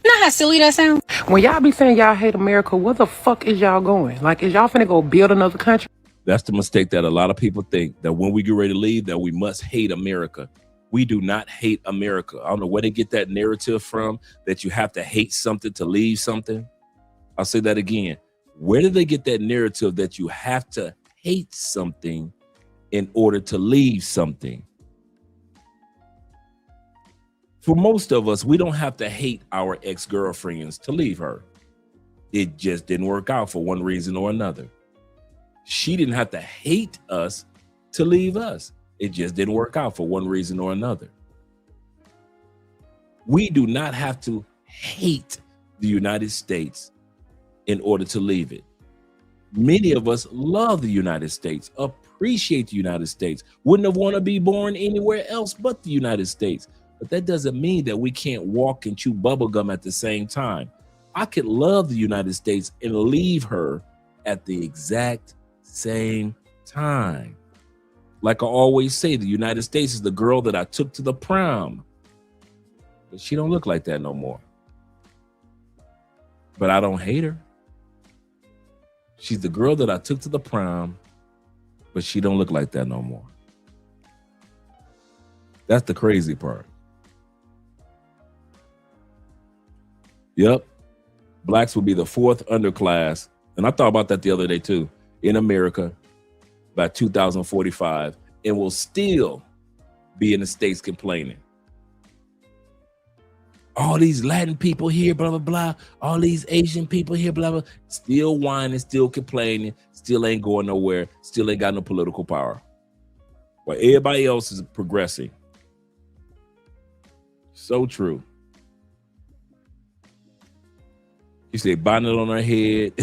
You know how silly that sounds? When y'all be saying y'all hate America, where the fuck is y'all going? Like, is y'all finna go build another country? That's the mistake that a lot of people think, that when we get ready to leave, that we must hate America. We do not hate America. I don't know where they get that narrative from, that you have to hate something to leave something. I'll say that again. Where did they get that narrative that you have to hate something in order to leave something? For most of us, we don't have to hate our ex-girlfriends to leave her. It just didn't work out for one reason or another. She didn't have to hate us to leave us. It just didn't work out for one reason or another. We do not have to hate the United States in order to leave it. Many of us love the United States, appreciate the United States, wouldn't have wanted to be born anywhere else but the United States. But that doesn't mean that we can't walk and chew bubblegum at the same time. I could love the United States and leave her at the exact same time. Like I always say, the United States is the girl that I took to the prom. But she don't look like that no more. But I don't hate her. She's the girl that I took to the prom, but she don't look like that no more. That's the crazy part. Yep. Blacks will be the fourth underclass. And I thought about that the other day too, in America by 2045, and will still be in the States complaining. All these Latin people here, blah, blah, blah. All these Asian people here, blah, blah. Still whining, still complaining, still ain't going nowhere, still ain't got no political power. While everybody else is progressing. So true. You say bonnet on her head.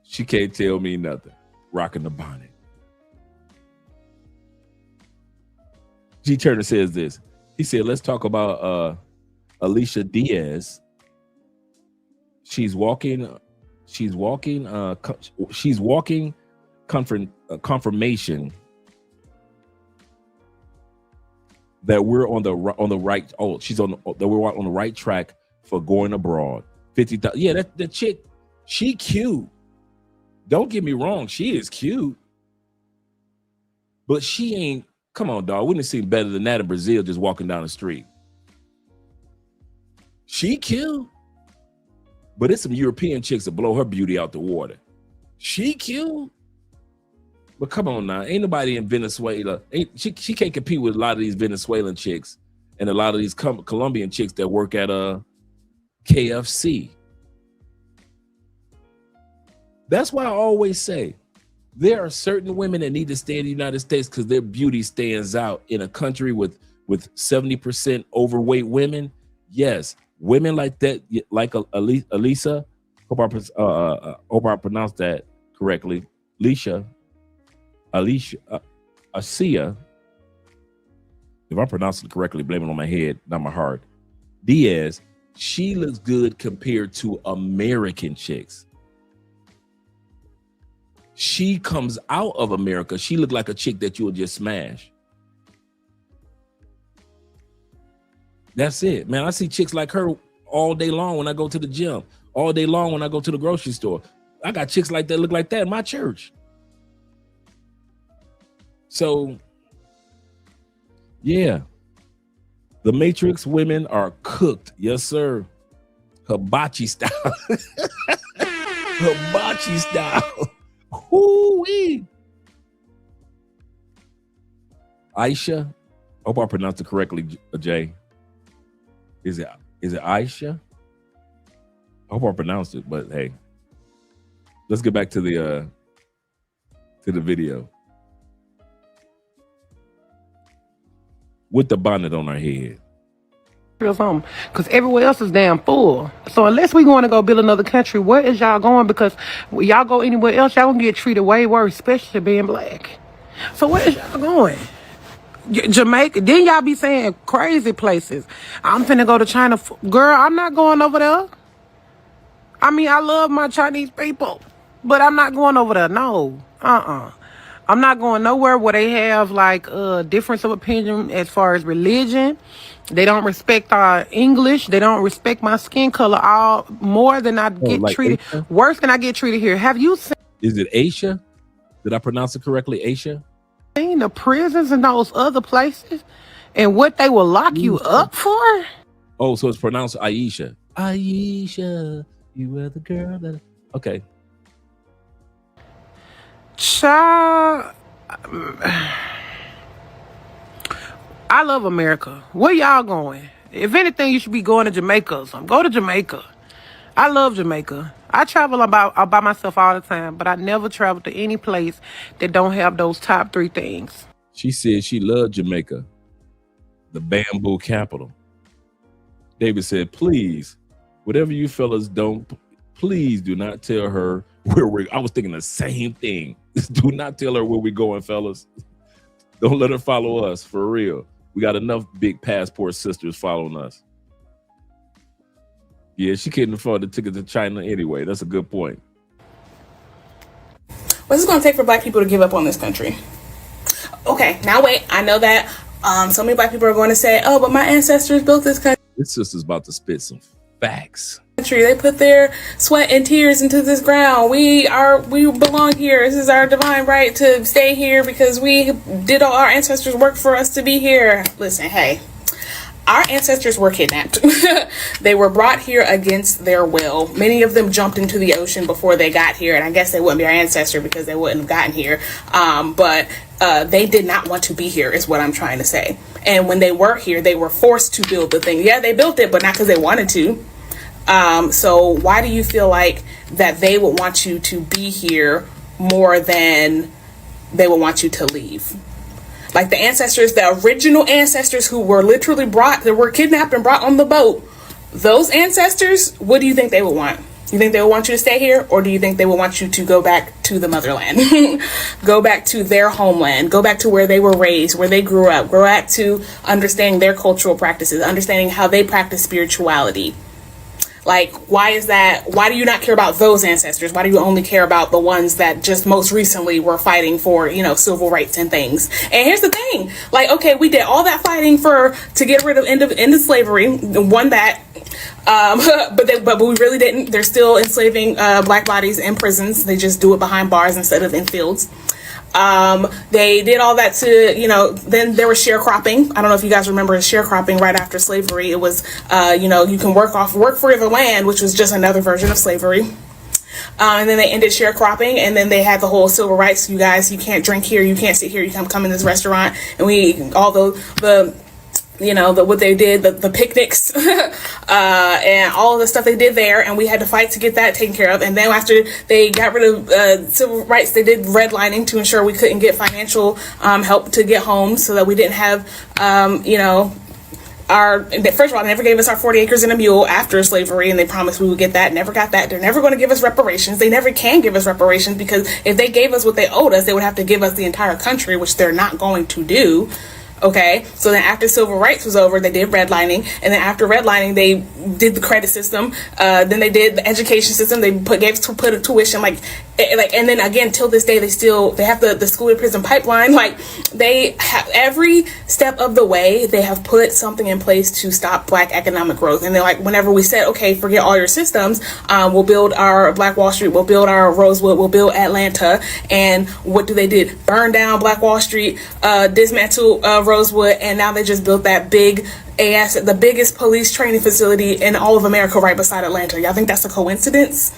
She can't tell me nothing. Rocking the bonnet. G. Turner says this. He said, let's talk about Alicia Diaz. She's walking confirmation that we're on the right. Oh, that we're on the right track for going abroad. 50,000. Yeah, that chick, she cute. Don't get me wrong, she is cute, but she ain't Come on, dog. We didn't see better than that in Brazil just walking down the street. She cute. But it's some European chicks that blow her beauty out the water. She cute. But come on now. Ain't nobody in Venezuela. She can't compete with a lot of these Venezuelan chicks and a lot of these Colombian chicks that work at KFC. That's why I always say there are certain women that need to stay in the United States because their beauty stands out in a country with 70% overweight women. Yes, women like that, like Elisa. Hope I pronounced that correctly. Asia. If I pronounced it correctly, blame it on my head, not my heart. Diaz, she looks good compared to American chicks. She comes out of America. She looked like a chick that you would just smash. That's it, man. I see chicks like her all day long when I go to the gym, all day long when I go to the grocery store. I got chicks like that look like that in my church. So, yeah, the Matrix women are cooked. Yes, sir. Hibachi style. Hibachi style. Hoo-wee. Aisha. Hope I pronounced it correctly, Jay. Is it Aisha? I hope I pronounced it, but hey. Let's get back to the video. With the bonnet on our head. Or something, because everywhere else is damn full. So unless we want to go build another country, where is y'all going? Because y'all go anywhere else, y'all gonna get treated way worse, especially being black. So where is y'all going? Jamaica? Then y'all be saying crazy places. I'm finna go to China. Girl, I'm not going over there. I mean, I love my Chinese people, but I'm not going over there. No, I'm not going nowhere where they have like a difference of opinion as far as religion. They don't respect our English. They don't respect my skin color all more than I get like treated. Asia? Worse than I get treated here. Have you seen? Is it Asia? Did I pronounce it correctly? Asia? Seen the prisons in those other places and what they will lock you up for? Oh, so it's pronounced Aisha. Aisha, you were the girl that. Okay. Child, I love America. Where y'all going? If anything, you should be going to Jamaica or something. Go to Jamaica. I love Jamaica. I travel by myself all the time, but I never travel to any place that don't have those top 3 things. She said she loved Jamaica, the bamboo capital. David said, please, whatever you fellas don't, please do not tell her where we're. I was thinking the same thing. Do not tell her where we're going, fellas. Don't let her follow us, for real. We got enough big passport sisters following us. Yeah, she couldn't afford the ticket to China anyway. That's a good point. What's it going to take for black people to give up on this country? Okay, now wait. I know that so many black people are going to say, oh, but my ancestors built this country. This sister's about to spit some facts. They put their sweat and tears into this ground. We belong here. This is our divine right to stay here because we did all our ancestors work for us to be here. Listen, hey, our ancestors were kidnapped. They were brought here against their will. Many of them jumped into the ocean before they got here, and I guess they wouldn't be our ancestor because they wouldn't have gotten here. But they did not want to be here is what I'm trying to say. And when they were here, they were forced to build the thing. Yeah, they built it, but not because they wanted to. So why do you feel like that they would want you to be here more than they would want you to leave? Like the ancestors, the original ancestors who were literally were kidnapped and brought on the boat. Those ancestors, what do you think they would want? You think they would want you to stay here, or do you think they would want you to go back to the motherland? Go back to their homeland, go back to where they were raised, where they grew up, go back to understanding their cultural practices, understanding how they practice spirituality. Like, why is that? Why do you not care about those ancestors? Why do you only care about the ones that just most recently were fighting for, civil rights and things? And here's the thing. Like, okay, we did all that fighting to get rid of end of slavery, won that. But we really didn't. They're still enslaving black bodies in prisons. They just do it behind bars instead of in fields. They did all that to, you know, then there was sharecropping. I don't know if you guys remember sharecropping right after slavery. It was, you know, you can work for the land, which was just another version of slavery. And then they ended sharecropping, and then they had the whole civil rights. You guys, you can't drink here, you can't sit here, you can come in this restaurant, and we all the you know, what they did, the picnics, and all of the stuff they did there, and we had to fight to get that taken care of. And then after they got rid of civil rights, they did redlining to ensure we couldn't get financial help to get homes, so that we didn't have, you know, first of all, they never gave us our 40 acres and a mule after slavery, and they promised we would get that. Never got that. They're never going to give us reparations. They never can give us reparations, because if they gave us what they owed us, they would have to give us the entire country, which they're not going to do. Okay, so then after civil rights was over, they did redlining, and then after redlining, they did the credit system. Then they did the education system. They put a tuition, and then again, till this day, they have the school to prison pipeline. Like, they have every step of the way, they have put something in place to stop Black economic growth. And they're like, whenever we said, okay, forget all your systems, we'll build our Black Wall Street, we'll build our Rosewood, we'll build Atlanta. And what did? Burn down Black Wall Street, dismantle Rosewood, and now they just built that the biggest police training facility in all of America right beside Atlanta. Y'all think that's a coincidence?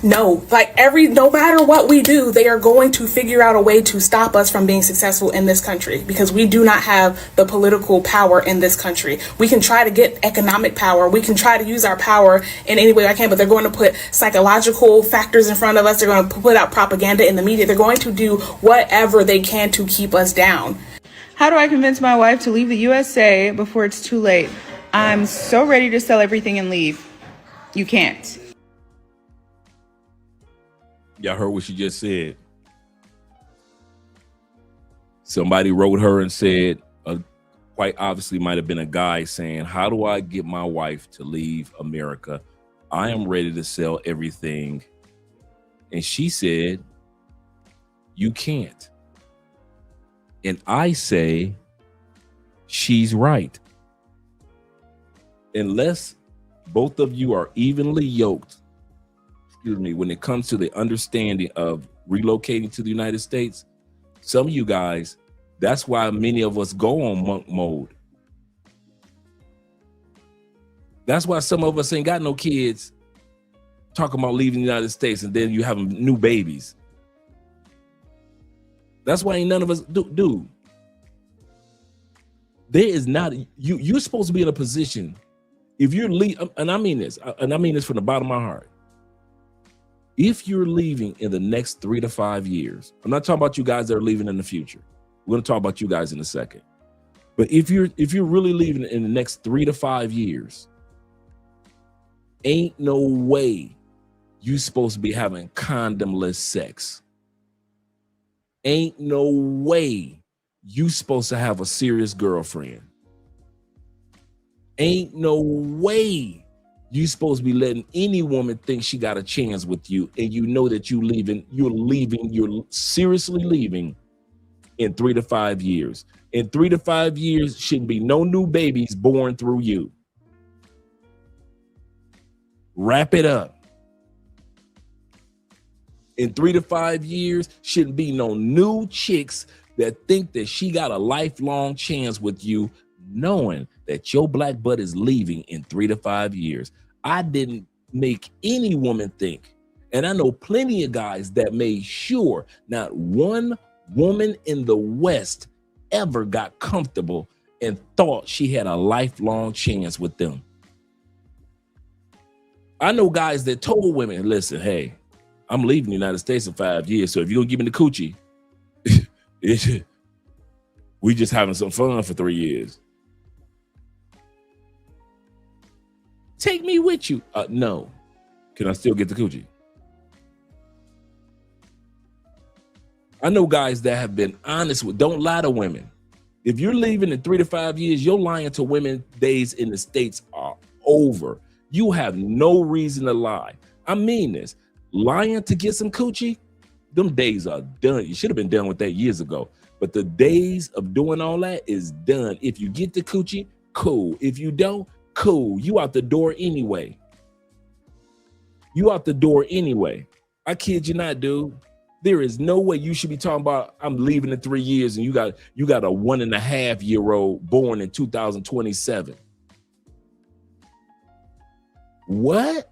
No. No matter what we do, they are going to figure out a way to stop us from being successful in this country, because we do not have the political power in this country. We can try to get economic power. We can try to use our power in any way I can, but they're going to put psychological factors in front of us. They're going to put out propaganda in the media. They're going to do whatever they can to keep us down. How do I convince my wife to leave the USA before it's too late? I'm so ready to sell everything and leave. You can't. Y'all heard what she just said. Somebody wrote her and said, quite obviously might have been a guy saying, how do I get my wife to leave America? I am ready to sell everything. And she said, you can't. And I say, she's right. Unless both of you are evenly yoked, when it comes to the understanding of relocating to the United States, some of you guys, that's why many of us go on monk mode. That's why some of us ain't got no kids talking about leaving the United States, and then you have new babies. That's why ain't none of us do. There is not, you're supposed to be in a position, if you're and I mean this from the bottom of my heart. If you're leaving in the next 3 to 5 years, I'm not talking about you guys that are leaving in the future. We're going to talk about you guys in a second. But if you're really leaving in the next 3 to 5 years, ain't no way you supposed to be having condomless sex. Ain't no way you supposed to have a serious girlfriend. Ain't no way you supposed to be letting any woman think she got a chance with you, and you know that you're seriously leaving in 3 to 5 years. In 3 to 5 years, shouldn't be no new babies born through you. Wrap it up. In 3 to 5 years, shouldn't be no new chicks that think that she got a lifelong chance with you, knowing that your black butt is leaving in 3 to 5 years. I didn't make any woman think, and I know plenty of guys that made sure not one woman in the West ever got comfortable and thought she had a lifelong chance with them. I know guys that told women, listen, hey, I'm leaving the United States in 5 years, so if you don't give me the coochie, we just having some fun for 3 years. Take me with you. No. Can I still get the coochie? I know guys that have been honest with, don't lie to women. If you're leaving in 3 to 5 years, you're lying to women. Days in the States are over. You have no reason to lie. I mean this. Lying to get some coochie, them days are done. You should have been done with that years ago. But the days of doing all that is done. If you get the coochie, cool. If you don't, cool. You out the door anyway. You out the door anyway. I kid you not, dude. There is no way you should be talking about I'm leaving in 3 years and you got a 1.5-year-old born in 2027. What?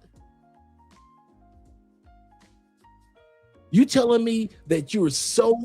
You telling me that you're so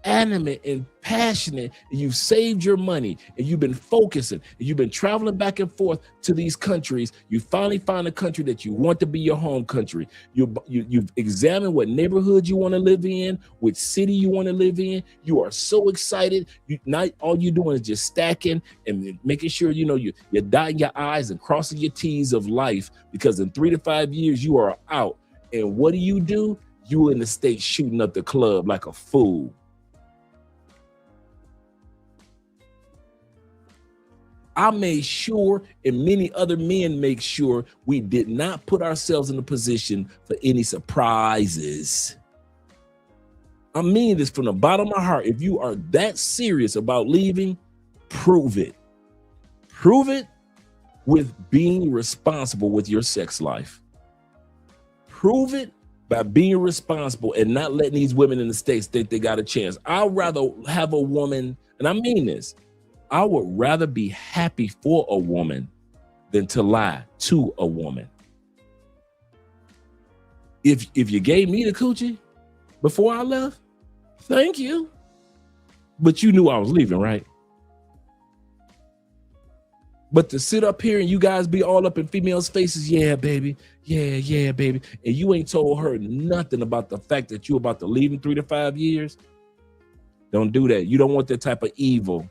adamant and passionate and you've saved your money and you've been focusing and you've been traveling back and forth to these countries. You finally find a country that you want to be your home country. You've examined what neighborhood you want to live in, which city you want to live in. You are so excited. Not all you're doing is just stacking and making sure you're dotting your I's and crossing your T's of life, because in 3 to 5 years you are out. And what do? You in the States shooting up the club like a fool. I made sure, and many other men make sure, we did not put ourselves in a position for any surprises. I mean this from the bottom of my heart. If you are that serious about leaving, prove it. Prove it with being responsible with your sex life. Prove it by being responsible and not letting these women in the States think they got a chance. I'd rather have a woman, and I mean this, I would rather be happy for a woman than to lie to a woman. If you gave me the coochie before I left, thank you. But you knew I was leaving, right? But to sit up here and you guys be all up in females' faces, yeah, baby, yeah, baby, and you ain't told her nothing about the fact that you're about to leave in 3 to 5 years, don't do that. You don't want that type of evil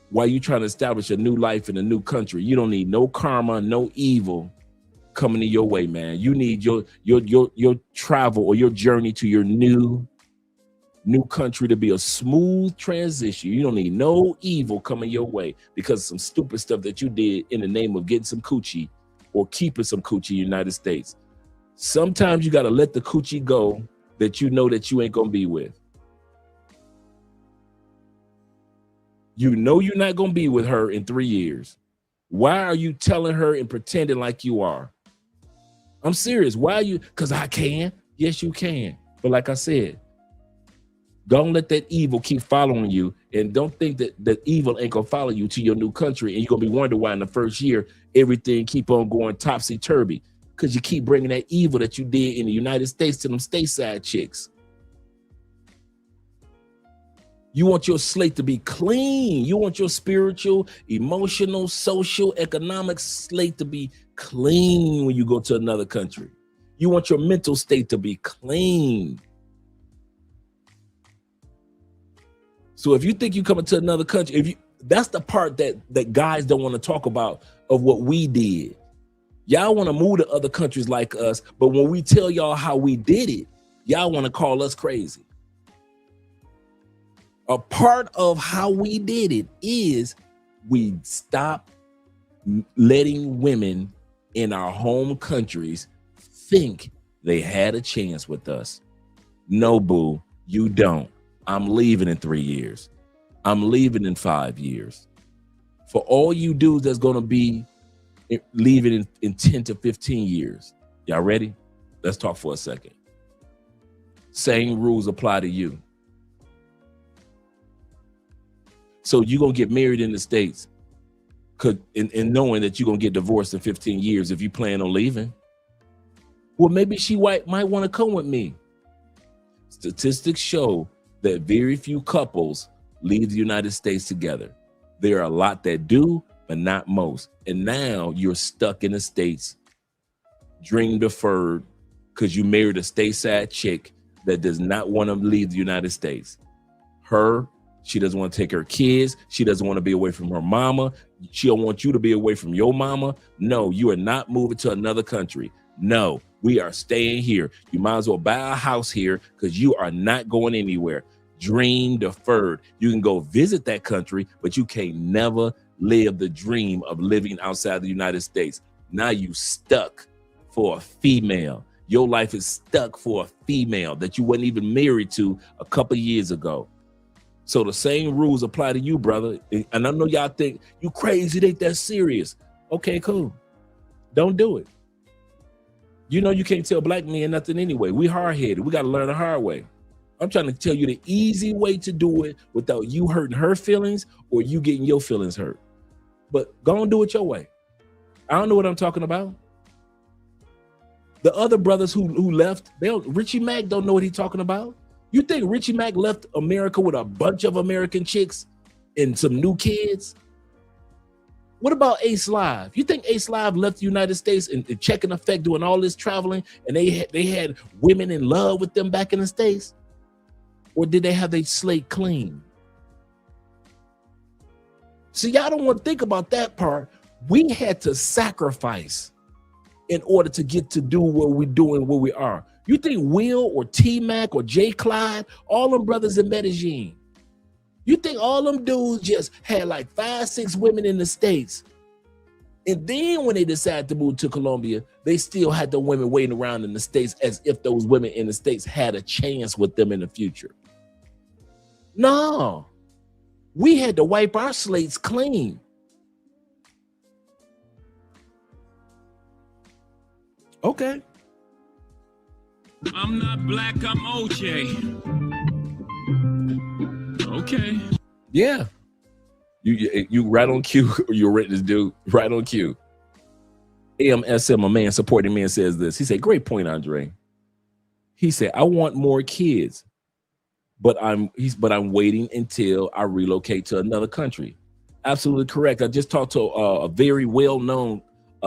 while you trying to establish a new life in a new country. You don't need no karma, no evil coming to your way, man. You need your travel or your journey to your new country to be a smooth transition. You don't need no evil coming your way because of some stupid stuff that you did in the name of getting some coochie or keeping some coochie in the United States. Sometimes you got to let the coochie go that you know that you ain't going to be with. You know you're not going to be with her in 3 years. Why are you telling her and pretending like you are? I'm serious. Why are you? Because I can. Yes, you can. But like I said, don't let that evil keep following you, and don't think that evil ain't going to follow you to your new country and you're going to be wondering why in the first year everything keep on going topsy-turvy, because you keep bringing that evil that you did in the United States to them stateside chicks. You want your slate to be clean. You want your spiritual, emotional, social, economic slate to be clean when you go to another country. You want your mental state to be clean. So if you think you coming to another country, that's the part that guys don't want to talk about of what we did. Y'all want to move to other countries like us, but when we tell y'all how we did it, y'all want to call us crazy. A part of how we did it is we stopped letting women in our home countries think they had a chance with us. No, boo, you don't. I'm leaving in 3 years. I'm leaving in 5 years. For all you dudes that's going to be leaving in 10 to 15 years. Y'all ready? Let's talk for a second. Same rules apply to you. So you're going to get married in the States and knowing that you're going to get divorced in 15 years if you plan on leaving. Well, maybe she might want to come with me. Statistics show that very few couples leave the United States together. There are a lot that do, but not most. And now you're stuck in the States, dream deferred, because you married a stateside chick that does not want to leave the United States. She doesn't want to take her kids. She doesn't want to be away from her mama. She don't want you to be away from your mama. No, you are not moving to another country. No, we are staying here. You might as well buy a house here because you are not going anywhere. Dream deferred. You can go visit that country, but you can't never live the dream of living outside the United States. Now you stuck for a female. Your life is stuck for a female that you weren't even married to a couple years ago. So the same rules apply to you, brother. And I know y'all think you crazy, it ain't that serious. Okay, cool. Don't do it. You know you can't tell black men nothing anyway. We hard-headed. We got to learn the hard way. I'm trying to tell you the easy way to do it without you hurting her feelings or you getting your feelings hurt. But go and do it your way. I don't know what I'm talking about. The other brothers who left, Richie Mack don't know what he's talking about. You think Richie Mack left America with a bunch of American chicks and some new kids? What about Ace Live? You think Ace Live left the United States and check in effect doing all this traveling and they had women in love with them back in the States? Or did they have their slate clean? See, y'all don't want to think about that part. We had to sacrifice in order to get to do what we're doing, where we are. You think Will or T-Mac or J. Clyde, all them brothers in Medellin, you think all them dudes just had like 5, 6 women in the States? And then when they decided to move to Colombia, they still had the women waiting around in the States as if those women in the States had a chance with them in the future. No, we had to wipe our slates clean. Okay. I'm not black, I'm OJ. Okay. Yeah. You right on cue. You're written this dude right on cue. AMSM, a man supporting man, says this. He said, great point, Andre. He said, I want more kids, but I'm waiting until I relocate to another country. Absolutely correct. I just talked to a very well-known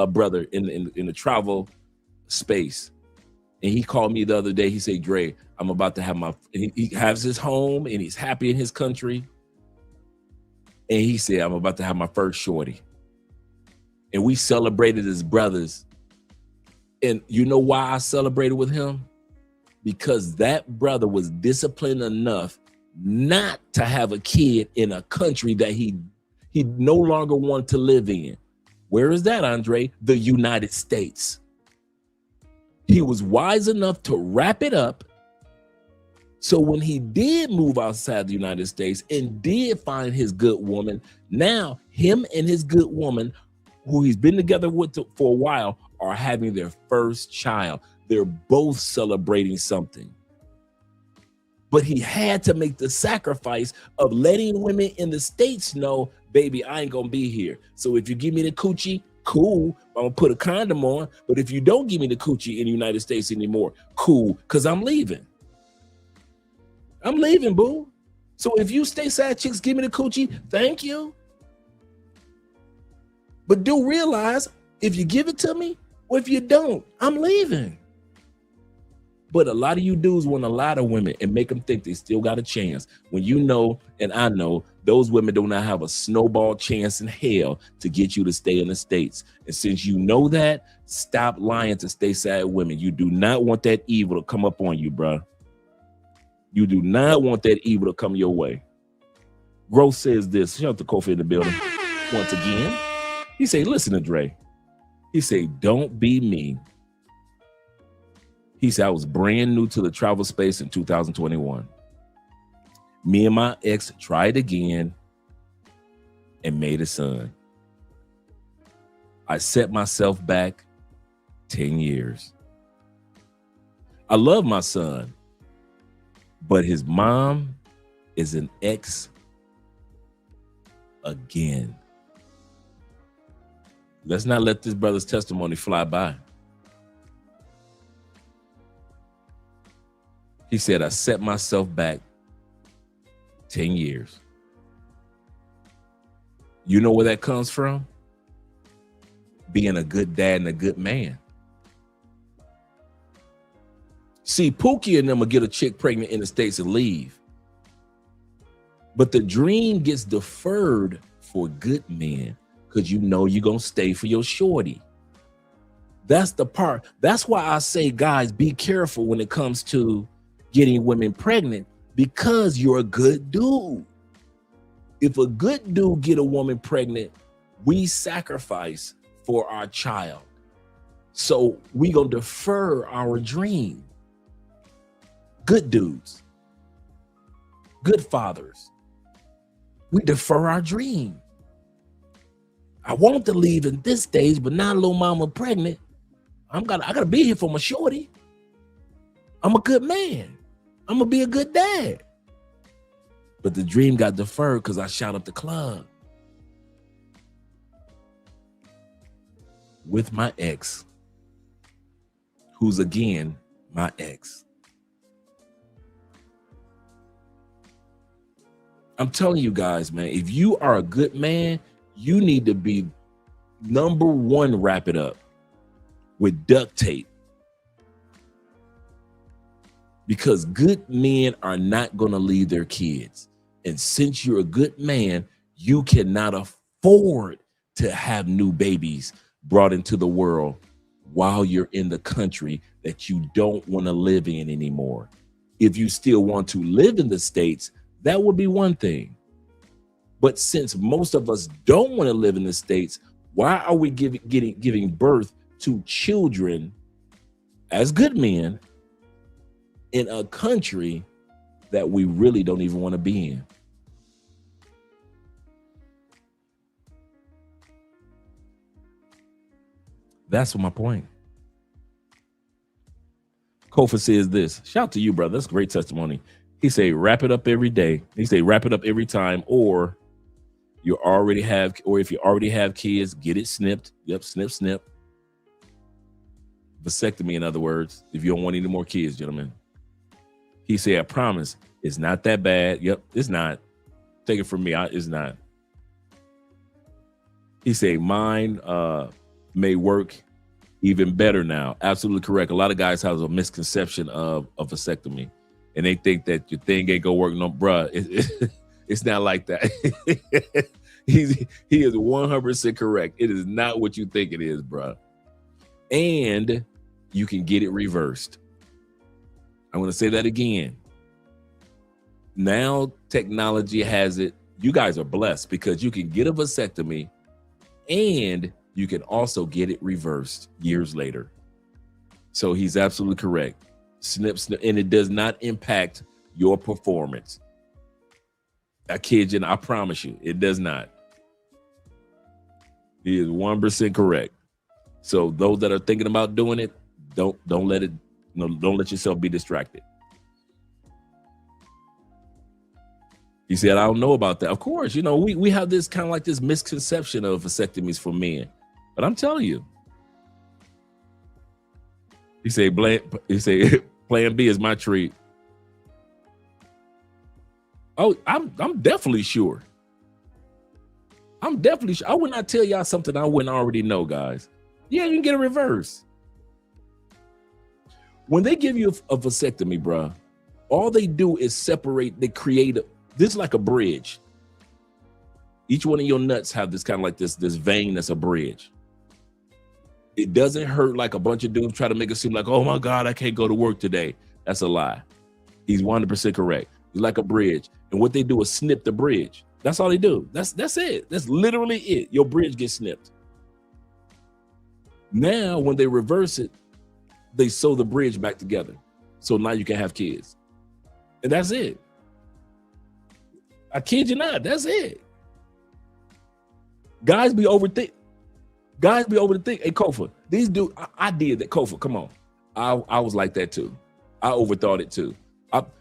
brother in the travel space. And he called me the other day. He said, Dre, I'm about to have he has his home and he's happy in his country. And he said, I'm about to have my first shorty. And we celebrated as brothers. And you know why I celebrated with him? Because that brother was disciplined enough not to have a kid in a country that he no longer wanted to live in. Where is that, Andre? The United States. He was wise enough to wrap it up. So when he did move outside the United States and did find his good woman, now him and his good woman, who he's been together with for a while, are having their first child. They're both celebrating something. But he had to make the sacrifice of letting women in the States know, baby, I ain't gonna be here. So if you give me the coochie, cool, I'm gonna put a condom on. But if you don't give me the coochie in the United States anymore, cool, because I'm leaving. I'm leaving, boo. So if you stateside chicks give me the coochie, thank you. But do realize if you give it to me or if you don't, I'm leaving. But a lot of you dudes want a lot of women and make them think they still got a chance. When you know, and I know, those women do not have a snowball chance in hell to get you to stay in the States. And since you know that, stop lying to stateside women. You do not want that evil to come up on you, bro. You do not want that evil to come your way. Growth says this. Shout out to Kofi in the building. Once again, he say, listen to Dre. He say, don't be me. He said, I was brand new to the travel space in 2021. Me and my ex tried again and made a son. I set myself back 10 years. I love my son, but his mom is an ex again. Let's not let this brother's testimony fly by. He said, I set myself back 10 years. You know where that comes from? Being a good dad and a good man. See, Pookie and them will get a chick pregnant in the States and leave. But the dream gets deferred for good men because you know you're going to stay for your shorty. That's the part. That's why I say, guys, be careful when it comes to getting women pregnant, because you're a good dude. If a good dude get a woman pregnant, we sacrifice for our child. So we gonna defer our dream. Good dudes, good fathers, we defer our dream. I want to leave in this stage, but now little mama pregnant. I gotta be here for my shorty. I'm a good man. I'm gonna be a good dad. But the dream got deferred because I shot up the club with my ex, who's again my ex. I'm telling you guys, man, if you are a good man, you need to be number one, wrap it up with duct tape. Because good men are not going to leave their kids. And since you're a good man, you cannot afford to have new babies brought into the world while you're in the country that you don't want to live in anymore. If you still want to live in the States, that would be one thing. But since most of us don't want to live in the States, why are we giving birth to children as good men in a country that we really don't even want to be in? That's my point. Kofa says this. Shout out to you, brother. That's great testimony. He say, wrap it up every day. He say, wrap it up every time, or if you already have kids, get it snipped. Yep, snip. Vasectomy, in other words, if you don't want any more kids, gentlemen. He said, I promise, it's not that bad. Yep, it's not. Take it from me, it's not. He said, mine may work even better now. Absolutely correct. A lot of guys have a misconception of vasectomy, and they think that your thing ain't gonna work. No, bruh, it's not like that. He is 100% correct. It is not what you think it is, bruh. And you can get it reversed. I'm going to say that again. Now technology has it. You guys are blessed because you can get a vasectomy and you can also get it reversed years later. So he's absolutely correct. Snip, and it does not impact your performance. I kid you, and I promise you, it does not. He is 1% correct. So those that are thinking about doing it, don't let yourself be distracted. He said, I don't know about that. Of course, we have this kind of like this misconception of vasectomies for men. But I'm telling you. He said, plan B is my treat. Oh, I'm definitely sure. I'm definitely sure. I would not tell y'all something I wouldn't already know, guys. Yeah, you can get a reverse. When they give you a vasectomy, bruh, all they do is separate, they create this is like a bridge. Each one of your nuts have this kind of like this vein that's a bridge. It doesn't hurt like a bunch of dudes try to make it seem like, oh my God, I can't go to work today. That's a lie. He's 100% correct. It's like a bridge. And what they do is snip the bridge. That's all they do. That's it. That's literally it. Your bridge gets snipped. Now, when they reverse it, they sew the bridge back together. So now you can have kids. And that's it. I kid you not. That's it. Guys be overthink. Hey, Kofa, these dudes, I did that. Kofa, come on. I was like that too. I overthought it too.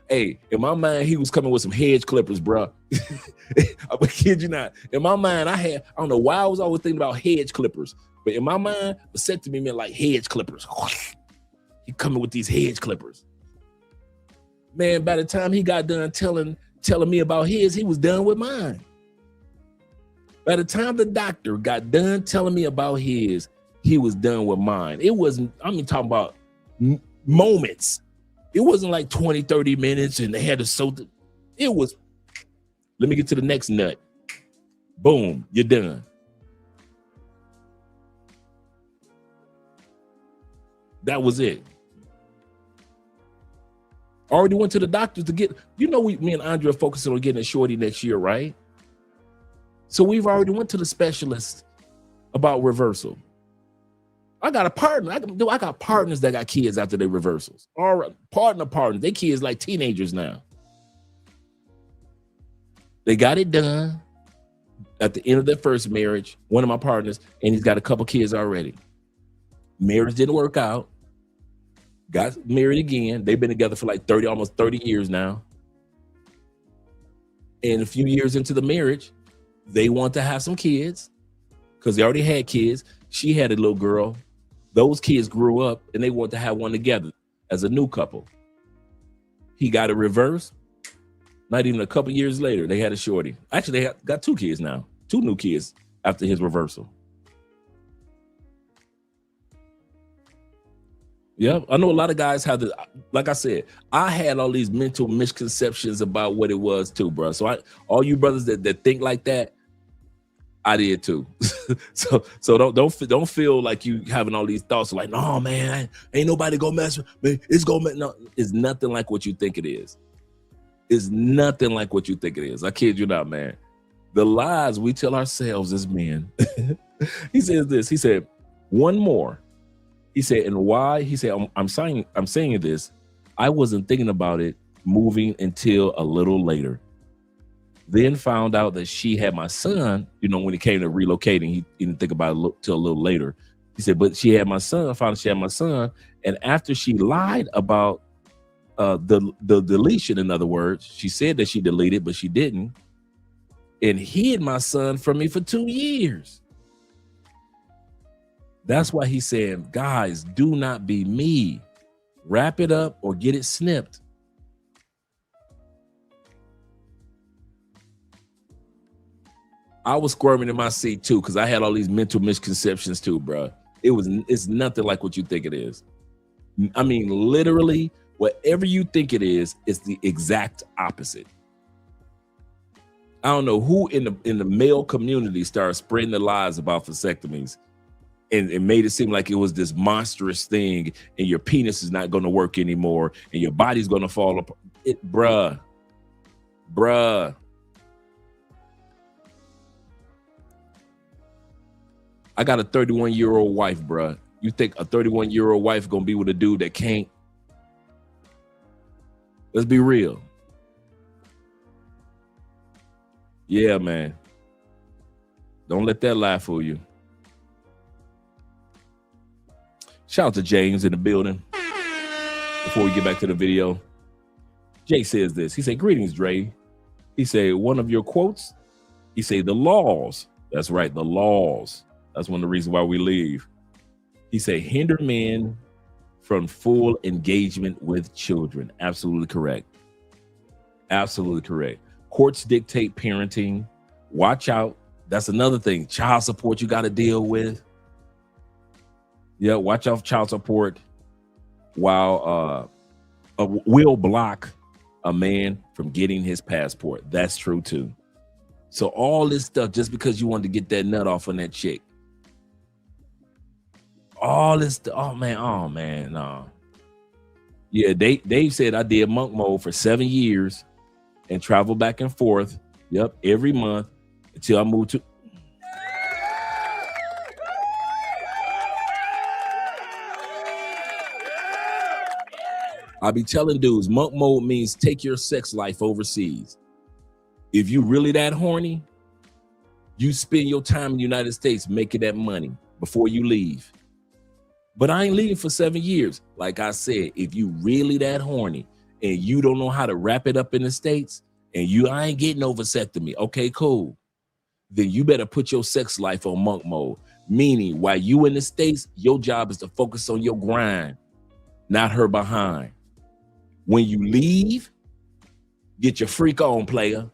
In my mind, he was coming with some hedge clippers, bro. I kid you not. In my mind, I don't know why I was always thinking about hedge clippers, but in my mind, vasectomy meant like hedge clippers. He coming with these hedge clippers. Man, by the time he got done telling me about his, he was done with mine. By the time the doctor got done telling me about his, he was done with mine. It wasn't, talking about moments. It wasn't like 20, 30 minutes and they had to sew. It was, let me get to the next nut. Boom, you're done. That was it. Already went to the doctors to get, me and Andre are focusing on getting a shorty next year, right? So we've already went to the specialist about reversal. I got a partner. I got partners that got kids after their reversals. All right, partners. They kids like teenagers now. They got it done at the end of their first marriage, one of my partners, and he's got a couple kids already. Marriage didn't work out. Got married again. They've been together for like almost 30 years now. And a few years into the marriage, they want to have some kids because they already had kids. She had a little girl. Those kids grew up and they want to have one together as a new couple. He got it reversed. Not even a couple years later, they had a shorty. Actually, they got 2 kids now, 2 new kids after his reversal. Yeah, I know a lot of guys have the, like I said, I had all these mental misconceptions about what it was too, bro. So all you brothers that think like that, I did too. so don't feel like you having all these thoughts like, no, man, ain't nobody gonna mess with me. It's gonna no, it's nothing like what you think it is. It's nothing like what you think it is. I kid you not, man. The lies we tell ourselves as men. He says this. He said, one more. He said, and why? He said, I'm saying this. I wasn't thinking about it moving until a little later. Then found out that she had my son. You know, when it came to relocating, he didn't think about it till a little later. He said, but she had my son. I found out she had my son. And after she lied about the deletion, in other words, she said that she deleted, but she didn't, and hid my son from me for 2 years. That's why he's saying, guys, do not be me. Wrap it up or get it snipped. I was squirming in my seat too, because I had all these mental misconceptions too, bro. It's nothing like what you think it is. I mean, literally, whatever you think it is, it's the exact opposite. I don't know who in the male community started spreading the lies about vasectomies and made it seem like it was this monstrous thing and your penis is not going to work anymore and your body's going to fall apart. Bruh. I got a 31-year-old wife, bruh. You think a 31-year-old wife going to be with a dude that can't? Let's be real. Yeah, man. Don't let that lie fool you. Shout out to James in the building. Before we get back to the video, Jay says this. He said, greetings, Dre. He said, one of your quotes, he said, the laws. That's right, the laws. That's one of the reasons why we leave. He said, hinder men from full engagement with children. Absolutely correct. Absolutely correct. Courts dictate parenting. Watch out. That's another thing. Child support you got to deal with. Yeah, watch out for child support while will block a man from getting his passport. That's true too. So all this stuff just because you wanted to get that nut off on that chick. All this, oh man, no. Yeah, Dave said I did monk mode for 7 years and traveled back and forth. Yep, every month until I moved to. I be telling dudes, monk mode means take your sex life overseas. If you really that horny, you spend your time in the United States making that money before you leave. But I ain't leaving for 7 years. Like I said, if you really that horny and you don't know how to wrap it up in the States and I ain't getting no vasectomy, okay, cool. Then you better put your sex life on monk mode. Meaning while you in the States, your job is to focus on your grind, not her behind. When you leave, get your freak on, player.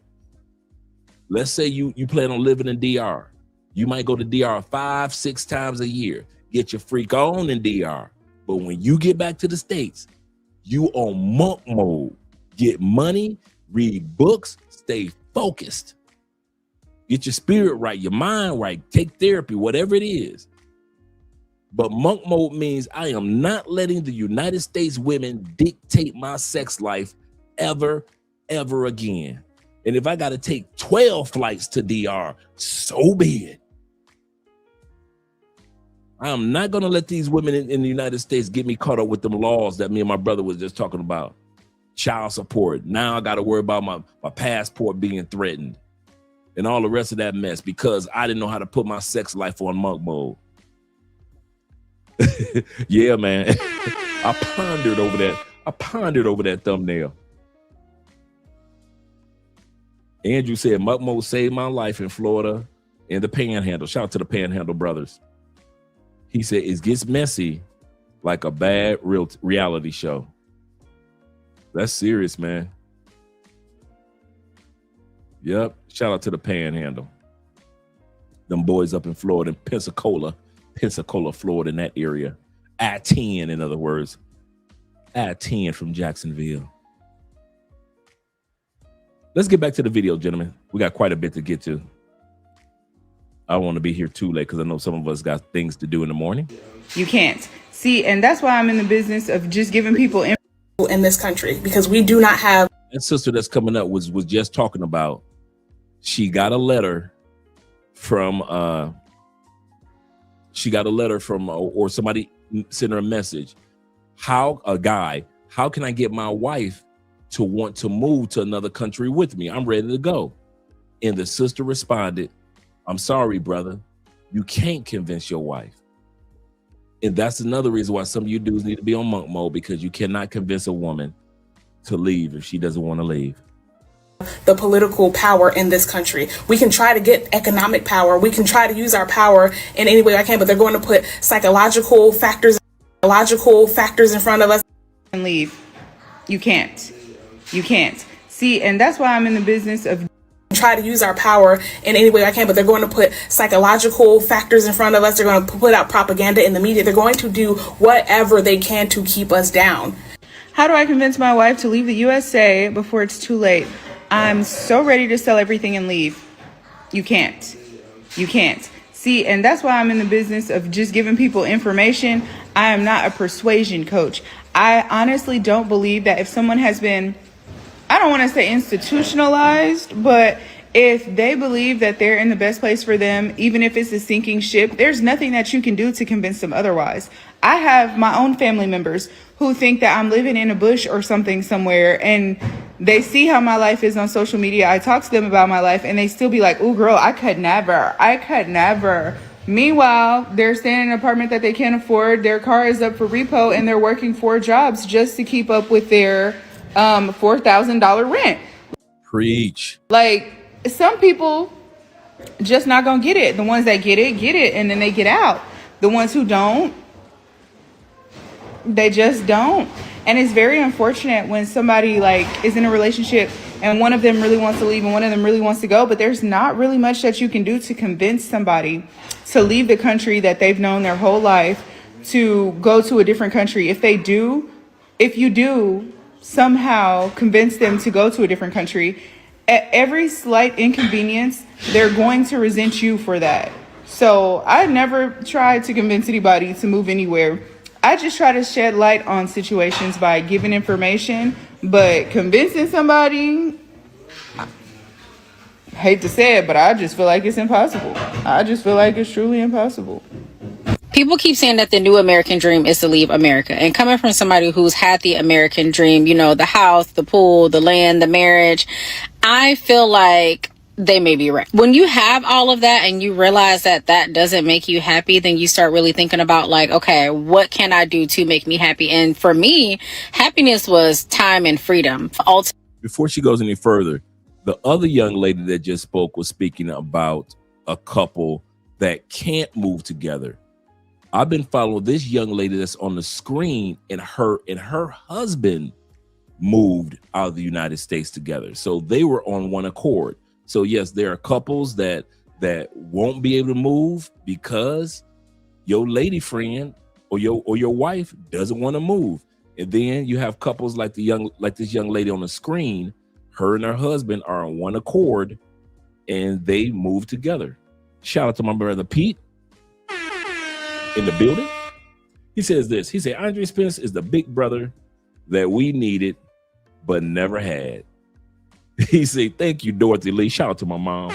Let's say you plan on living in DR. You might go to DR 5-6 times a year. Get your freak on in DR. But when you get back to the States, you on monk mode. Get money, read books, stay focused. Get your spirit right, your mind right, take therapy, whatever it is. But monk mode means I am not letting the United States women dictate my sex life ever again. And if I got to take 12 flights to DR, so be it. I am not going to let these women in the United States get me caught up with them laws that me and my brother was just talking about. Child support. Now I got to worry about my passport being threatened and all the rest of that mess because I didn't know how to put my sex life on monk mode. Yeah, man. I pondered over that. I pondered over that thumbnail. Andrew said, Mukmo saved my life in Florida in the Panhandle. Shout out to the Panhandle brothers. He said, it gets messy like a bad reality show. That's serious, man. Yep. Shout out to the Panhandle. Them boys up in Florida, in Pensacola, Florida, in that area. I-10, in other words. I-10 from Jacksonville. Let's get back to the video, gentlemen. We got quite a bit to get to. I don't want to be here too late because I know some of us got things to do in the morning. You can't. See, and that's why I'm in the business of just giving people info in this country, because we do not have. That sister that's coming up was just talking about, she got a letter from or somebody sent her a message. How can I get my wife to want to move to another country with me? I'm ready to go. And the sister responded, I'm sorry, brother. You can't convince your wife. And that's another reason why some of you dudes need to be on monk mode, because you cannot convince a woman to leave if she doesn't want to leave. The political power in this country. We can try to get economic power. We can try to use our power in any way I can, but they're going to put psychological factors in front of us. And leave. You can't. You can't. See, and that's why I'm in the business of try to use our power in any way I can, but they're going to put psychological factors in front of us. They're going to put out propaganda in the media. They're going to do whatever they can to keep us down. How do I convince my wife to leave the USA before it's too late? I'm so ready to sell everything and leave. You can't. You can't. See, and that's why I'm in the business of just giving people information. I am not a persuasion coach. I honestly don't believe that if someone has been, I don't want to say institutionalized, but if they believe that they're in the best place for them, even if it's a sinking ship, there's nothing that you can do to convince them otherwise. I have my own family members who think that I'm living in a bush or something somewhere, and they see how my life is on social media. I talk to them about my life and they still be like, "Ooh, girl, I could never. Meanwhile, they're staying in an apartment that they can't afford. Their car is up for repo and they're working 4 jobs just to keep up with their $4,000 rent. Preach. Like, some people just not gonna get it. The ones that get it, and then they get out. The ones who don't, they just don't. And it's very unfortunate when somebody like is in a relationship and one of them really wants to leave and one of them really wants to go, but there's not really much that you can do to convince somebody to leave the country that they've known their whole life to go to a different country. If you do somehow convince them to go to a different country, at every slight inconvenience, they're going to resent you for that. So I never tried to convince anybody to move anywhere. I just try to shed light on situations by giving information, but convincing somebody, I hate to say it, but I just feel like it's impossible. I just feel like it's truly impossible. People keep saying that the new American dream is to leave America. And coming from somebody who's had the American dream, you know, the house, the pool, the land, the marriage, I feel like they may be right. When you have all of that and you realize that that doesn't make you happy, then you start really thinking about like, okay, what can I do to make me happy? And for me, happiness was time and freedom. Before she goes any further, the other young lady that just spoke was speaking about a couple that can't move together. I've been following this young lady that's on the screen, and her husband moved out of the United States together. So they were on one accord. So yes, there are couples that won't be able to move because your lady friend or your wife doesn't want to move. And then you have couples like this young lady on the screen. Her and her husband are on one accord and they move together. Shout out to my brother Pete in the building. He says this. He said, Andre Spence is the big brother that we needed but never had. He said, thank you, Dorothy Lee. Shout out to my mom.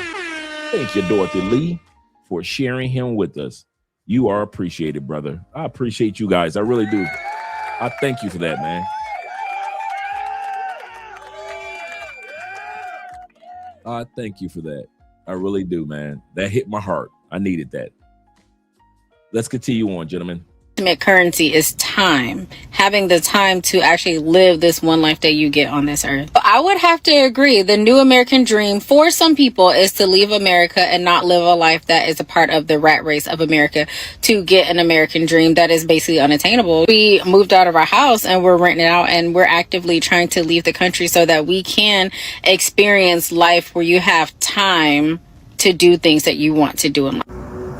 Thank you, Dorothy Lee, for sharing him with us. You are appreciated, brother. I appreciate you guys. I really do. I thank you for that, man. I thank you for that. I really do, man. That hit my heart. I needed that. Let's continue on, gentlemen. ultimate currency is time, having the time to actually live this one life that you get on this earth. I would have to agree, the new American dream for some people is to leave America and not live a life that is a part of the rat race of America to get an American dream that is basically unattainable. We moved out of our house and we're renting it out, and we're actively trying to leave the country so that we can experience life where you have time to do things that you want to do in life.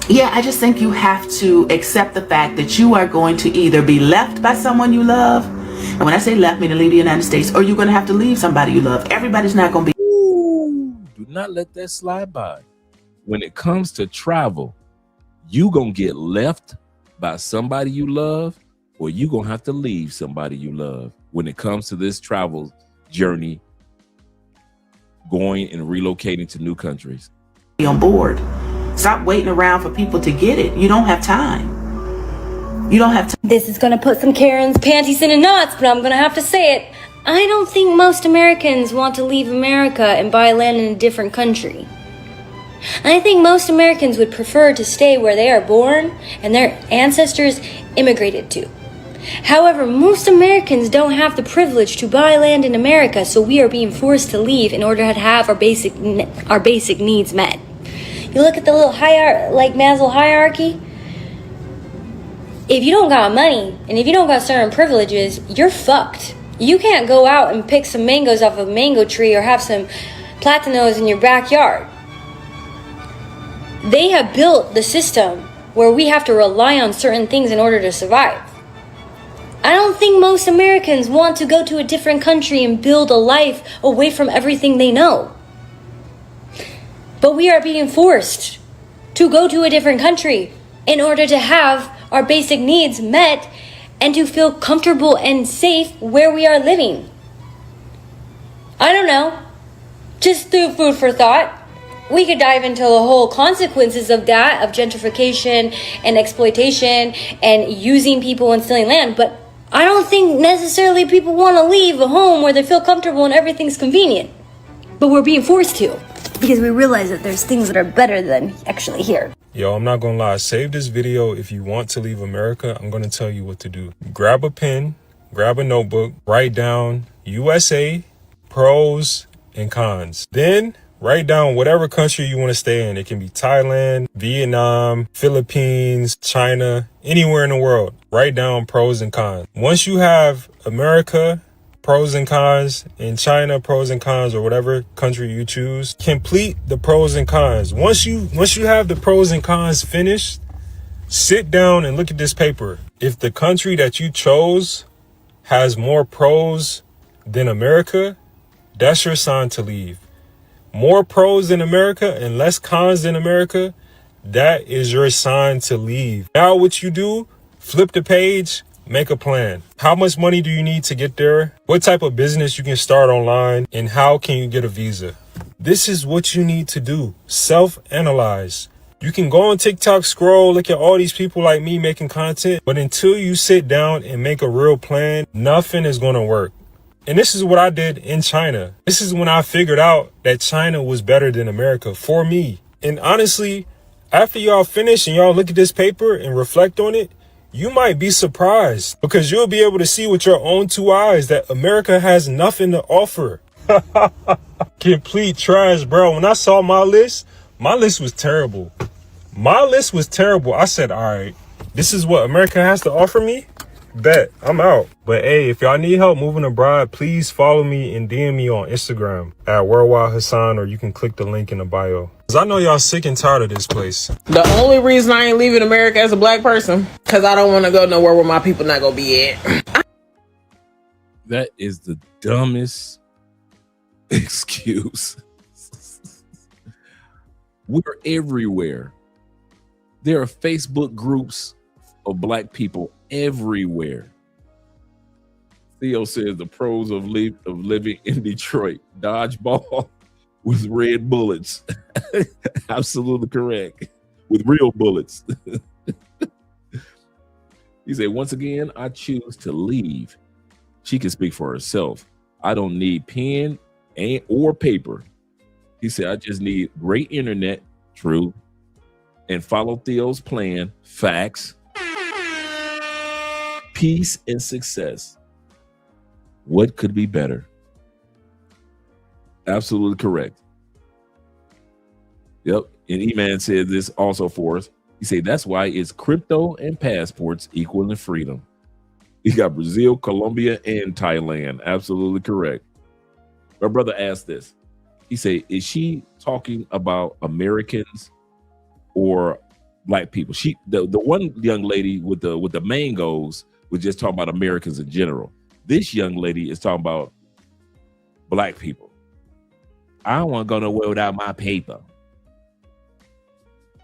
Yeah, I just think you have to accept the fact that you are going to either be left by someone you love, and when I say left, meaning leave the United States, or you're going to have to leave somebody you love. Everybody's not going to be. Ooh, do not let that slide by. When it comes to travel, you going to get left by somebody you love, or you going to have to leave somebody you love when it comes to this travel journey, going and relocating to new countries. On board. Stop waiting around for people to get it. You don't have time. You don't have time. This is gonna put some Karen's panties in a knots, but I'm gonna have to say it. I don't think most Americans want to leave America and buy land in a different country. I think most Americans would prefer to stay where they are born and their ancestors immigrated to. However, most Americans don't have the privilege to buy land in America, so we are being forced to leave in order to have our basic needs met. You look at the little like Maslow hierarchy. If you don't got money and if you don't got certain privileges, you're fucked. You can't go out and pick some mangoes off of a mango tree or have some platanos in your backyard. They have built the system where we have to rely on certain things in order to survive. I don't think most Americans want to go to a different country and build a life away from everything they know. But we are being forced to go to a different country in order to have our basic needs met and to feel comfortable and safe where we are living. I don't know. Just through food for thought. We could dive into the whole consequences of that, of gentrification and exploitation and using people and stealing land, but I don't think necessarily people want to leave a home where they feel comfortable and everything's convenient. But we're being forced to, because we realize that there's things that are better than actually here. Yo, I'm not gonna lie, save this video. If you want to leave America, I'm gonna tell you what to do. Grab a pen, grab a notebook, write down USA, pros and cons. Then write down whatever country you want to stay in. It can be Thailand, Vietnam, Philippines, China, anywhere in the world. Write down pros and cons. Once you have America, pros and cons, in China, pros and cons, or whatever country you choose, complete the pros and cons. Once you have the pros and cons finished, sit down and look at this paper. If the country that you chose has more pros than America, that's your sign to leave. More pros than America and less cons than America, that is your sign to leave. Now what you do, flip the page, make a plan. How much money do you need to get there? What type of business you can start online? And how can you get a visa? This is what you need to do. Self-analyze. You can go on TikTok, scroll, look at all these people like me making content, but until you sit down and make a real plan, nothing is going to work. And this is what I did in China. This is when I figured out that China was better than America for me. And honestly, after y'all finish and y'all look at this paper and reflect on it, you might be surprised because you'll be able to see with your own two eyes that America has nothing to offer. Complete trash, bro. When I saw my list was terrible. My list was terrible. I said, all right, this is what America has to offer me. Bet, I'm out. But hey, if y'all need help moving abroad, please follow me and DM me on Instagram at Worldwide Hassan, or you can click the link in the bio. Cause I know y'all sick and tired of this place. The only reason I ain't leaving America as a black person, cause I don't want to go nowhere where my people not gonna be at. That is the dumbest excuse. We're everywhere. There are Facebook groups of black people everywhere. Theo says the pros of living in Detroit: dodgeball with red bullets. Absolutely correct. With real bullets. He said, once again, I choose to leave. She can speak for herself. I don't need pen or paper. He said, I just need great internet. True. And follow Theo's plan. Facts. peace and success. What could be better? Absolutely correct. Yep. And E-Man said this also for us. He said that's why it's crypto and passports equaling freedom. He got Brazil, Colombia, and Thailand. Absolutely correct. My brother asked this. He said, is she talking about Americans or black people? The one young lady with the mangoes was just talking about Americans in general. This young lady is talking about black people. I don't want to go nowhere without my paper.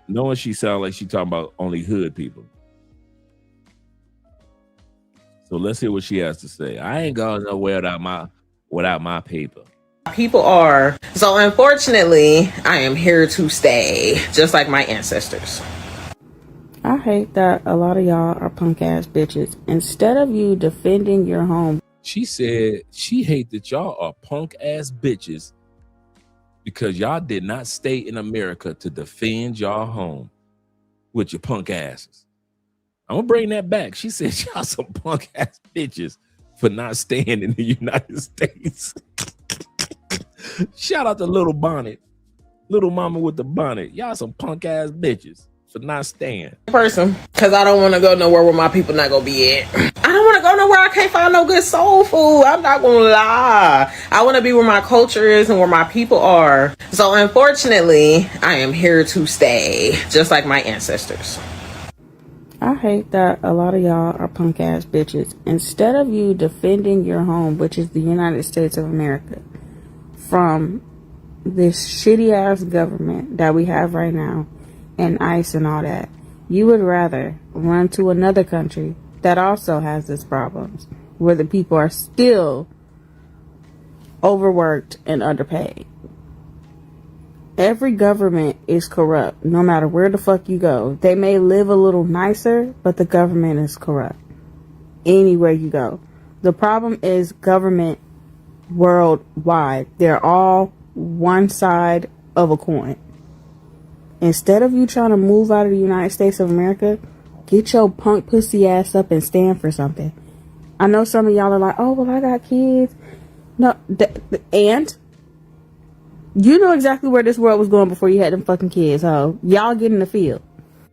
Knowing she sounds like she talking about only hood people. So let's hear what she has to say. I ain't going nowhere without my paper. People are. So unfortunately, I am here to stay, just like my ancestors. I hate that a lot of y'all are punk ass bitches. Instead of you defending your home. She said she hate that y'all are punk ass bitches because y'all did not stay in America to defend y'all home with your punk asses. I'm gonna bring that back. She said y'all some punk ass bitches for not staying in the United States. Shout out to Little Bonnet. Little mama with the bonnet. Y'all some punk ass bitches for not staying. Person, because I don't want to go nowhere where my people not gonna be at. I don't want to go nowhere I can't find no good soul food. I'm not gonna lie. I want to be where my culture is and where my people are. So unfortunately, I am here to stay, just like my ancestors. I hate that a lot of y'all are punk ass bitches. Instead of you defending your home, which is the United States of America, from this shitty ass government that we have right now and ICE and all that, you would rather run to another country that also has its problems, where the people are still overworked and underpaid. Every government is corrupt, no matter where the fuck you go. They may live a little nicer, but the government is corrupt anywhere you go. The problem is government worldwide. They're all one side of a coin. Instead of you trying to move out of the United States of America, get your punk pussy ass up and stand for something. I know some of y'all are like, oh, well, I got kids. No, and you know exactly where this world was going before you had them fucking kids, ho. Y'all get in the field.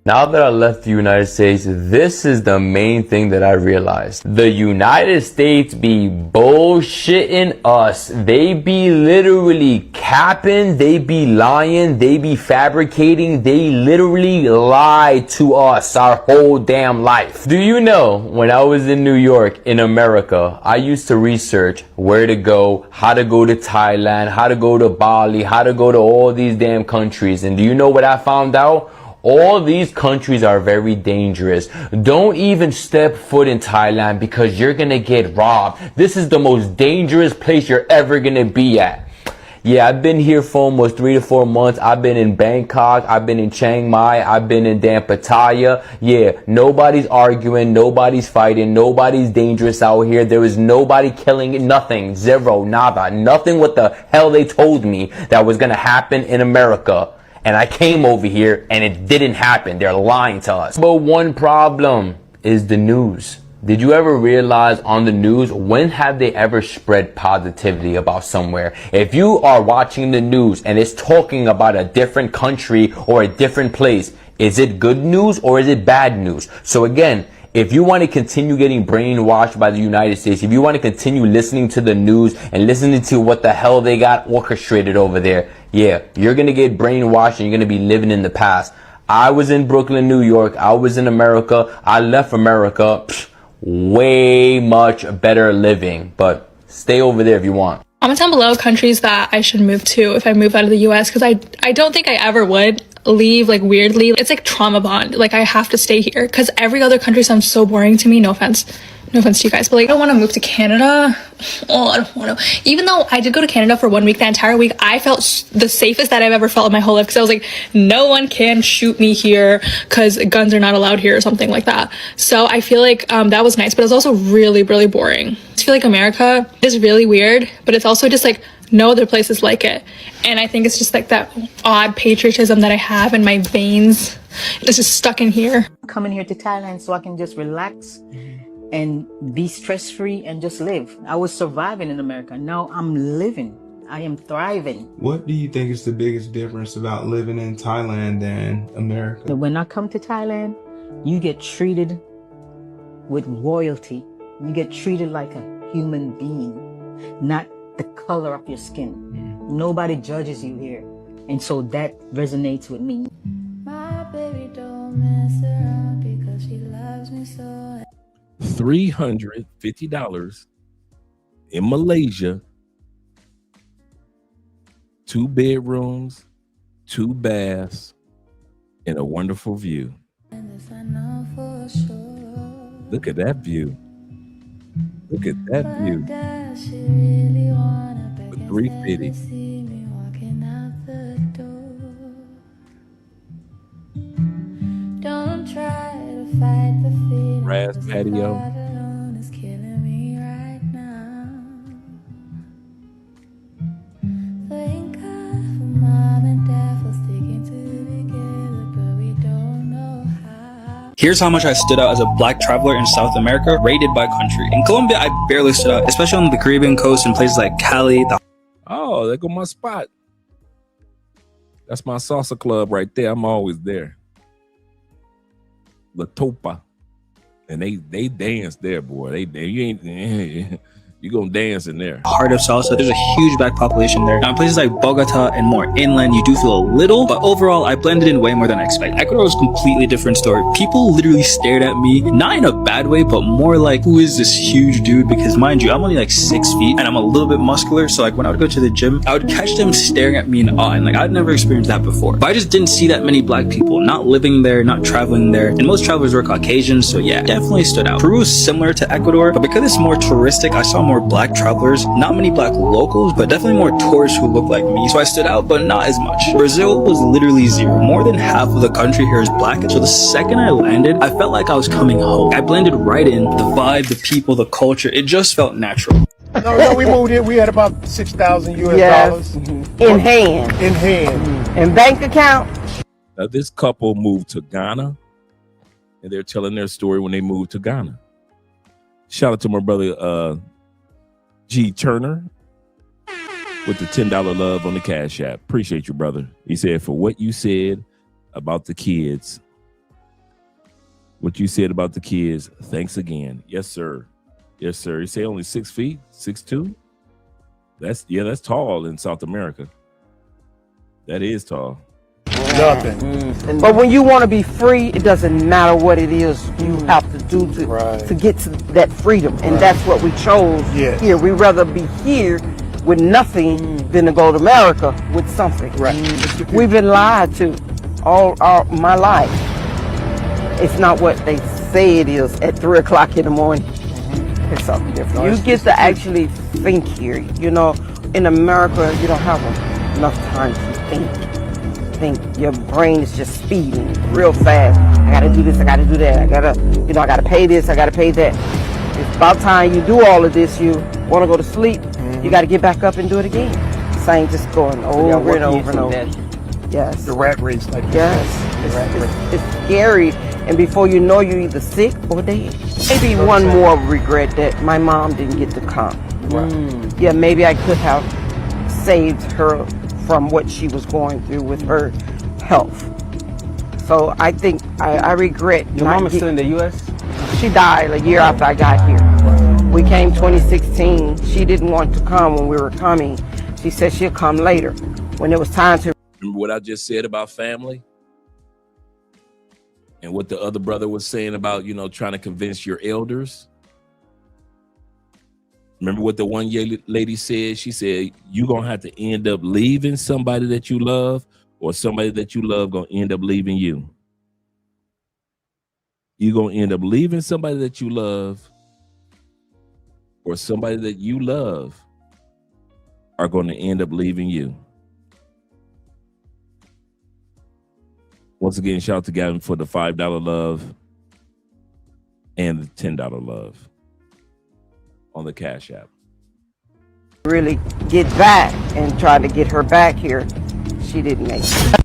Now that I left the United States, this is the main thing that I realized. The United States be bullshitting us. They be literally capping, they be lying, they be fabricating, they literally lie to us our whole damn life. Do you know, when I was in New York, in America, I used to research where to go, how to go to Thailand, how to go to Bali, how to go to all these damn countries. And do you know what I found out? All these countries are very dangerous. Don't even step foot in Thailand because you're gonna get robbed. This is the most dangerous place you're ever gonna be at. Yeah, I've been here for almost 3 to 4 months. I've been in Bangkok. I've been in Chiang Mai. I've been in damn Pattaya. Yeah, nobody's arguing. Nobody's fighting. Nobody's dangerous out here. There is nobody killing. Nothing. Zero. Nada. Nothing what the hell they told me that was gonna happen in America. And I came over here and it didn't happen. They're lying to us. But one problem is the news. Did you ever realize on the news, when have they ever spread positivity about somewhere? If you are watching the news and it's talking about a different country or a different place, is it good news or is it bad news? So again, if you want to continue getting brainwashed by the United States, if you want to continue listening to the news and listening to what the hell they got orchestrated over there, yeah, you're going to get brainwashed and you're going to be living in the past. I was in Brooklyn, New York. I was in America. I left America. Way much better living, but stay over there if you want. Comment down below countries that I should move to if I move out of the US, because I don't think I ever would leave, like, weirdly. It's like trauma bond. Like, I have to stay here because every other country sounds so boring to me. No offense to you guys, but like, I don't want to move to Canada. Oh, I don't want to. Even though I did go to Canada for 1 week, the entire week, I felt the safest that I've ever felt in my whole life, because I was like, no one can shoot me here because guns are not allowed here or something like that. So I feel like that was nice, but it was also really, really boring. I feel like America is really weird, but it's also just like no other places like it. And I think it's just like that odd patriotism that I have in my veins. It's just stuck in here. Coming here to Thailand so I can just relax and be stress-free and just live. I was surviving in America. Now I'm living. I am thriving. What do you think is the biggest difference about living in Thailand than America? When I come to Thailand, you get treated with royalty. You get treated like a human being, not the color of your skin. Nobody judges you here. And so that resonates with me. My baby don't mess around because she loves me so. $350 in Malaysia, 2 bedrooms, 2 baths, and a wonderful view. Look at that view. Look at that view. For $350. Don't try to fight the feeling. Grass patio. Is killing me right now. Thank God for mom and dad for sticking together, but we don't know how. Here's how much I stood out as a black traveler in South America, rated by country. In Colombia, I barely stood out, especially on the Caribbean coast in places like Cali. Oh, there go my spot. That's my salsa club right there. I'm always there. La Topa. And they dance there, boy. You ain't you gonna dance in there. Heart of salsa. There's a huge black population there. Now in places like Bogota and more inland, you do feel a little, but overall I blended in way more than I expected. Ecuador was a completely different story. People literally stared at me, not in a bad way, but more like, who is this huge dude? Because mind you, I'm only like 6 feet and I'm a little bit muscular. So like when I would go to the gym, I would catch them staring at me in awe. And like I'd never experienced that before. But I just didn't see that many black people, not living there, not traveling there. And most travelers were Caucasian. So yeah, definitely stood out. Peru is similar to Ecuador, but because it's more touristic, I saw more black travelers, not many black locals, but definitely more tourists who look like me. So I stood out, but not as much. Brazil was literally zero. More than half of the country here is black. So the second I landed, I felt like I was coming home. I blended right in. The vibe, the people, the culture, it just felt natural. No, we moved here. We had about 6,000 US dollars in hand. In hand. In bank account. Now this couple moved to Ghana, and they're telling their story when they moved to Ghana. Shout out to my brother G Turner with the $10 love on the Cash App. Appreciate you, brother. He said, for what you said about the kids, thanks again. Yes, sir. Yes, sir. He said only 6 feet, 6'2". That's tall in South America. That is tall. Nothing. But when you want to be free, it doesn't matter what it is you have to do to get to that freedom. And that's what we chose here. We'd rather be here with nothing than to go to America with something. We've been lied to all my life. It's not what they say it is at 3 o'clock in the morning. It's something different. You get to actually think here. You know, in America, you don't have enough time to think. Your brain is just speeding real fast. I gotta do this, I gotta do that, I gotta pay this, I gotta pay that. It's about time you do all of this. You want to go to sleep, you gotta get back up and do it again. Same, just going over and over and over. Yes. The rat race, like yes. It's scary, and before you know, you're either sick or dead. Maybe one more regret that my mom didn't get to come. Yeah, maybe I could have saved her from what she was going through with her health. So I think I regret. Your mom is still in the U.S.? She died a year after I got here. We came 2016. She didn't want to come when we were coming. She said she'll come later when it was time to. Remember what I just said about family? And what the other brother was saying about, trying to convince your elders? Remember what the one lady said? She said, you're going to have to end up leaving somebody that you love, or somebody that you love going to end up leaving you. You're going to end up leaving somebody that you love, or somebody that you love are going to end up leaving you. Once again, shout out to Gavin for the $5 love and the $10 love on the Cash App. Really get back and try to get her back here. She didn't make it.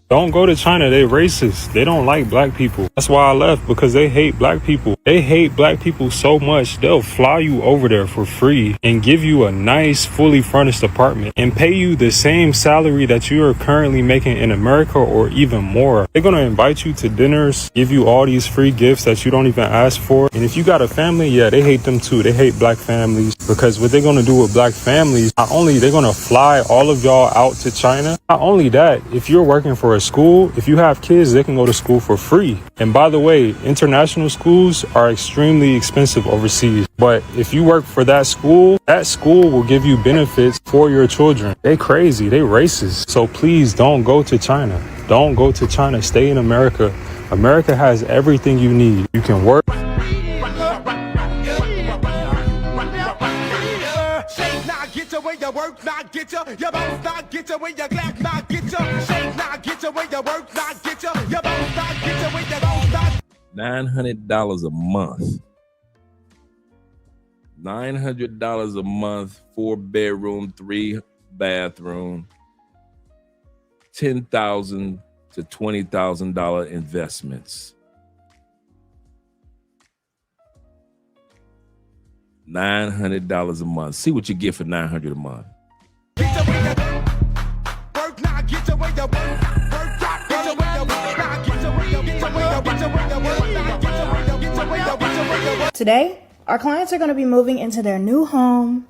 Don't go to China. They racist. They don't like black people. That's why I left, because they hate black people. They hate black people so much, they'll fly you over there for free and give you a nice, fully furnished apartment and pay you the same salary that you are currently making in America or even more. They're gonna invite you to dinners, give you all these free gifts that you don't even ask for. And if you got a family, yeah, they hate them too. They hate black families because what they're gonna do with black families, not only they're gonna fly all of y'all out to China, not only that, if you're working for a school, if you have kids, they can go to school for free. And by the way, international schools are extremely expensive overseas. But if you work for that school will give you benefits for your children. They crazy, they racist. So please don't go to China. Don't go to China. Stay in America. America has everything you need. You can work. $900 a month. $900 a month, 4-bedroom, 3-bathroom, $10,000 to $20,000 investments. $900 a month. See what you get for $900 a month. Today, our clients are going to be moving into their new home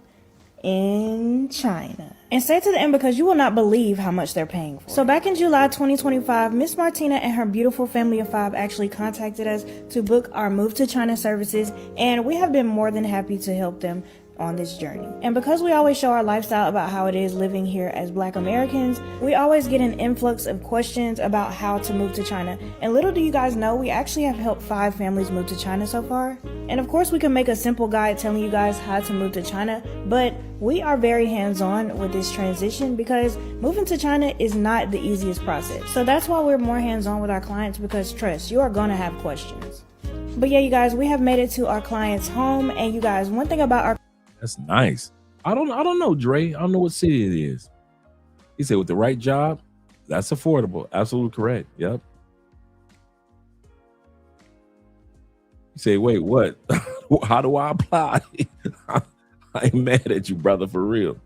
in China. And stay to the end because you will not believe how much they're paying for. So back in July 2025, Miss Martina and her beautiful family of 5 actually contacted us to book our Move to China services, and we have been more than happy to help them on this journey. And because we always show our lifestyle about how it is living here as Black Americans, we always get an influx of questions about how to move to China. And little do you guys know, we actually have helped 5 families move to China so far. And of course we can make a simple guide telling you guys how to move to China, but we are very hands-on with this transition because moving to China is not the easiest process. So that's why we're more hands-on with our clients, because trust, you are gonna have questions. But yeah, you guys, we have made it to our client's home, and you guys, one thing about our That's nice. I don't know, Dre. I don't know what city it is. He said with the right job, that's affordable. Absolutely correct. Yep. You say, wait, what? How do I apply? I ain't mad at you, brother, for real.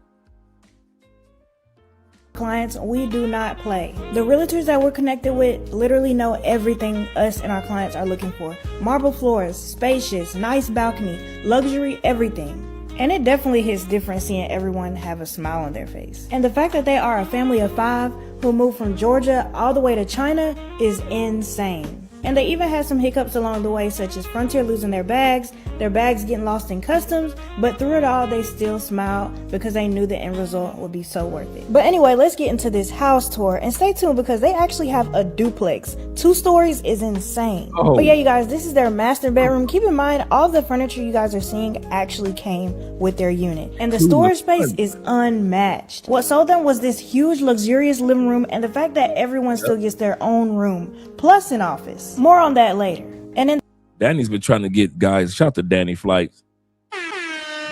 clients, we do not play. The realtors that we're connected with literally know everything us and our clients are looking for. Marble floors, spacious, nice balcony, luxury, everything. And it definitely hits different seeing everyone have a smile on their face. And the fact that they are a family of 5 who moved from Georgia all the way to China is insane. And they even had some hiccups along the way, such as Frontier losing their bags getting lost in customs, but through it all, they still smiled because they knew the end result would be so worth it. But anyway, let's get into this house tour, and stay tuned because they actually have a duplex. 2 stories is insane. Oh. But yeah, you guys, this is their master bedroom. Keep in mind, all the furniture you guys are seeing actually came with their unit, and the storage space is unmatched. What sold them was this huge, luxurious living room, and the fact that everyone still gets their own room, plus an office. More on that later. And then Danny's been trying to get guys, shout out to Danny Flights.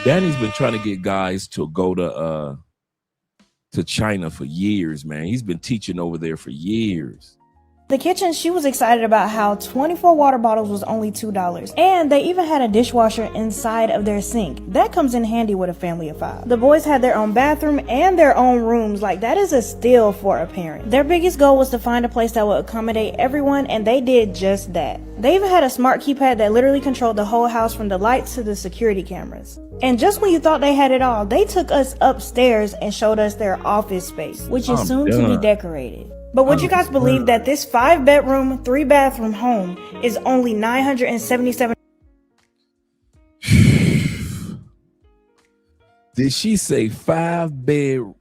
Danny's been trying to get guys to go to China for years, man. He's been teaching over there for years. the kitchen, she was excited about how 24 water bottles was only $2. And they even had a dishwasher inside of their sink. That comes in handy with a family of 5. The boys had their own bathroom and their own rooms. Like, that is a steal for a parent. Their biggest goal was to find a place that would accommodate everyone, and they did just that. They even had a smart keypad that literally controlled the whole house from the lights to the security cameras. And just when you thought they had it all, they took us upstairs and showed us their office space, which is soon to be decorated. But would you guys believe that this 5-bedroom, 3-bathroom home is only $977? Did she say 5-bedroom,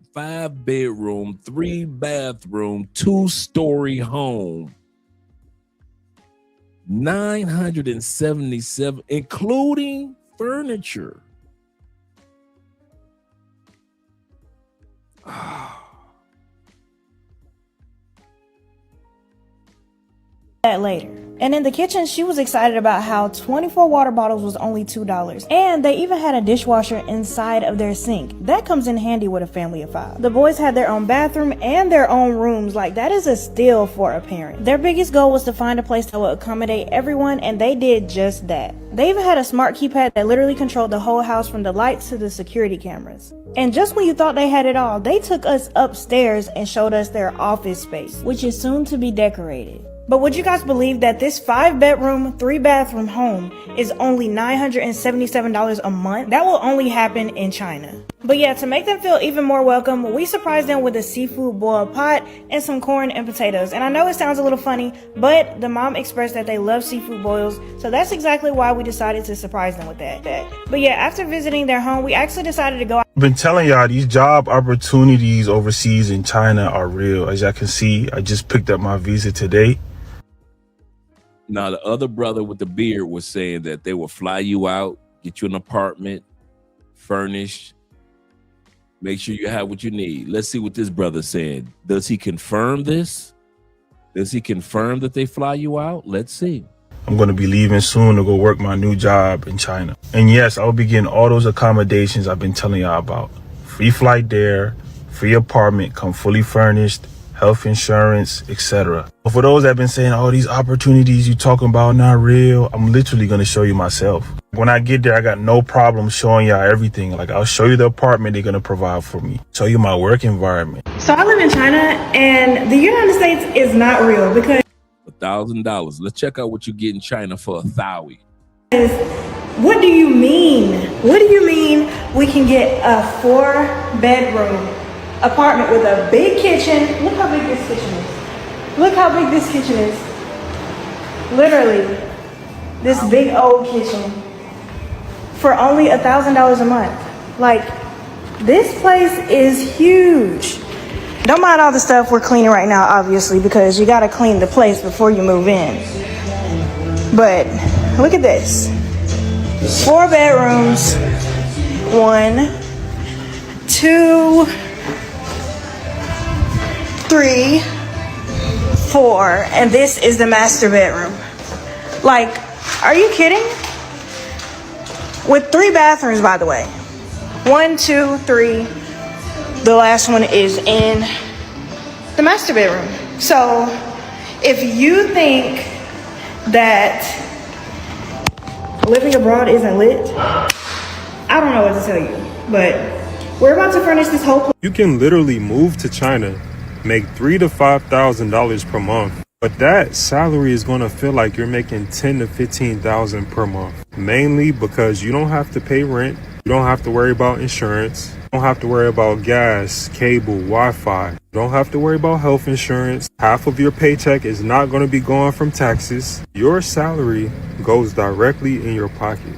3-bathroom, 2-story home? 977, including furniture. that later. And in the kitchen, she was excited about how 24 water bottles was only $2. And they even had a dishwasher inside of their sink. That comes in handy with a family of 5. The boys had their own bathroom and their own rooms. Like, that is a steal for a parent. Their biggest goal was to find a place that would accommodate everyone, and they did just that. They even had a smart keypad that literally controlled the whole house from the lights to the security cameras. And just when you thought they had it all, they took us upstairs and showed us their office space, which is soon to be decorated. But would you guys believe that this 5-bedroom, 3-bathroom home is only $977 a month? That will only happen in China. But yeah, to make them feel even more welcome, we surprised them with a seafood boiled pot and some corn and potatoes. And I know it sounds a little funny, but the mom expressed that they love seafood boils, so that's exactly why we decided to surprise them with that. But yeah, after visiting their home, we actually decided to go out. I've been telling y'all, these job opportunities overseas in China are real. As y'all can see, I just picked up my visa today. Now, the other brother with the beard was saying that they will fly you out, get you an apartment, furnished, make sure you have what you need. Let's see what this brother's saying. Does he confirm this? Does he confirm that they fly you out? Let's see. I'm going to be leaving soon to go work my new job in China. And yes, I'll be getting all those accommodations I've been telling y'all about. Free flight there, free apartment, come fully furnished, health insurance, etc. But for those that have been saying, oh, these opportunities you talking about not real, I'm literally going to show you myself. When I get there, I got no problem showing y'all everything. Like, I'll show you the apartment they're going to provide for me, show you my work environment. So I live in China, and the United States is not real because $1,000. Let's check out what you get in China for $1,000. what do you mean? What do you mean we can get a 4-bedroom apartment with a big kitchen? Look how big this kitchen is. Look how big this kitchen is. Literally, this big old kitchen for only $1,000 a month. Like, this place is huge. Don't mind all the stuff we're cleaning right now, obviously, because you gotta clean the place before you move in. But look at this. 4 bedrooms, 1, 2, 3, 4, and this is the master bedroom. Like, are you kidding? With 3 bathrooms, by the way. 1, 2, 3. The last one is in the master bedroom. So, if you think that living abroad isn't lit, I don't know what to tell you. But we're about to furnish this whole place. You can literally move to China, make $3,000 to $5,000 per month. But that salary is going to feel like you're making $10,000 to $15,000 per month. Mainly because you don't have to pay rent. You don't have to worry about insurance. You don't have to worry about gas, cable, Wi-Fi. You don't have to worry about health insurance. Half of your paycheck is not going to be going from taxes. Your salary goes directly in your pocket.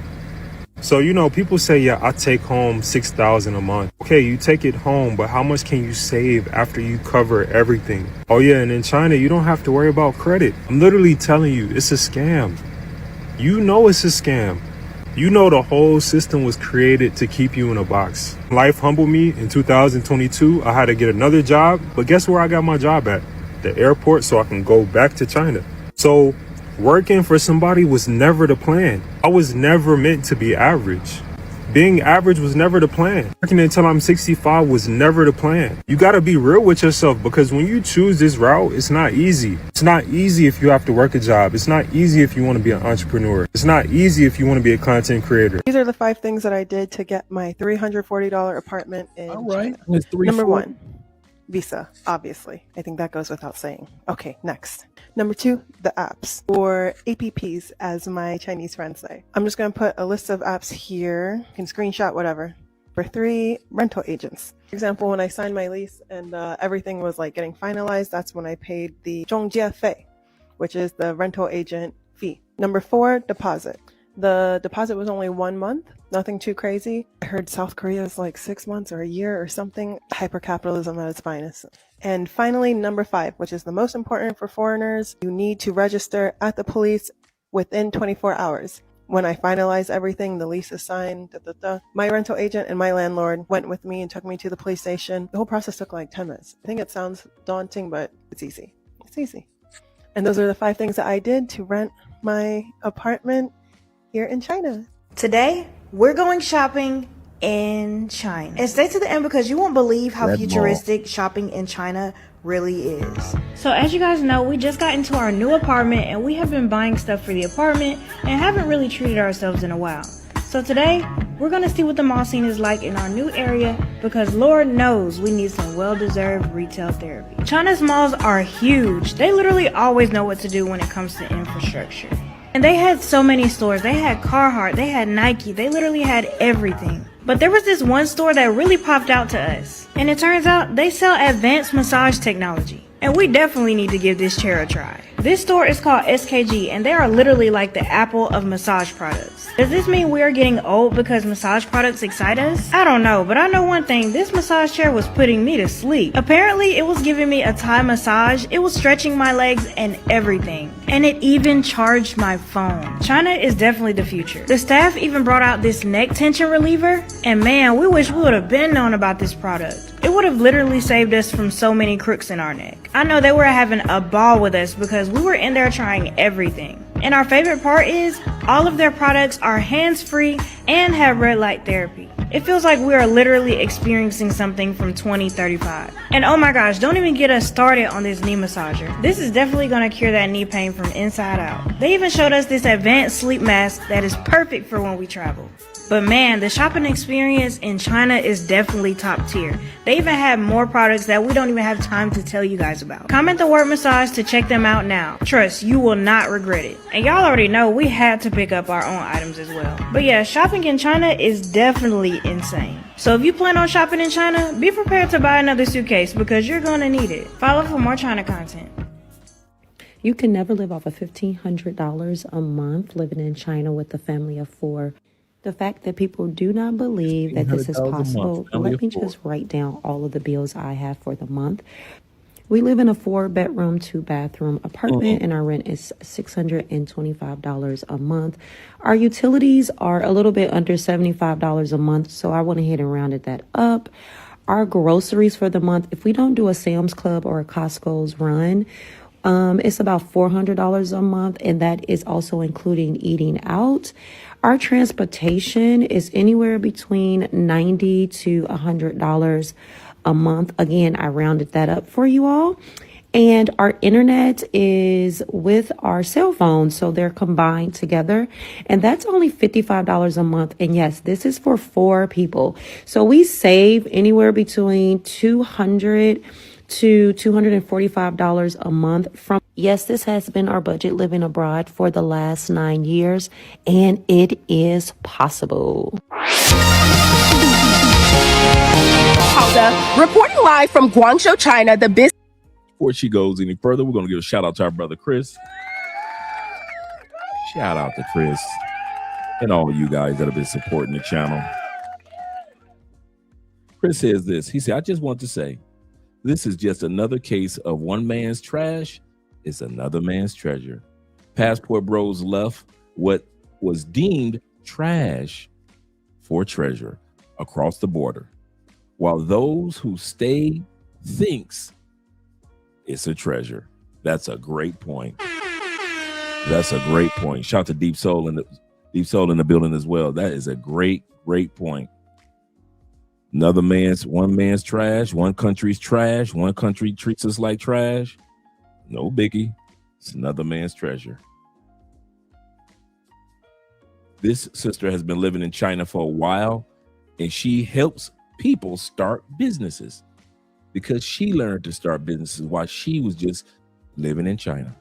So, you know, people say, yeah, I take home $6,000 a month. Okay, you take it home, but how much can you save after you cover everything? Oh yeah, and in China, you don't have to worry about credit. I'm literally telling you, it's a scam. You know it's a scam. You know the whole system was created to keep you in a box. Life humbled me in 2022. I had to get another job, but guess where I got my job at? The airport, so I can go back to China. So working for somebody was never the plan. I was never meant to be average. Being average was never the plan. Working until I'm 65 was never the plan. You gotta be real with yourself, because when you choose this route, it's not easy. It's not easy if you have to work a job. It's not easy if you want to be an entrepreneur. It's not easy if you want to be a content creator. These are the 5 things that I did to get my $340 apartment in China. It's Number 1, visa, obviously. I think that goes without saying. Okay, next. Number 2, the apps, or APPs, as my Chinese friends say. I'm just going to put a list of apps here. You can screenshot whatever. Number 3, rental agents. For example, when I signed my lease and everything was like getting finalized, that's when I paid the 中介费, which is the rental agent fee. Number 4, deposit. The deposit was only 1 month, nothing too crazy. I heard South Korea is like 6 months or a year or something. Hypercapitalism at its finest. And finally, number 5, which is the most important for foreigners, you need to register at the police within 24 hours. When I finalized everything, the lease is signed, my rental agent and my landlord went with me and took me to the police station. The whole process took like 10 minutes. I think it sounds daunting, but it's easy. It's easy. And those are the 5 things that I did to rent my apartment here in China. Today, we're going shopping in China. And stay to the end because you won't believe how futuristic shopping in China really is. So as you guys know, we just got into our new apartment and we have been buying stuff for the apartment and haven't really treated ourselves in a while. So today, we're gonna see what the mall scene is like in our new area because Lord knows we need some well-deserved retail therapy. China's malls are huge. They literally always know what to do when it comes to infrastructure. And they had so many stores. They had Carhartt, they had Nike, they literally had everything. But there was this one store that really popped out to us. And it turns out they sell advanced massage technology. And we definitely need to give this chair a try. This store is called SKG and they are literally like the Apple of massage products. Does this mean we are getting old because massage products excite us? I don't know, but I know one thing, this massage chair was putting me to sleep. Apparently it was giving me a Thai massage, it was stretching my legs and everything. And it even charged my phone. China is definitely the future. The staff even brought out this neck tension reliever and man, we wish we would have been known about this product. It would have literally saved us from so many crooks in our neck. I know they were having a ball with us because we were in there trying everything. And our favorite part is all of their products are hands-free and have red light therapy. It feels like we are literally experiencing something from 2035. And oh my gosh, don't even get us started on this knee massager. This is definitely gonna cure that knee pain from inside out. They even showed us this advanced sleep mask that is perfect for when we travel. But man, the shopping experience in China is definitely top tier. They even have more products that we don't even have time to tell you guys about. Comment the word massage to check them out now. Trust, you will not regret it. And y'all already know we had to pick up our own items as well. But yeah, shopping in China is definitely insane. So if you plan on shopping in China, be prepared to buy another suitcase because you're gonna need it. Follow for more China content. You can never live off of $1,500 a month living in China with a family of 4. The fact that people do not believe that this is possible, let me just write down all of the bills I have for the month. We live in a 4-bedroom, 2-bathroom apartment, and our rent is $625 a month. Our utilities are a little bit under $75 a month, so I went ahead and rounded that up. Our groceries for the month, if we don't do a Sam's Club or a Costco's run, it's about $400 a month, and that is also including eating out. Our transportation is anywhere between $90 to $100 a month. Again, I rounded that up for you all. And our internet is with our cell phones, so they're combined together. And that's only $55 a month. And yes, this is for 4 people. So we save anywhere between $200 to $245 a month from. Yes, this has been our budget living abroad for the last 9 years, and it is possible. Reporting live from Guangzhou, China, the business. Before she goes any further, we're going to give a shout out to our brother Chris. Shout out to Chris and all of you guys that have been supporting the channel. Chris says this. He said, I just want to say, this is just another case of one man's trash is another man's treasure. Passport bros left what was deemed trash for treasure across the border, while those who stay thinks it's a treasure. That's a great point. That's a great point. Shout out to Deep Soul in the building as well. That is a great point. One man's trash, one country's trash, one country treats us like trash. No biggie. It's another man's treasure. This sister has been living in China for a while, and she helps people start businesses because she learned to start businesses while she was just living in China.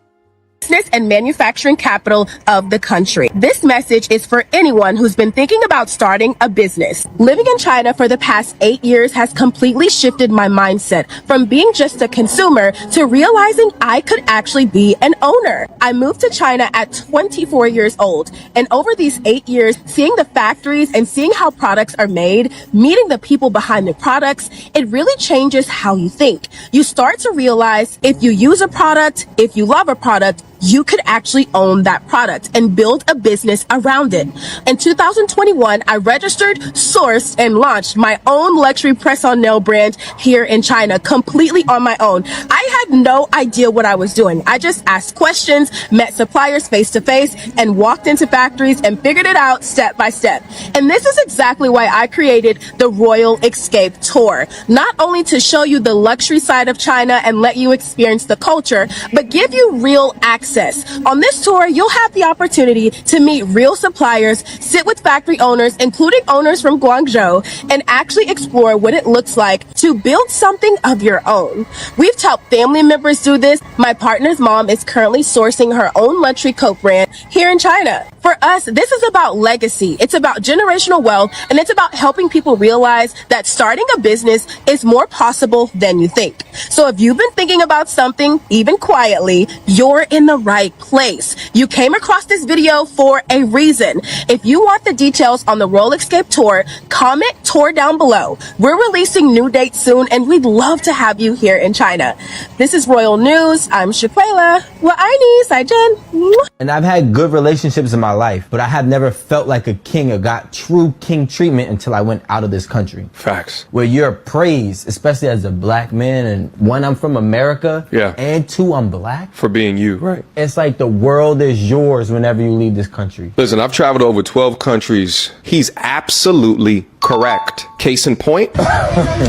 And manufacturing capital of the country. This message is for anyone who's been thinking about starting a business. Living in China for the past 8 years has completely shifted my mindset from being just a consumer to realizing I could actually be an owner. I moved to China at 24 years old, and over these 8 years, seeing the factories and seeing how products are made, meeting the people behind the products, it really changes how you think. You start to realize if you use a product, if you love a product, you could actually own that product and build a business around it. In 2021, I registered, sourced, and launched my own luxury press-on nail brand here in China, completely on my own. I had no idea what I was doing. I just asked questions, met suppliers face to face, and walked into factories and figured it out step by step. And this is exactly why I created the Royal Escape Tour. Not only to show you the luxury side of China and let you experience the culture, but give you real access. On this tour, you'll have the opportunity to meet real suppliers, sit with factory owners, including owners from Guangzhou, and actually explore what it looks like to build something of your own. We've helped family members do this. My partner's mom is currently sourcing her own luxury coat brand here in China. For us, this is about legacy. It's about generational wealth, and it's about helping people realize that starting a business is more possible than you think. So if you've been thinking about something, even quietly, you're in the right place. You came across this video for a reason. If you want the details on the Royal Escape Tour, comment tour down below. We're releasing new dates soon, and we'd love to have you here in China. This is Royal News. I'm Shaquela. Well, I Jen. And I've had good relationships in my life, but I have never felt like a king or got true king treatment until I went out of this country. Facts. Where you're praised, especially as a black man, and one, I'm from America, and two, I'm black. For being you, right. It's like the world is yours whenever you leave this country. Listen, I've traveled to over 12 countries. He's absolutely correct. Case in point,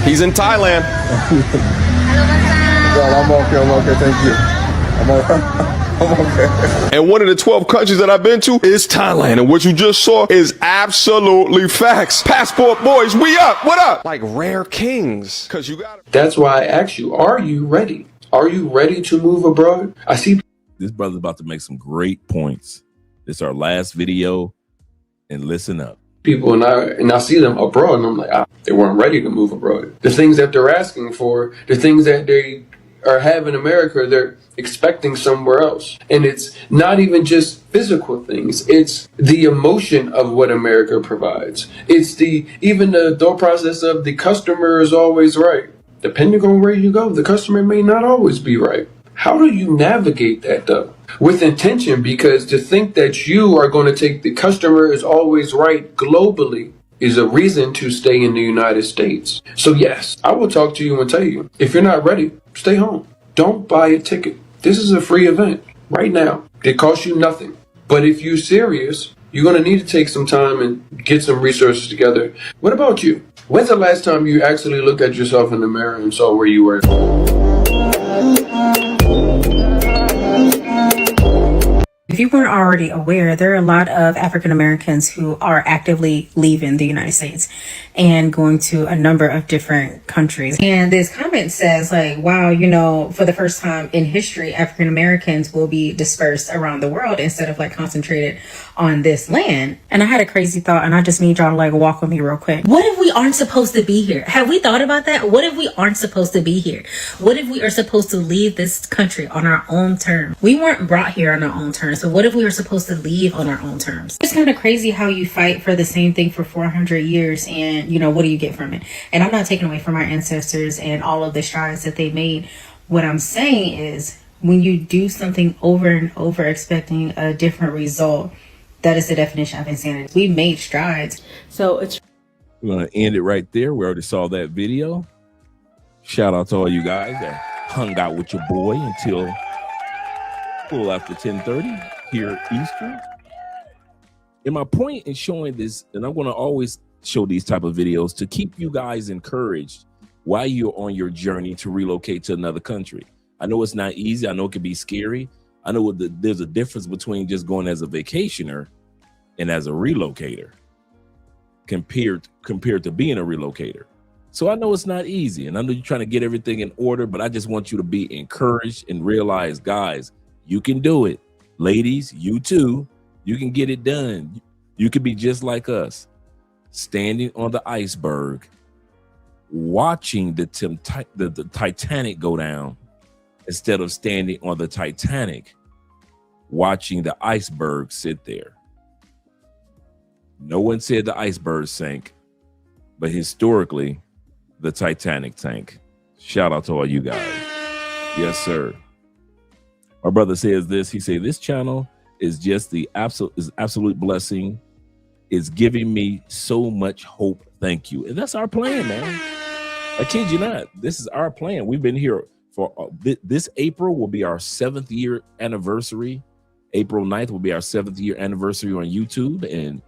he's in Thailand. I'm okay, thank you. I'm okay. And one of the 12 countries that I've been to is Thailand. And what you just saw is absolutely facts. Passport boys, we up. What up? Like rare kings. Cause you got. That's why I asked you, are you ready? Are you ready to move abroad? I see. This brother's about to make some great points. This is our last video, and listen up. People and I see them abroad, and I'm like, they weren't ready to move abroad. The things that they're asking for, the things that they are have in America, they're expecting somewhere else. And it's not even just physical things. It's the emotion of what America provides. It's even the thought process of the customer is always right. Depending on where you go, the customer may not always be right. How do you navigate that though? With intention, because to think that you are going to take the customer is always right globally is a reason to stay in the United States. So yes, I will talk to you and tell you, if you're not ready, stay home. Don't buy a ticket. This is a free event right now. It costs you nothing. But if you're serious, you're going to need to take some time and get some resources together. What about you? When's the last time you actually looked at yourself in the mirror and saw where you were? If you weren't already aware, there are a lot of African Americans who are actively leaving the United States and going to a number of different countries. And this comment says like, wow, you know, for the first time in history, African Americans will be dispersed around the world instead of like concentrated on this land. And I had a crazy thought, and I just need y'all to like walk with me real quick. What if we aren't supposed to be here? Have we thought about that? What if we aren't supposed to be here? What if we are supposed to leave this country on our own terms? We weren't brought here on our own terms. So what if we were supposed to leave on our own terms? It's kind of crazy how you fight for the same thing for 400 years and, you know, what do you get from it? And I'm not taking away from our ancestors and all of the strides that they made. What I'm saying is when you do something over and over expecting a different result, that is the definition of insanity. We made strides. So it's... We're going to end it right there. We already saw that video. Shout out to all you guys that hung out with your boy until full after 10:30 here Eastern. And my point in showing this, and I'm going to always show these type of videos to keep you guys encouraged while you're on your journey to relocate to another country. I know it's not easy. I know it can be scary. I know there's a difference between just going as a vacationer and as a relocator compared to being a relocator. So I know it's not easy, and I know you're trying to get everything in order, but I just want you to be encouraged and realize, guys, you can do it. Ladies, you too. You can get it done. You can be just like us, standing on the iceberg, watching the Titanic go down, instead of standing on the Titanic, watching the iceberg sit there. No one said the iceberg sank, but historically, the Titanic sank. Shout out to all you guys. Yes, sir. My brother says this. He said, this channel is just the absolute blessing. It's giving me so much hope. Thank you. And that's our plan, man. I kid you not. This is our plan. We've been here for this April will be our 7th year anniversary. April 9th will be our 7th year anniversary on YouTube, and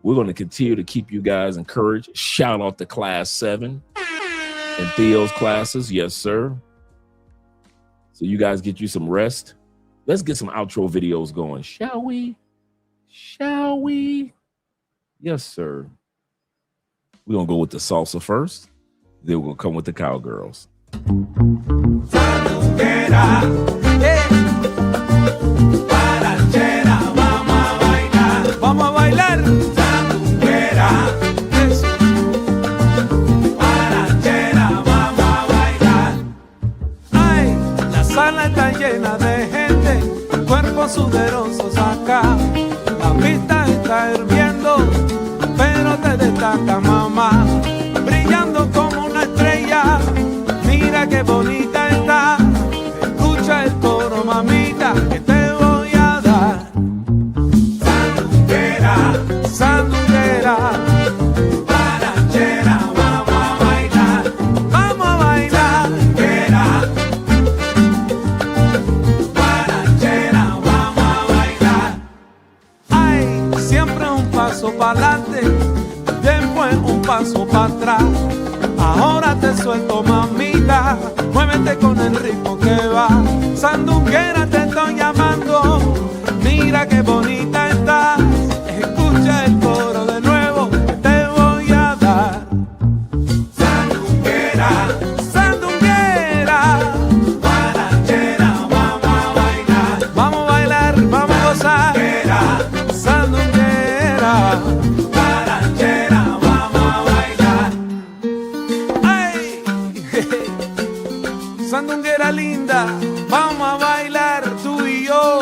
we're going to continue to keep you guys encouraged. Shout out to Class 7 and Theo's classes. Yes, sir. So you guys get you some rest. Let's get some outro videos going, shall we? Shall we? Yes, sir. We're going to go with the salsa first. Then we're going to come with the cowgirls. Vamos a bailar. Sandunguera. Guarachera, vamos a bailar. Ay, la sala está llena de gente, cuerpos sudorosos acá. La pista está hirviendo, pero te destaca, mamá, brillando como una estrella. Mira qué bonita está. Escucha el coro, mamita, que te voy a dar. Sandunguera, guarachera, vamos a bailar, vamos a bailar. Guarachera, vamos a bailar. Ay, siempre un paso para adelante, después un paso para atrás. Ahora te suelto, mamita, muévete con el ritmo que va. Sandunguera, te estoy llamando, mira qué bonita estás. Escucha el coro de nuevo que te voy a dar. Sandunguera, sandunguera, guarachera, vamos a bailar. Vamos a bailar, vamos a gozar. Sandunguera, guarachera, vamos a bailar. Ay, sandunguera linda, vamos a bailar tú y yo.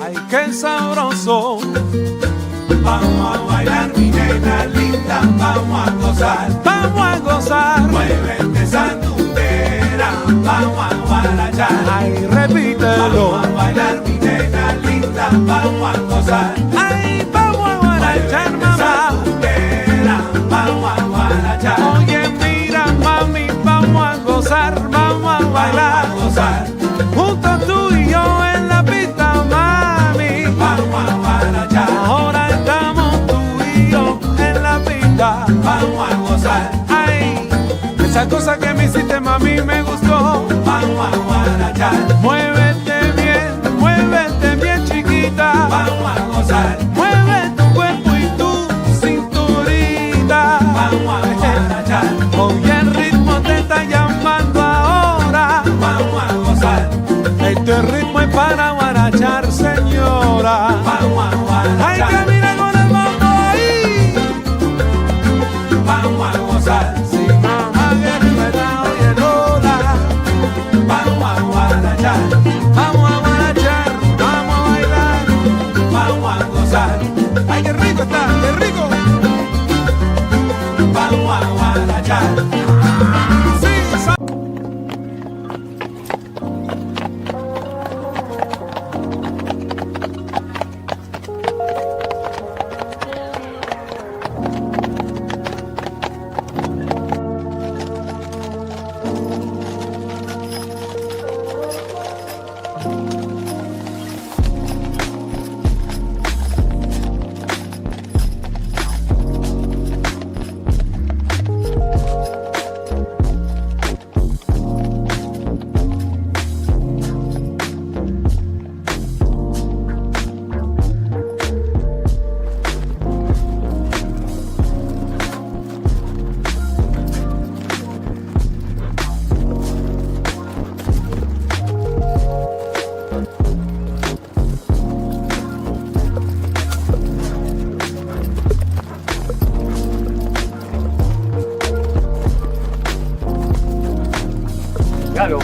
Ay, qué sabroso. Vamos a bailar, mi nena linda, vamos a gozar. Vamos a gozar. Muévete, sandunguera, vamos a guarachar. Ay, repítelo. Vamos a bailar, mi nena linda, vamos a gozar. Ay, vamos a guarachar, mamá. Sandunguera, vamos a guarachar. Oye, mira, mami, vamos a gozar, vamos a bailar. Vamos a gozar. Juntos tú y yo en la pista, mami. Vamos a guarachar. Ahora vamos a gozar. Ay, esa cosa que me hiciste, mami, me gustó. Vamos a guarachar. Muévete bien, chiquita. Vamos a gozar. Mueve tu cuerpo y tu cinturita. Vamos a guarachar. Oye, el ritmo te está llamando ahora. Vamos a gozar. Este ritmo es para guarachar, señora. Vamos a guarachar. Ay, camina con el mambo ahí. Vamos a gozar, si mamá guerrera, oye Lola. Vamos a guarachar, vamos a guarachar, vamos a bailar, vamos a gozar. Ay, qué rico está, qué rico. Vamos a guarachar. Gotta go,